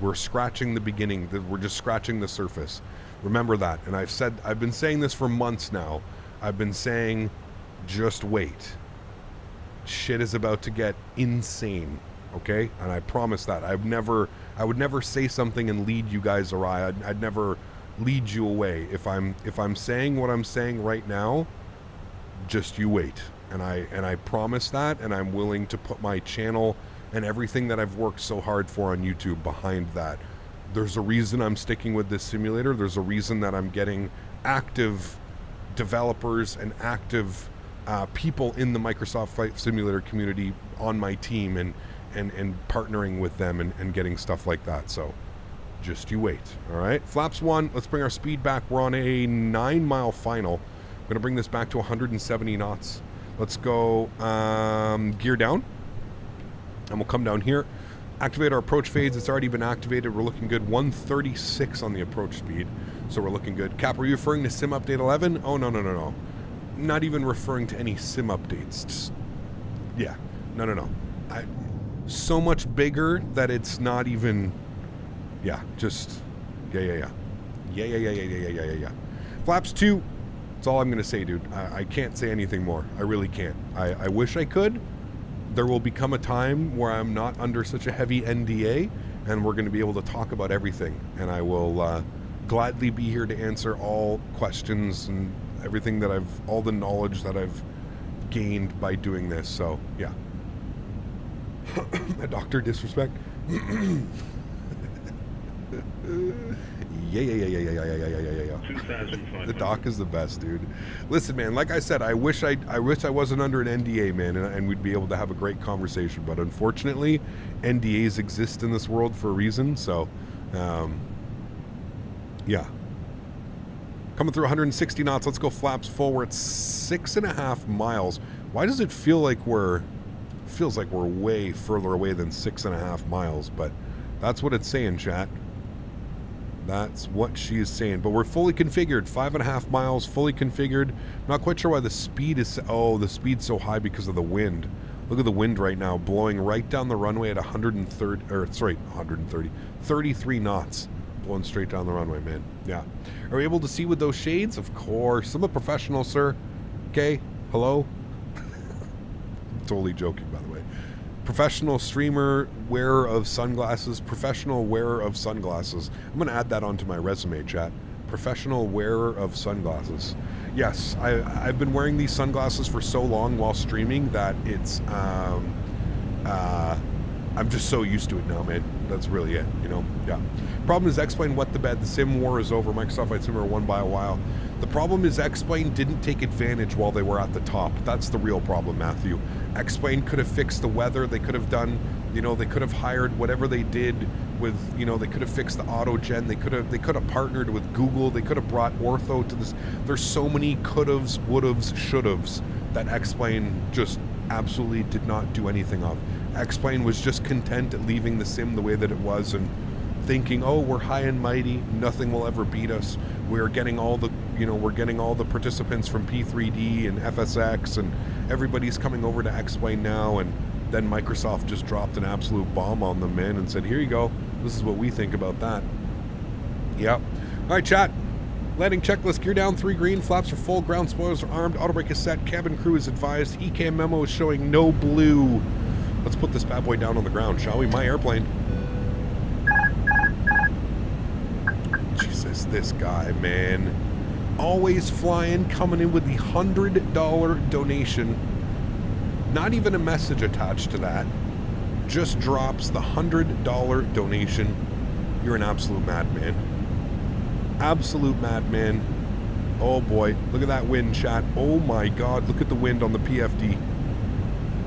we're scratching the beginning. We're just scratching the surface. Remember that. And I've been saying this for months now. I've been saying, just wait. Shit is about to get insane. Okay? And I promise that. I would never say something and lead you guys awry. I'd never lead you away. If I'm saying what I'm saying right now, just you wait. And I promise that, and I'm willing to put my channel and everything that I've worked so hard for on YouTube behind that. There's a reason I'm sticking with this simulator. There's a reason that I'm getting active developers and active people in the Microsoft Flight Simulator community on my team and partnering with them and getting stuff like that. So just you wait. All right, flaps 1. Let's bring our speed back. We're on a 9-mile final. I'm going to bring this back to 170 knots. Let's go gear down. And we'll come down here. Activate our approach fades. It's already been activated. We're looking good. 136 on the approach speed. So we're looking good. Cap, are you referring to sim update 11? Oh, no. Not even referring to any sim updates. Just, yeah. No. So much bigger that it's not even... Yeah, just... Yeah. Flaps 2. That's all I'm going to say, dude. I can't say anything more. I really can't. I wish I could. There will become a time where I'm not under such a heavy NDA, and we're going to be able to talk about everything. And I will gladly be here to answer all questions and everything that all the knowledge that I've gained by doing this. So, yeah. A doctor disrespect. Yeah. The doc is the best, dude. Listen, man, like I said, I wish I wasn't under an NDA, man, and we'd be able to have a great conversation. But unfortunately, NDAs exist in this world for a reason. So, yeah. Coming through 160 knots. Let's go flaps full. We're at 6.5 miles. Why does it feel like feels like we're way further away than 6.5 miles? But that's what it's saying, chat. That's what she is saying. But we're fully configured. 5.5 miles, fully configured. Not quite sure why the speed is... Oh, the speed's so high because of the wind. Look at the wind right now, blowing right down the runway at 33 knots. Blowing straight down the runway, man. Yeah. Are we able to see with those shades? Of course. I'm a professional, sir. Okay? Hello? Totally joking, by the way. Professional streamer, wearer of sunglasses. Professional wearer of sunglasses. I'm going to add that onto my resume, chat. Professional wearer of sunglasses. Yes, I've been wearing these sunglasses for so long while streaming that it's... I'm just so used to it now, man. That's really it, you know? Yeah. Problem is, X-Plane wet the bed. The sim war is over. Microsoft Flight Simulator won by a while. The problem is X-Plane didn't take advantage while they were at the top. That's the real problem, Matthew. X-Plane could have fixed the weather. They could have done, you know, they could have hired whatever they did with, you know, they could have fixed the auto gen. They could have partnered with Google. They could have brought Ortho to this. There's so many could-haves, would-haves, should-haves that X-Plane just absolutely did not do anything of. X-Plane was just content at leaving the sim the way that it was and thinking, oh, we're high and mighty, nothing will ever beat us. We're getting all the, you know, we're getting all the participants from P3D and FSX, and everybody's coming over to X-Plane now. And then Microsoft just dropped an absolute bomb on them, man, and said, here you go. This is what we think about that. Yep. All right, chat. Landing checklist, gear down, 3 green, flaps are full, ground spoilers are armed, auto brake is set, cabin crew is advised, ECAM memo is showing no blue. Let's put this bad boy down on the ground, shall we? My airplane. Jesus, this guy, man. AlwaysFlying coming in with the $100 donation. Not even a message attached to that. Just drops the $100 donation. You're an absolute madman. Absolute madman. Oh boy, look at that wind, chat. Oh my god, look at the wind on the PFD.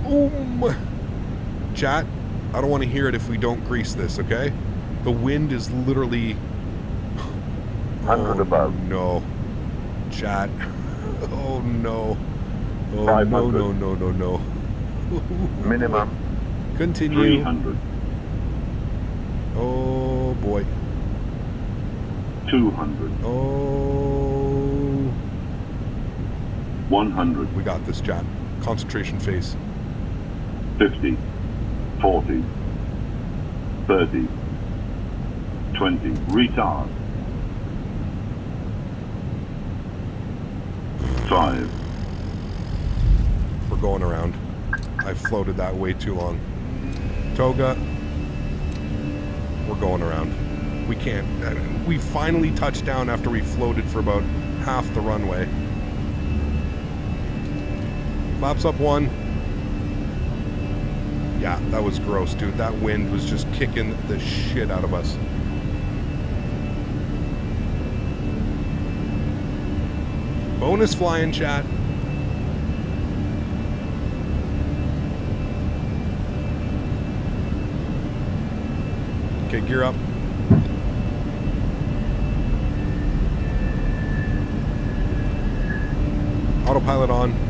Oh my... Chat, I don't want to hear it if we don't grease this, okay? The wind is literally... 100 above. No. Chat. Oh no. Oh 500. No. Minimum. Continue. 300. Oh boy. 200. Oh. 100. We got this, chat. Concentration phase. 50. 40. 30. A320, retard. 5. We're going around. I floated that way too long. Toga, we're going around. We can't. We finally touched down after we floated for about half the runway. Flaps up 1. Yeah, that was gross, dude. That wind was just kicking the shit out of us. Bonus flying, chat. Okay, gear up. Autopilot on.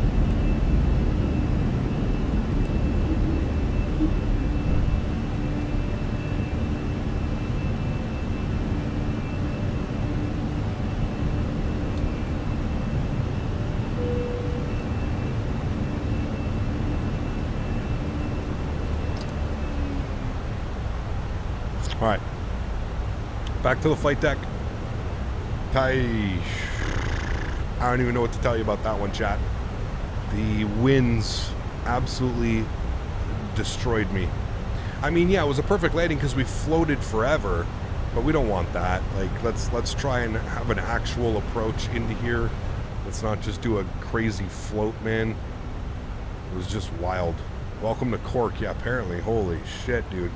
All right, back to the flight deck. I don't even know what to tell you about that one, chat. The winds absolutely destroyed me. I mean, yeah, it was a perfect landing because we floated forever, but we don't want that. Like, let's try and have an actual approach into here. Let's not just do a crazy float, man. It was just wild. Welcome to Cork. Yeah, apparently. Holy shit, dude.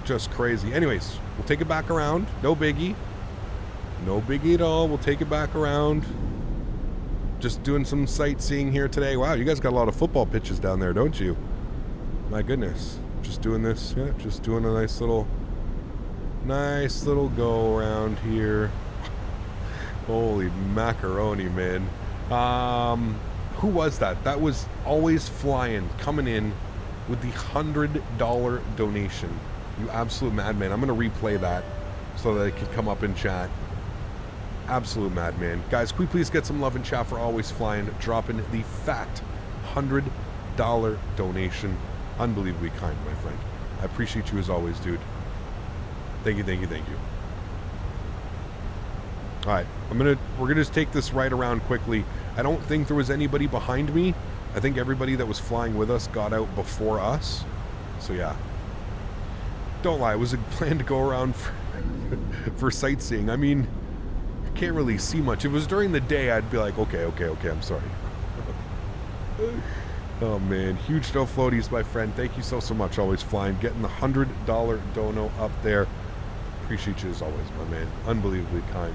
Just crazy. Anyways, we'll take it back around. No biggie. No biggie at all. We'll take it back around. Just doing some sightseeing here today. Wow, you guys got a lot of football pitches down there, don't you? My goodness. Just doing this. Yeah, just doing a nice little go around here. Holy macaroni, man. Who was that? That was AlwaysFlying coming in with the $100 donation. You absolute madman. I'm going to replay that so that it can come up in chat. Absolute madman. Guys, can we please get some love in chat for AlwaysFlying dropping the fat $100 donation. Unbelievably kind, my friend. I appreciate you as always, dude. Thank you, thank you, thank you. Alright, we're gonna just take this right around quickly. I don't think there was anybody behind me. I think everybody that was flying with us got out before us. So yeah. Don't lie, it was a plan to go around for sightseeing. I mean, I can't really see much. If it was during the day, I'd be like, okay, I'm sorry. Oh man, huge no floaties, my friend. Thank you so much, AlwaysFlying. Getting the $100 dono up there. Appreciate you as always, my man. Unbelievably kind.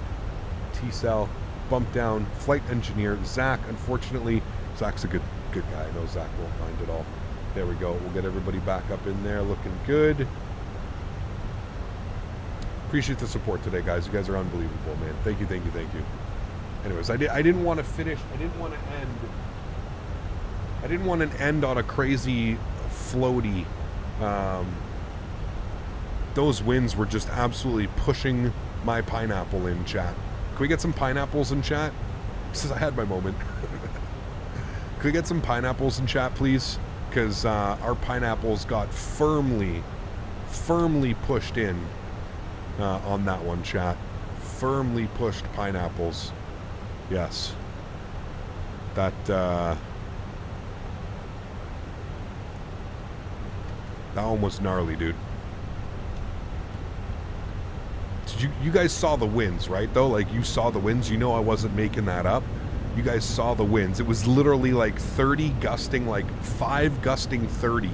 T-Cell, bump down, flight engineer, Zach. Unfortunately, Zach's a good guy. I know Zach won't mind at all. There we go. We'll get everybody back up in there, looking good. Appreciate the support today, guys. You guys are unbelievable, man. Thank you, thank you, thank you. Anyways, I didn't want to finish. I didn't want to end on a crazy floaty. Those winds were just absolutely pushing my pineapple in, chat. Can we get some pineapples in chat? Since I had my moment. Can we get some pineapples in chat, please? Because our pineapples got firmly pushed in on that one, chat. Firmly pushed pineapples. Yes. That one was gnarly, dude. Did you guys saw the winds, right, though? Like, you saw the winds. You know I wasn't making that up. You guys saw the winds. It was literally like 30 gusting, like 5 gusting 30.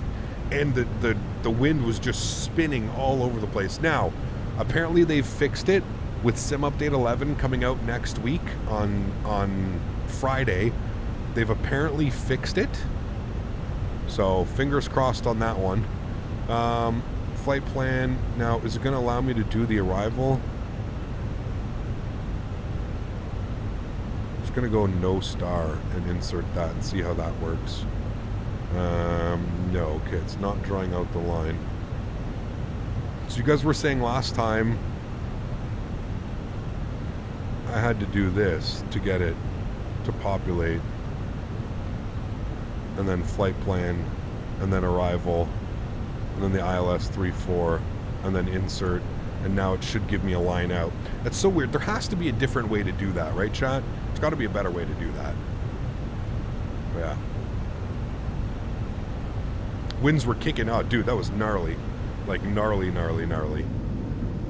And the wind was just spinning all over the place. Now, apparently they've fixed it with Sim Update 11 coming out next week on Friday. They've apparently fixed it. So, fingers crossed on that one. Flight plan. Now, is it going to allow me to do the arrival? Just going to go no star and insert that and see how that works. No, okay, it's not drawing out the line. So you guys were saying last time I had to do this to get it to populate, and then flight plan, and then arrival, and then the ILS 34, and then insert, And now it should give me a line out. That's so weird. There has to be a different way to do that, right, chat? There's got to be a better way to do that. Yeah. Winds were kicking out. Dude, that was gnarly. Like, gnarly, gnarly, gnarly.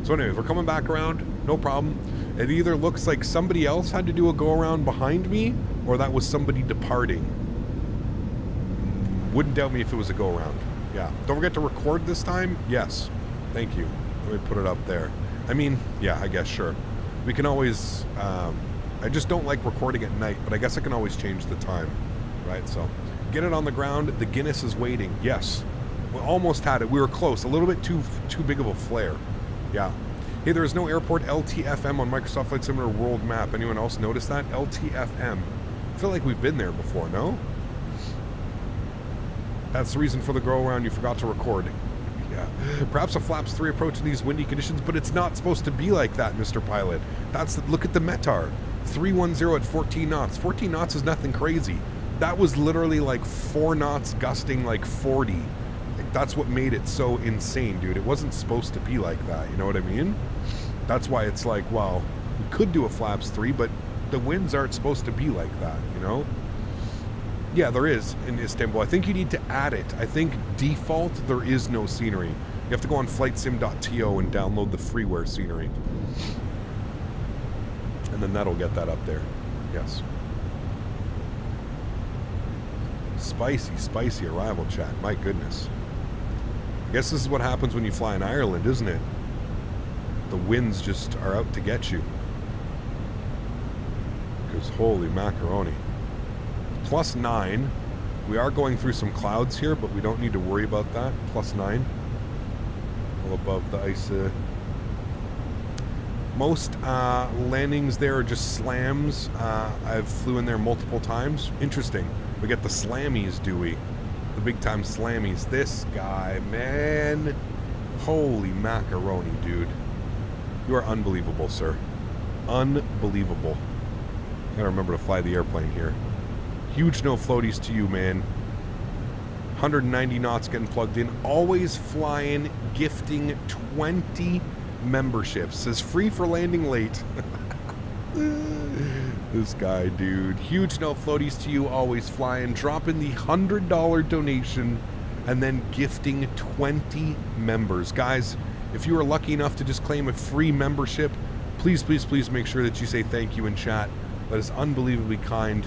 So anyways, we're coming back around. No problem. It either looks like somebody else had to do a go-around behind me, or that was somebody departing. Wouldn't doubt me if it was a go-around. Yeah. Don't forget to record this time. Yes. Thank you. Let me put it up there. I mean, yeah, I guess, sure. We can always... I just don't like recording at night, but I guess I can always change the time. Right, so... Get it on the ground. The Guinness is waiting. Yes. We almost had it. We were close. A little bit too big of a flare. Yeah. Hey, there is no airport LTFM on Microsoft Flight Simulator World Map. Anyone else notice that? LTFM. I feel like we've been there before, no? That's the reason for the go-around. You forgot to record. Yeah. Perhaps a flaps 3 approach in these windy conditions, but it's not supposed to be like that, Mr. Pilot. Look at the METAR. 310 at 14 knots. 14 knots is nothing crazy. That was literally like 4 knots gusting like 40. Like, that's what made it so insane, dude. It wasn't supposed to be like that, you know what I mean? That's why it's like, well, we could do a flaps 3, but the winds aren't supposed to be like that, you know? Yeah, there is in Istanbul. I think you need to add it. I think default, there is no scenery. You have to go on flightsim.to and download the freeware scenery. And then that'll get that up there. Yes. Spicy, spicy arrival chat. My goodness. I guess this is what happens when you fly in Ireland, isn't it? The winds just are out to get you. Because holy macaroni. +9. We are going through some clouds here, but we don't need to worry about that. +9. Well above the ice. Most landings there are just slams. I've flew in there multiple times. Interesting. We get the slammies, do we? The big time slammies. This guy, man. Holy macaroni, dude. You are unbelievable, sir. Unbelievable. Gotta remember to fly the airplane here. Huge no floaties to you, man. 190 knots getting plugged in. Always flying, gifting 20 memberships. Says free for landing late. This guy, dude. Huge no floaties to you, always flying. Dropping the $100 donation and then gifting 20 members. Guys, if you are lucky enough to just claim a free membership, please, please, please make sure that you say thank you in chat. That is unbelievably kind.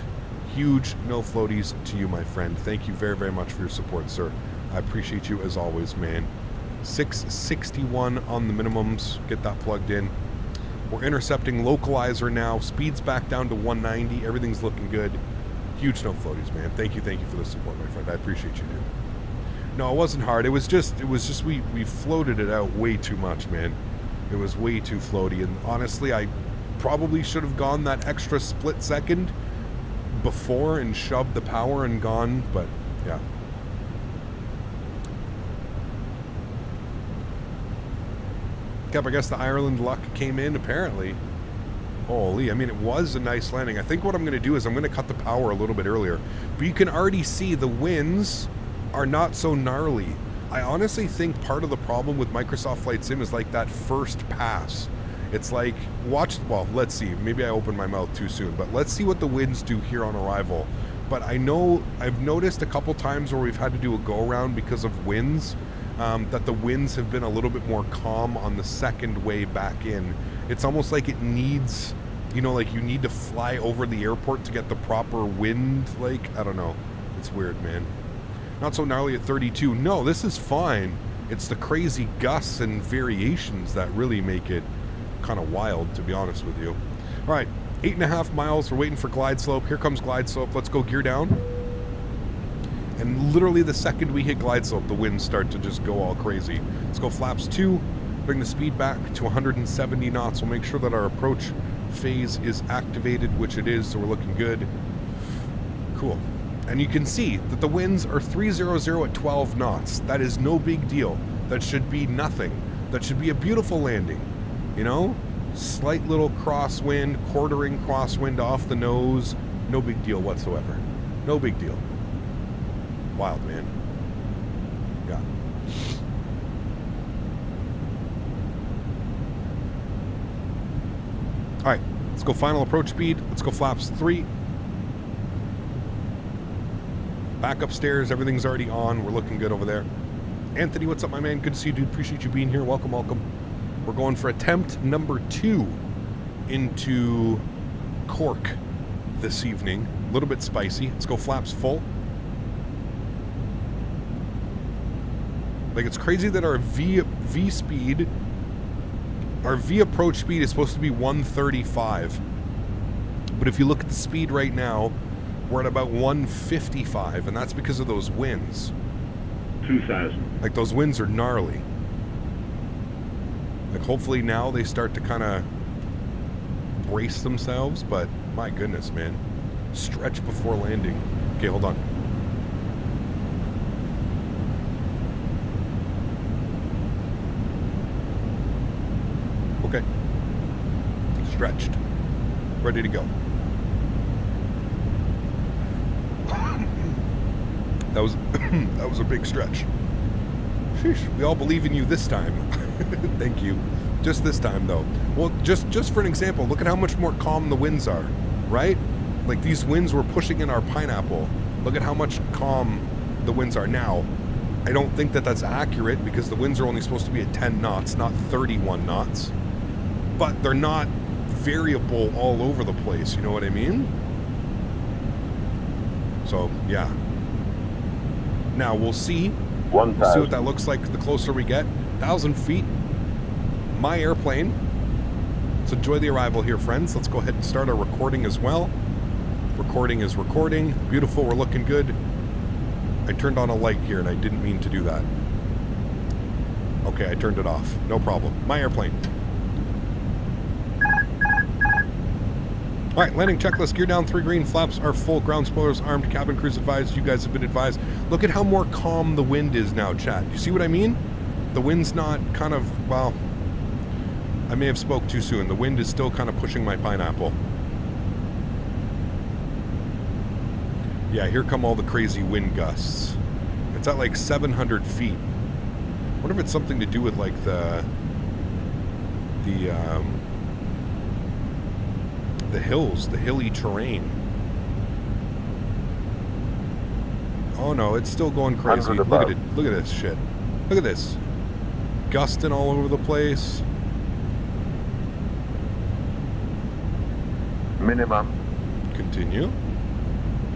Huge no floaties to you, my friend. Thank you very, very much for your support, sir. I appreciate you as always, man. 661 on the minimums. Get that plugged in. We're intercepting localizer now. Speed's back down to 190. Everything's looking good. Huge no floaties, man. Thank you for the support, my friend. I appreciate you, dude. No, it wasn't hard. It was just we floated it out way too much, man. It was way too floaty, and honestly, I probably should have gone that extra split second before and shoved the power and gone, but yeah. I guess the Ireland luck came in, apparently. Holy, I mean, it was a nice landing. I think what I'm going to do is I'm going to cut the power a little bit earlier. But you can already see the winds are not so gnarly. I honestly think part of the problem with Microsoft Flight Sim is like that first pass. It's like, well, let's see. Maybe I opened my mouth too soon. But let's see what the winds do here on arrival. But I know I've noticed a couple times where we've had to do a go-around because of winds. That the winds have been a little bit more calm on the second way back in. It's almost like it needs, you know, like you need to fly over the airport to get the proper wind. Like, I don't know. It's weird, man. Not so gnarly at 32. No, this is fine. It's the crazy gusts and variations that really make it kind of wild, to be honest with you. All right, 8.5 miles. We're waiting for glide slope. Here comes glide slope. Let's go gear down. And literally the second we hit glide slope, the winds start to just go all crazy. Let's go flaps 2, bring the speed back to 170 knots. We'll make sure that our approach phase is activated, which it is, so we're looking good. Cool. And you can see that the winds are 300 at 12 knots. That is no big deal. That should be nothing. That should be a beautiful landing. You know? Slight little crosswind, quartering crosswind off the nose. No big deal whatsoever. No big deal. Wild, man. Yeah. All right, let's go final approach speed. Let's go flaps 3. Back upstairs. Everything's already on. We're looking good over there. Anthony, what's up, my man? Good to see you, dude. Appreciate you being here. Welcome, welcome. We're going for attempt number 2 into Cork this evening. A little bit spicy. Let's go flaps full. Like, it's crazy that our V speed, our V approach speed is supposed to be 135. But if you look at the speed right now, we're at about 155, and that's because of those winds. 2,000. Like, those winds are gnarly. Like, hopefully now they start to kind of brace themselves, but my goodness, man. Stretch before landing. Okay, hold on. Okay. Stretched. Ready to go. That was a big stretch. Sheesh. We all believe in you this time. Thank you. Just this time, though. Well, just for an example, look at how much more calm the winds are, right? Like, these winds were pushing in our pineapple. Look at how much calm the winds are now. I don't think that that's accurate because the winds are only supposed to be at 10 knots, not 31 knots. But they're not variable all over the place, you know what I mean? So, yeah. Now, we'll see. We'll see what that looks like the closer we get. 1,000 feet. My airplane. Let's enjoy the arrival here, friends. Let's go ahead and start our recording as well. Recording is recording. Beautiful. We're looking good. I turned on a light here, and I didn't mean to do that. Okay, I turned it off. No problem. My airplane. All right, landing checklist, gear down, 3 green, flaps are full, ground spoilers armed, cabin crews advised, you guys have been advised. Look at how more calm the wind is now, chat. You see what I mean? The wind's not kind of, well, I may have spoke too soon. The wind is still kind of pushing my pineapple. Yeah, here come all the crazy wind gusts. It's at like 700 feet. I wonder if it's something to do with like the hills, the hilly terrain. Oh no, it's still going crazy. Look at it. Look at this shit. Look at this. Gusting all over the place. Minimum. Continue.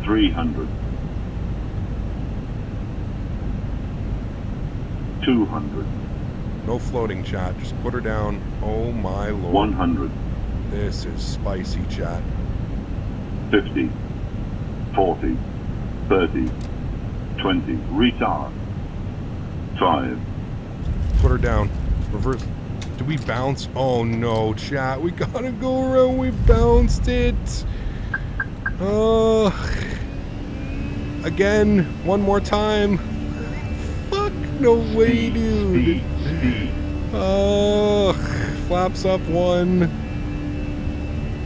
300. 200. No floating, chat. Just put her down. Oh my lord. 100. This is spicy, chat. 50. 40. 30. 20. Retard. 5. Put her down. Reverse. Did we bounce? Oh no, chat. We gotta go around. We bounced it. Again. One more time. Fuck. No way, dude. Flaps up 1.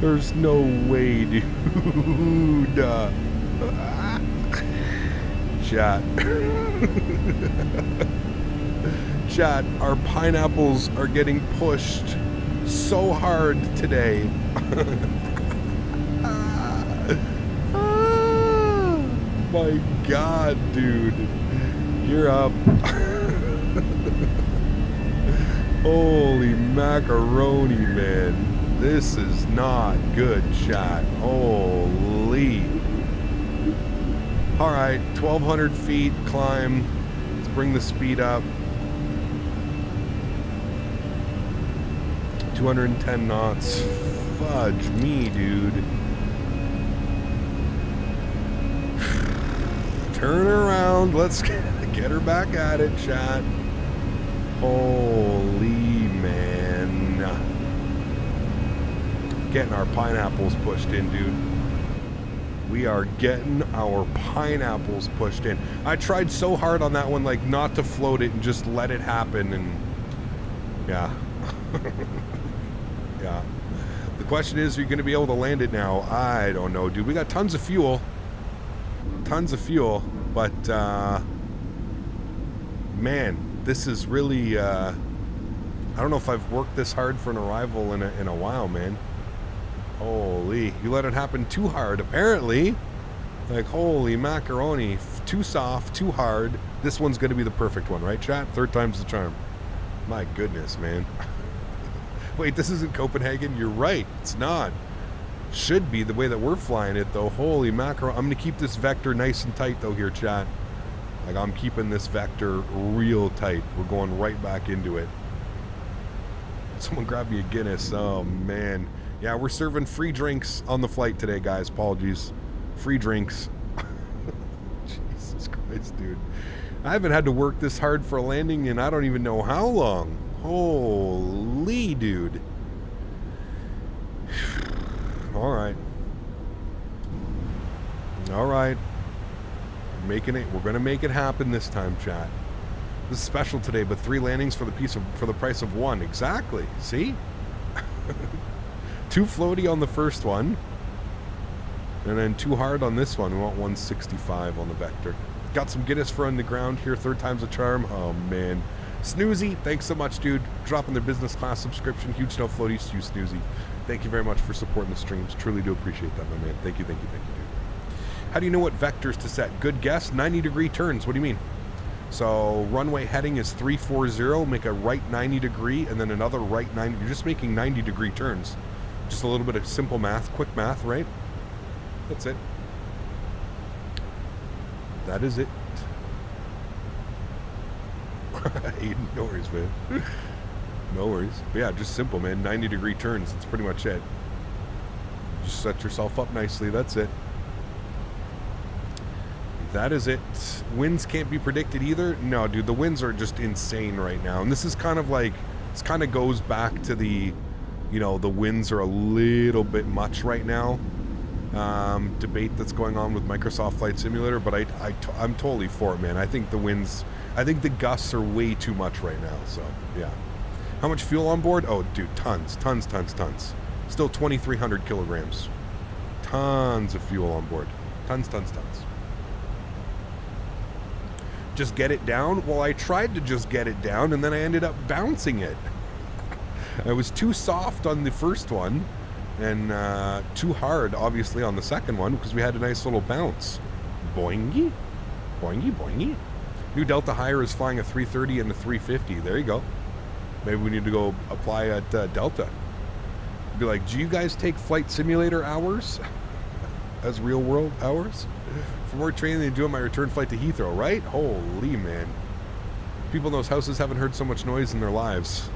There's no way, dude. Chat. Chat, our pineapples are getting pushed so hard today. My God, dude. Gear up. Holy macaroni, man. This is not good, chat. Holy. All right, 1,200 feet climb. Let's bring the speed up. 210 knots. Fudge me, dude. Turn around. Let's get her back at it, chat. Holy man. Getting our pineapples pushed in, dude. We are getting our pineapples pushed in. I tried so hard on that one, like, not to float it and just let it happen, and yeah. Yeah. The question is, are you going to be able to land it now? I don't know, dude. We got tons of fuel. Tons of fuel, but man, this is really I don't know if I've worked this hard for an arrival in a while, man. Holy, you let it happen too hard, apparently. Like, holy macaroni. Too soft, too hard. This one's going to be the perfect one, right, chat? Third time's the charm. My goodness, man. Wait, this isn't Copenhagen? You're right. It's not. Should be the way that we're flying it, though. Holy mackerel. I'm going to keep this vector nice and tight, though, here, chat. Like, I'm keeping this vector real tight. We're going right back into it. Someone grab me a Guinness. Oh, man. Yeah, we're serving free drinks on the flight today, guys. Apologies. Free drinks. Jesus Christ, dude. I haven't had to work this hard for a landing in I don't even know how long. Holy, dude. All right. All right. Making it. We're going to make it happen this time, chat. This is special today, but 3 landings for the price of 1. Exactly. See? 2 floaty on the first one. And then 2 hard on this one. We want 165 on the vector. Got some Guinness for on the ground here. 3rd time's a charm. Oh, man. Snoozy, thanks so much, dude. Dropping their business class subscription. Huge no floaties to you, Snoozy. Thank you very much for supporting the streams. Truly do appreciate that, my man. Thank you, thank you, thank you, dude. How do you know what vectors to set? Good guess. 90-degree turns. What do you mean? So runway heading is 340. Make a right 90 degree and then another right 90. You're just making 90-degree turns. Just a little bit of simple math, quick math, right? That's it. That is it. No worries, man. No worries. But yeah, just simple, man. 90-degree turns. That's pretty much it. Just set yourself up nicely. That's it. That is it. Winds can't be predicted either. No, dude, the winds are just insane right now. And this is kind of like, this kind of goes back to the, you know, the winds are a little bit much right now. Debate that's going on with Microsoft Flight Simulator, but I'm totally for it, man. I think the winds, I think the gusts are way too much right now, so yeah. How much fuel on board? Oh, dude, tons. Still 2,300 kilograms. Tons of fuel on board. Tons. Just get it down? Well, I tried to just get it down, and then I ended up bouncing it. I was too soft on the first one, and too hard, obviously, on the second one, because we had a nice little bounce. Boingy. New Delta Hire is flying a 330 and a 350. There you go. Maybe we need to go apply at Delta. Be like, do you guys take flight simulator hours as real world hours? For more training than do on my return flight to Heathrow, right? Holy man. People in those houses haven't heard so much noise in their lives.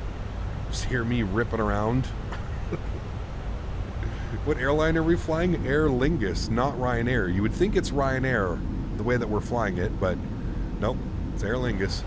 Just hear me ripping around. What airline are we flying? Air Lingus, not Ryanair. You would think it's Ryanair, the way that we're flying it, but nope, it's Air Lingus.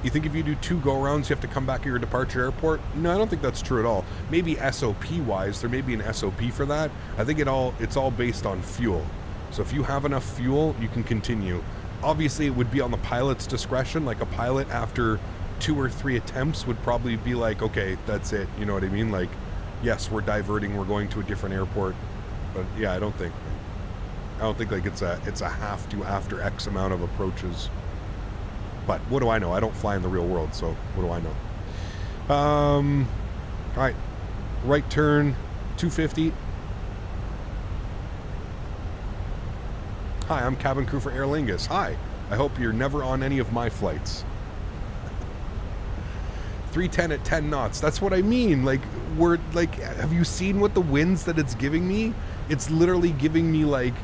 You think if you do 2 go-arounds, you have to come back at your departure airport? No, I don't think that's true at all. Maybe SOP-wise, there may be an SOP for that. I think it's all based on fuel. So if you have enough fuel, you can continue. Obviously, it would be on the pilot's discretion. Like a pilot, after 2 or 3 attempts, would probably be like, okay, that's it. You know what I mean? Like, yes, we're diverting, we're going to a different airport. But yeah, I don't think like it's a have to after X amount of approaches. But what do I know? I don't fly in the real world, so what do I know? All right, right turn, 250. Hi, I'm cabin crew for Aer Lingus. Hi, I hope you're never on any of my flights. 310 at 10 knots. That's what I mean. Like, we're like, have you seen what the winds that it's giving me? It's literally giving me like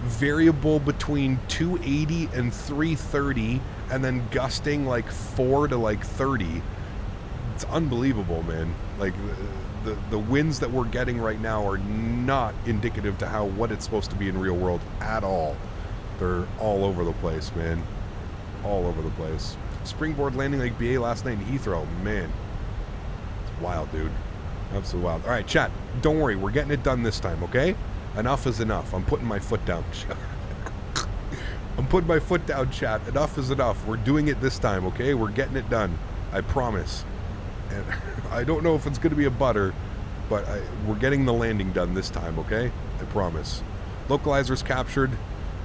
variable between 280 and 330, and then gusting like 4 to like 30. It's unbelievable, man. Like the winds that we're getting right now are not indicative to what it's supposed to be in real world at all. They're all over the place, man. All over the place. Springboard landing like BA last night in Heathrow, man. It's wild, dude. Absolutely wild. All right, chat, don't worry, we're getting it done this time, okay? Enough is enough. I'm putting my foot down. I'm putting my foot down, chat. Enough is enough. We're doing it this time, okay? We're getting it done. I promise. And I don't know if it's going to be a butter, but we're getting the landing done this time, okay? I promise. Localizers captured.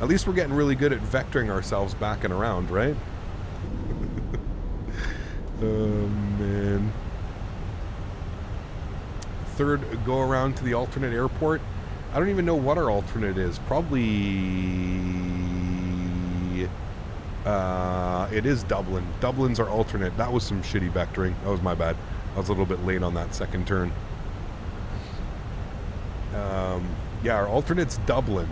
At least we're getting really good at vectoring ourselves back and around, right? Oh, man. third go around to the alternate airport. I don't even know what our alternate is. Probably it is Dublin. Dublin's our alternate. That was some shitty vectoring. That was my bad. I was a little bit late on that second turn. Yeah, our alternate's Dublin.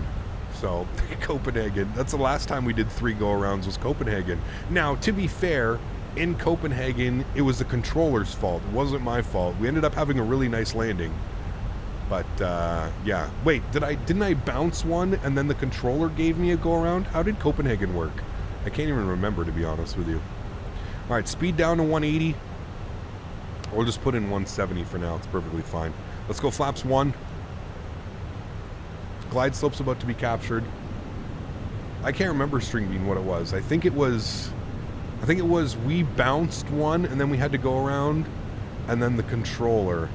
So, Copenhagen. That's the last time we did 3 go-arounds was Copenhagen. Now, to be fair, in Copenhagen, it was the controller's fault. It wasn't my fault. We ended up having a really nice landing. But, yeah. Wait, didn't I bounce one and then the controller gave me a go-around? How did Copenhagen work? I can't even remember, to be honest with you. All right, speed down to 180. We'll just put in 170 for now. It's perfectly fine. Let's go flaps 1. Glide slope's about to be captured. I can't remember string bean what it was. I think it was we bounced one and then we had to go around and then the controller.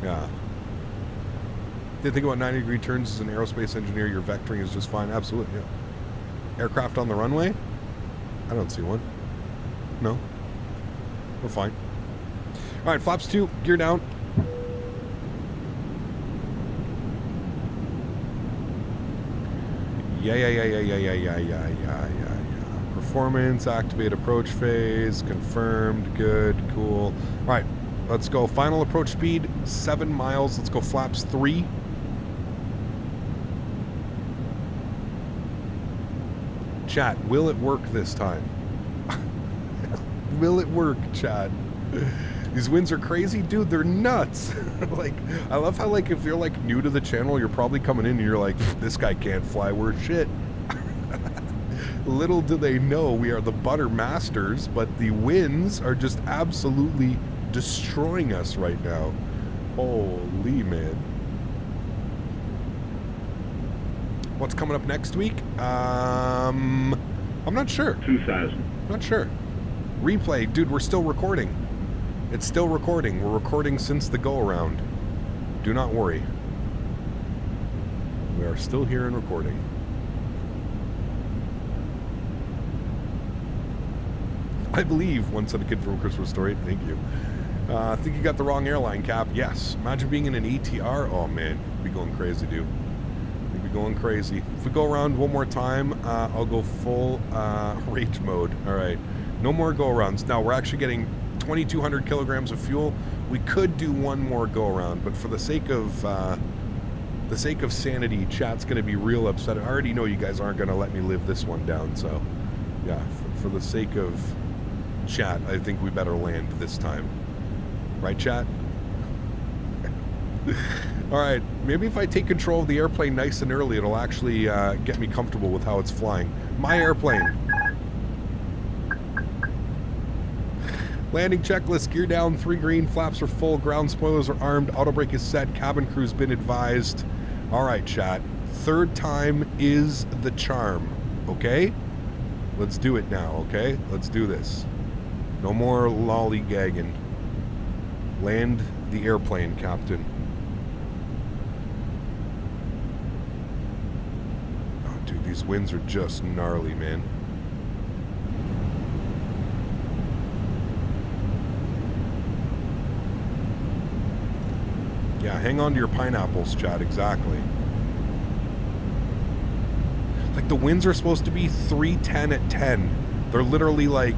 Yeah. Did you think about 90-degree turns as an aerospace engineer? Your vectoring is just fine. Absolutely, yeah. Aircraft on the runway? I don't see one. No. We're fine. All right, flaps 2, gear down. Yeah. Performance, activate approach phase, confirmed, good, cool. All right, let's go. Final approach speed, 7 miles. Let's go flaps 3. Chat, will it work this time? Will it work, chat? These winds are crazy, dude. They're nuts. Like, I love how, like, if you're like new to the channel, you're probably coming in and you're like, this guy can't fly. We're shit. Little do they know we are the butter masters, but the winds are just absolutely destroying us right now. Holy man. What's coming up next week? I'm not sure. 2000. Not sure. Replay, dude. We're still recording. It's still recording. We're recording since the go-around. Do not worry. We are still here and recording. I believe one said a kid from a Christmas Story. Thank you. I think you got the wrong airline, Cap. Yes. Imagine being in an ATR. Oh, man. We'd be going crazy, dude. We'd be going crazy. If we go around one more time, I'll go full rage mode. All right. No more go-arounds. Now, we're actually getting 2,200 kilograms of fuel. We could do one more go-around, but for the sake of sanity, chat's going to be real upset. I already know you guys aren't going to let me live this one down, so yeah, for the sake of chat, I think we better land this time. Right, chat? All right, maybe if I take control of the airplane nice and early, it'll actually get me comfortable with how it's flying. My airplane. Landing checklist, gear down, 3 green, flaps are full, ground spoilers are armed, auto brake is set, cabin crew's been advised. All right, chat. 3rd time is the charm, okay? Let's do it now, okay? Let's do this. No more lollygagging. Land the airplane, Captain. Oh, dude, these winds are just gnarly, man. Yeah, hang on to your pineapples, chat, exactly. Like, the winds are supposed to be 310 at 10. They're literally like,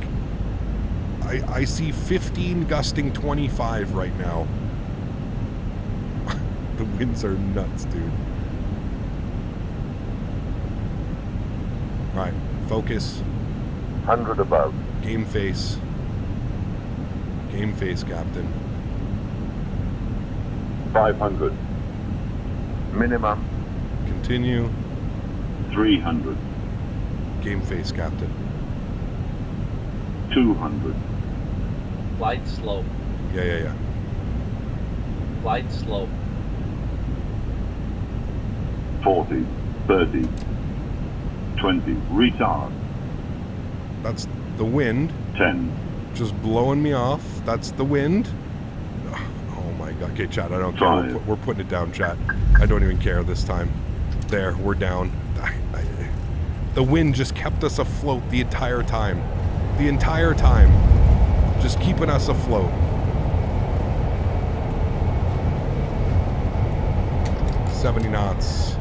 I see 15 gusting 25 right now. The winds are nuts, dude. Alright, focus. 100 above. Game face. Game face, Captain. 500. Minimum. Continue. 300. Game face, Captain. 200. Glide slope. Yeah. Glide slope. 40. 30. 20. Retard. That's the wind. 10. Just blowing me off. That's the wind. Oh my god. Okay, chat, I don't care. We're putting it down, chat. I don't even care this time. There, we're down. The wind just kept us afloat the entire time. The entire time. Just keeping us afloat. 70 knots.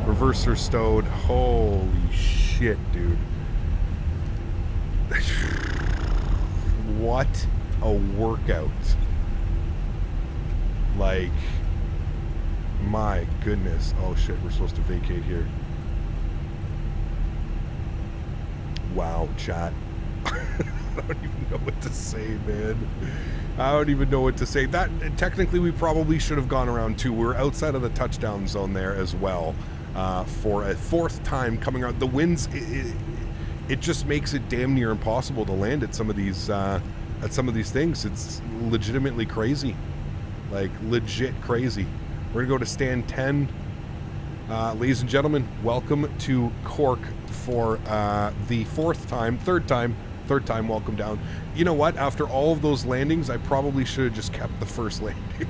Reverser stowed. Holy shit, dude. What a workout. Like, my goodness. Oh shit, we're supposed to vacate here. Wow, chat. I don't even know what to say, man. I don't even know what to say. That technically we probably should have gone around too. We were outside of the touchdown zone there as well for a fourth time coming around. The winds, it just makes it damn near impossible to land at some of these things. It's legitimately crazy, like legit crazy. We're gonna go to stand 10. Ladies and gentlemen, welcome to Cork for the third time welcome down. You know what? After all of those landings, I probably should have just kept the first landing.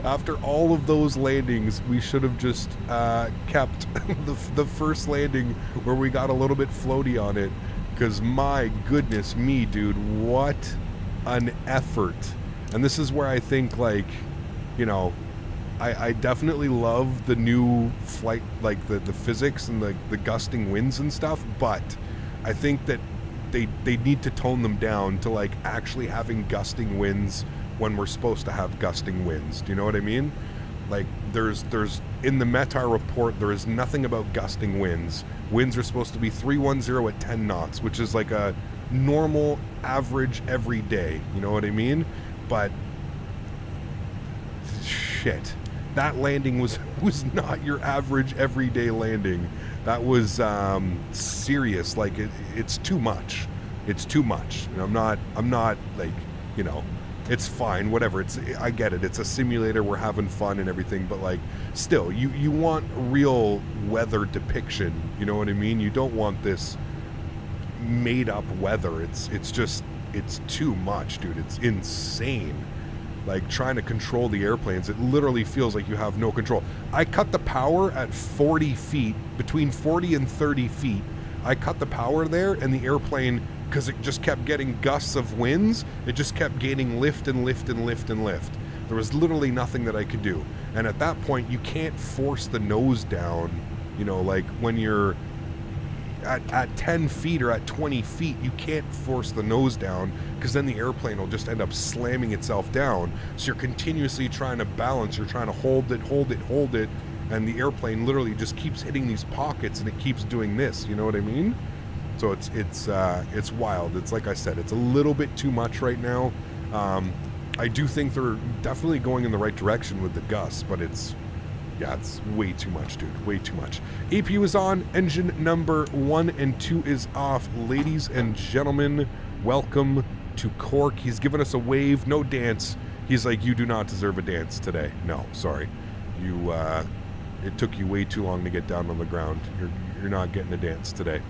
After all of those landings, we should have just kept the first landing where we got a little bit floaty on it. Because my goodness me, dude, what an effort. And this is where I think, like, you know, I definitely love the new flight, like the physics and the gusting winds and stuff, but I think that they need to tone them down to like actually having gusting winds when we're supposed to have gusting winds. Do you know what I mean? Like there's in the METAR report, there is nothing about gusting winds. Winds are supposed to be 310 at 10 knots, which is like a normal average every day. You know what I mean? But shit. That landing was not your average everyday landing. That was serious. Like it's too much. It's too much. And I'm not like, you know, it's fine, whatever. I get it. It's a simulator. We're having fun and everything, but like still, you want real weather depiction. You know what I mean? You don't want this made up weather. It's too much, dude. It's insane. Like trying to control the airplanes, it literally feels like you have no control. I cut the power at 40 feet, between 40 and 30 feet. I cut the power there, and the airplane, because it just kept getting gusts of winds, it just kept gaining lift and lift and lift and lift. There was literally nothing that I could do. And at that point, you can't force the nose down. You know, like when you're at 10 feet or at 20 feet, you can't force the nose down, because then the airplane will just end up slamming itself down. So you're continuously trying to balance, you're trying to hold it, and the airplane literally just keeps hitting these pockets, and it keeps doing this. You know what I mean? So it's wild. It's like I said, it's a little bit too much right now. I do think they're definitely going in the right direction with the gusts, but it's way too much, dude. Way too much. APU is on. Engine number 1 and 2 is off. Ladies and gentlemen, welcome to Cork. He's given us a wave. No dance. He's like, you do not deserve a dance today. No, sorry. It took you way too long to get down on the ground. You're not getting a dance today.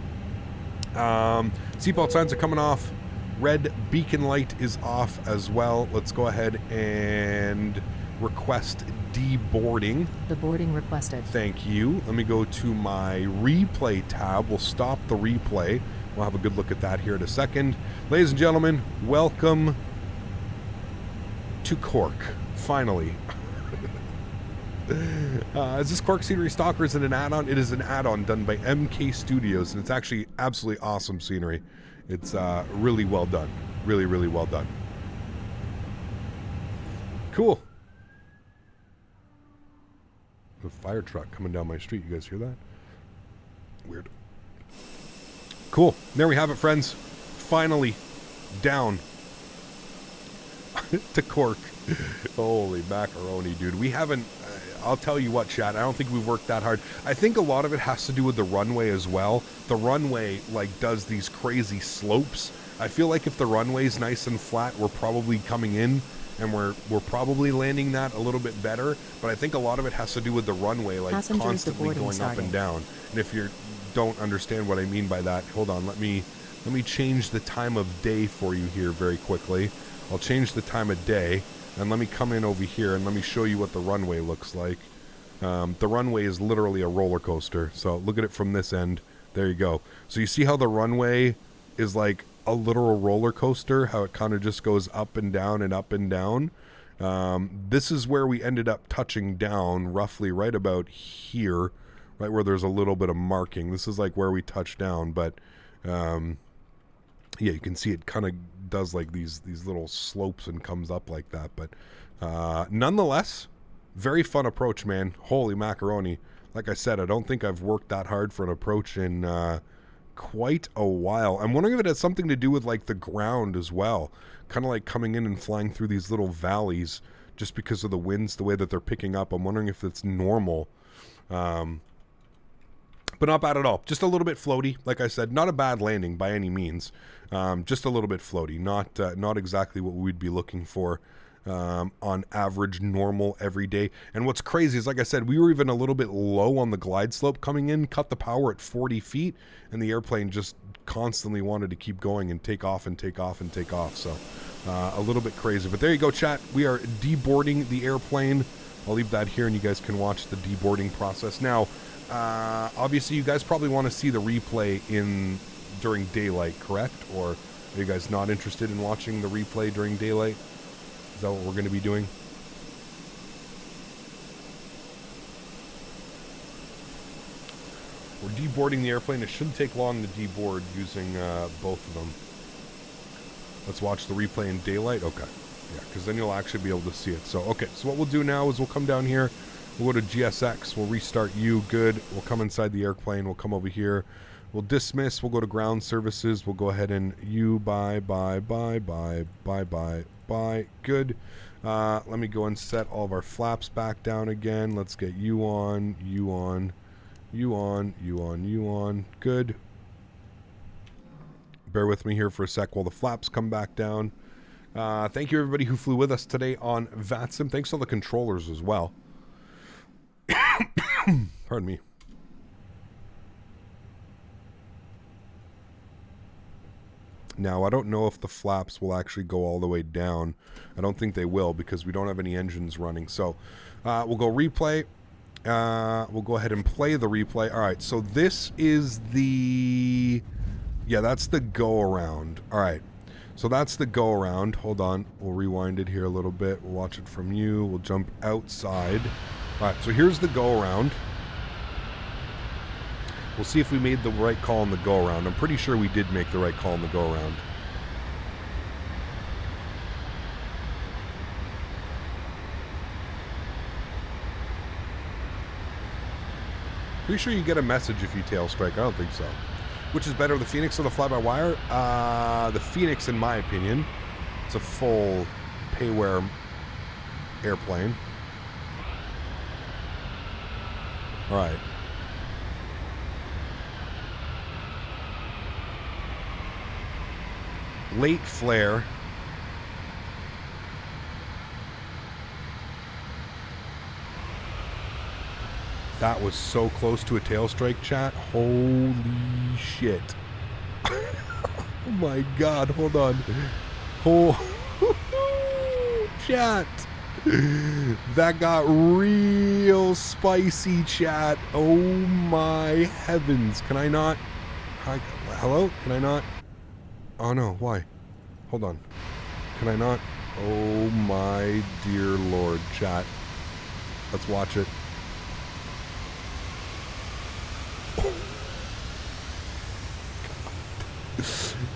Seatbelt signs are coming off. Red beacon light is off as well. Let's go ahead and request deboarding. The boarding requested. Thank you. Let me go to my replay tab. We'll stop the replay. We'll have a good look at that here in a second. Ladies and gentlemen, welcome to Cork. Finally. Is this Cork scenery stock or is it an add-on? It is an add-on done by MK Studios, and it's actually absolutely awesome scenery. It's really well done. Really, really well done. Cool. A fire truck coming down my street. You guys hear that? Weird. Cool. There we have it, friends. Finally down to Cork. Holy macaroni, dude. We haven't... I'll tell you what, chat. I don't think we've worked that hard. I think a lot of it has to do with the runway as well. The runway, like, does these crazy slopes. I feel like if the runway's nice and flat, we're probably coming in and we're probably landing that a little bit better. But I think a lot of it has to do with the runway, like constantly going up and down. And if you don't understand what I mean by that, hold on. Let me change the time of day for you here very quickly. I'll change the time of day. And let me come in over here and let me show you what the runway looks like. The runway is literally a roller coaster. So look at it from this end. There you go. So you see how the runway is like a literal roller coaster, how it kind of just goes up and down and up and down. This is where we ended up touching down, roughly right about here, right where there's a little bit of marking. This is like where we touched down, but yeah, you can see it kind of does like these little slopes and comes up like that. But nonetheless, very fun approach, man. Holy macaroni. Like I said, I don't think I've worked that hard for an approach in quite a while. I'm wondering if it has something to do with like the ground as well. Kind of like coming in and flying through these little valleys just because of the winds, the way that they're picking up. I'm wondering if it's normal. But not bad at all. Just a little bit floaty. Like I said, not a bad landing by any means. Just a little bit floaty. Not exactly what we'd be looking for on average, normal, every day. And what's crazy is, like I said, we were even a little bit low on the glide slope coming in, cut the power at 40 feet, and the airplane just constantly wanted to keep going and take off and take off and take off. So a little bit crazy. But there you go, chat. We are deboarding the airplane. I'll leave that here and you guys can watch the deboarding process. Now, obviously you guys probably want to see the replay during daylight, correct? Or are you guys not interested in watching the replay during daylight? Is that what we're going to be doing? We're deboarding the airplane. It shouldn't take long to deboard using both of them. Let's watch the replay in daylight. Okay. Yeah, because then you'll actually be able to see it. So, okay. So what we'll do now is we'll come down here. We'll go to GSX. We'll restart you. Good. We'll come inside the airplane. We'll come over here. We'll dismiss. We'll go to ground services. We'll go ahead and bye. Good. Let me go and set all of our flaps back down again. Let's get you on. Good. Bear with me here for a sec while the flaps come back down. Thank you everybody who flew with us today on VATSIM. Thanks to all the controllers as well. Pardon me. Now, I don't know if the flaps will actually go all the way down. I don't think they will because we don't have any engines running. So we'll go replay. We'll go ahead and play the replay. All right, so this is the... Yeah, that's the go-around. All right, so that's the go-around. Hold on. We'll rewind it here a little bit. We'll watch it from you. We'll jump outside. All right, so here's the go-around. We'll see if we made the right call on the go-around. I'm pretty sure we did make the right call on the go-around. Pretty sure you get a message if you tail strike. I don't think so. Which is better, the Fenix or the fly-by-wire? The Fenix, in my opinion. It's a full pay-wear airplane. All right. Late flare. That was so close to a tail strike, chat. Holy shit. Oh my god, hold on. Oh, chat. That got real spicy, chat. Oh my heavens. Can I not? Hi, hello? Can I not? Oh no, why? Hold on. Can I not? Oh my dear lord, chat. Let's watch it.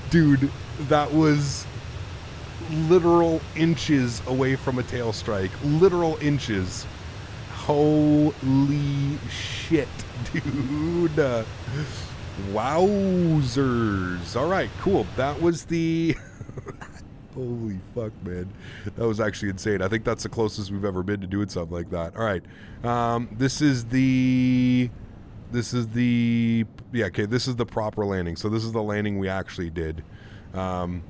Dude, that was literal inches away from a tail strike. Literal inches. Holy shit, dude. Wowzers. All right, cool. That was the... Holy fuck, man. That was actually insane. I think that's the closest we've ever been to doing something like that. All right. This is the... Yeah, okay, this is the proper landing. So this is the landing we actually did. We'll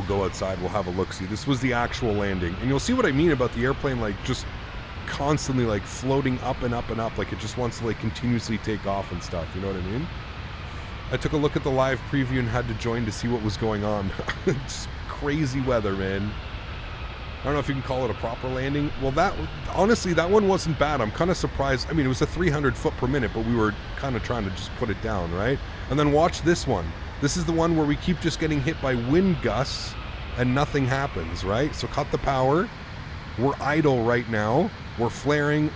go outside. We'll have a look-see. This was the actual landing. And you'll see what I mean about the airplane, like, just constantly, like, floating up and up and up. Like, it just wants to, like, continuously take off and stuff. You know what I mean? I took a look at the live preview and had to join to see what was going on. It's crazy weather, man. I don't know if you can call it a proper landing. Well, honestly, that one wasn't bad. I'm kind of surprised. I mean, it was a 300 foot per minute, but we were kind of trying to just put it down, right? And then watch this one. This is the one where we keep just getting hit by wind gusts and nothing happens, right? So cut the power. We're idle right now. We're flaring,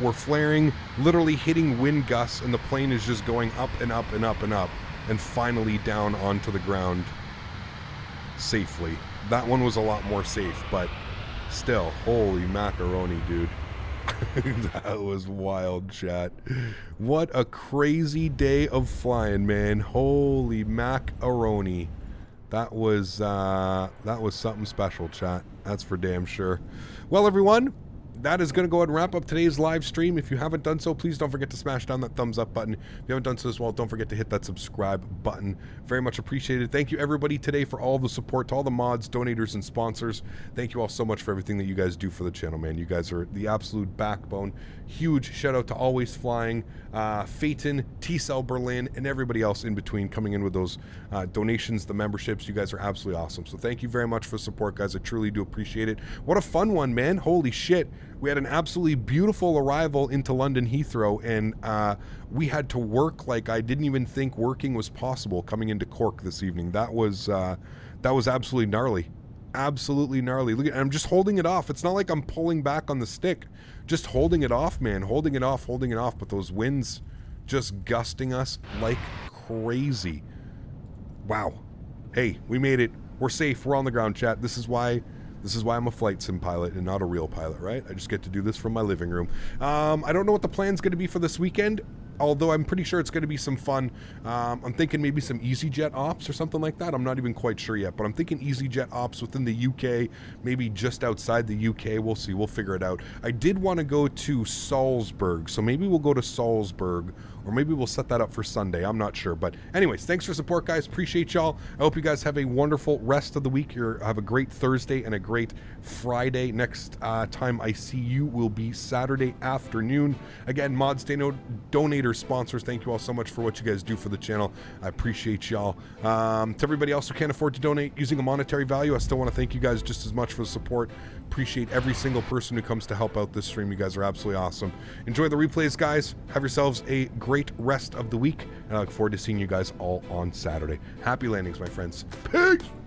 literally hitting wind gusts, and the plane is just going up and up and up and up, and finally down onto the ground safely. That one was a lot more safe, but still, holy macaroni, dude. That was wild, chat. What a crazy day of flying, man. Holy macaroni. That was something special, chat. That's for damn sure. Well, everyone, that is going to go ahead and wrap up today's live stream. If you haven't done so, please don't forget to smash down that thumbs up button. If you haven't done so as well, don't forget to hit that subscribe button. Very much appreciated. Thank you, everybody, today for all the support, to all the mods, donators, and sponsors. Thank you all so much for everything that you guys do for the channel, man. You guys are the absolute backbone. Huge shout out to AlwaysFlying, Faten, T-Cell Berlin, and everybody else in between coming in with those donations, the memberships. You guys are absolutely awesome. So thank you very much for the support, guys. I truly do appreciate it. What a fun one, man. Holy shit. We had an absolutely beautiful arrival into London Heathrow, and we had to work like I didn't even think working was possible coming into Cork this evening. That was absolutely gnarly. Absolutely gnarly. Look at, I'm just holding it off. It's not like I'm pulling back on the stick. Just holding it off, man. Holding it off, but those winds just gusting us like crazy. Wow. Hey, we made it. We're safe. We're on the ground, chat. This is why I'm a flight sim pilot and not a real pilot, right? I just get to do this from my living room. I don't know what the plan's going to be for this weekend, although I'm pretty sure it's going to be some fun. I'm thinking maybe some EasyJet ops or something like that. I'm not even quite sure yet, but I'm thinking EasyJet ops within the UK, maybe just outside the UK. We'll see. We'll figure it out. I did want to go to Salzburg, so maybe we'll go to Salzburg, or maybe we'll set that up for Sunday. I'm not sure. But anyways, thanks for support, guys. Appreciate y'all. I hope you guys have a wonderful rest of the week. Have a great Thursday and a great Friday. Next time I see you will be Saturday afternoon. Again, mods, donators, sponsors, thank you all so much for what you guys do for the channel. I appreciate y'all. To everybody else who can't afford to donate using a monetary value, I still want to thank you guys just as much for the support. Appreciate every single person who comes to help out this stream. You guys are absolutely awesome. Enjoy the replays, guys. Have yourselves a great rest of the week, and I look forward to seeing you guys all on Saturday. Happy landings, my friends. Peace!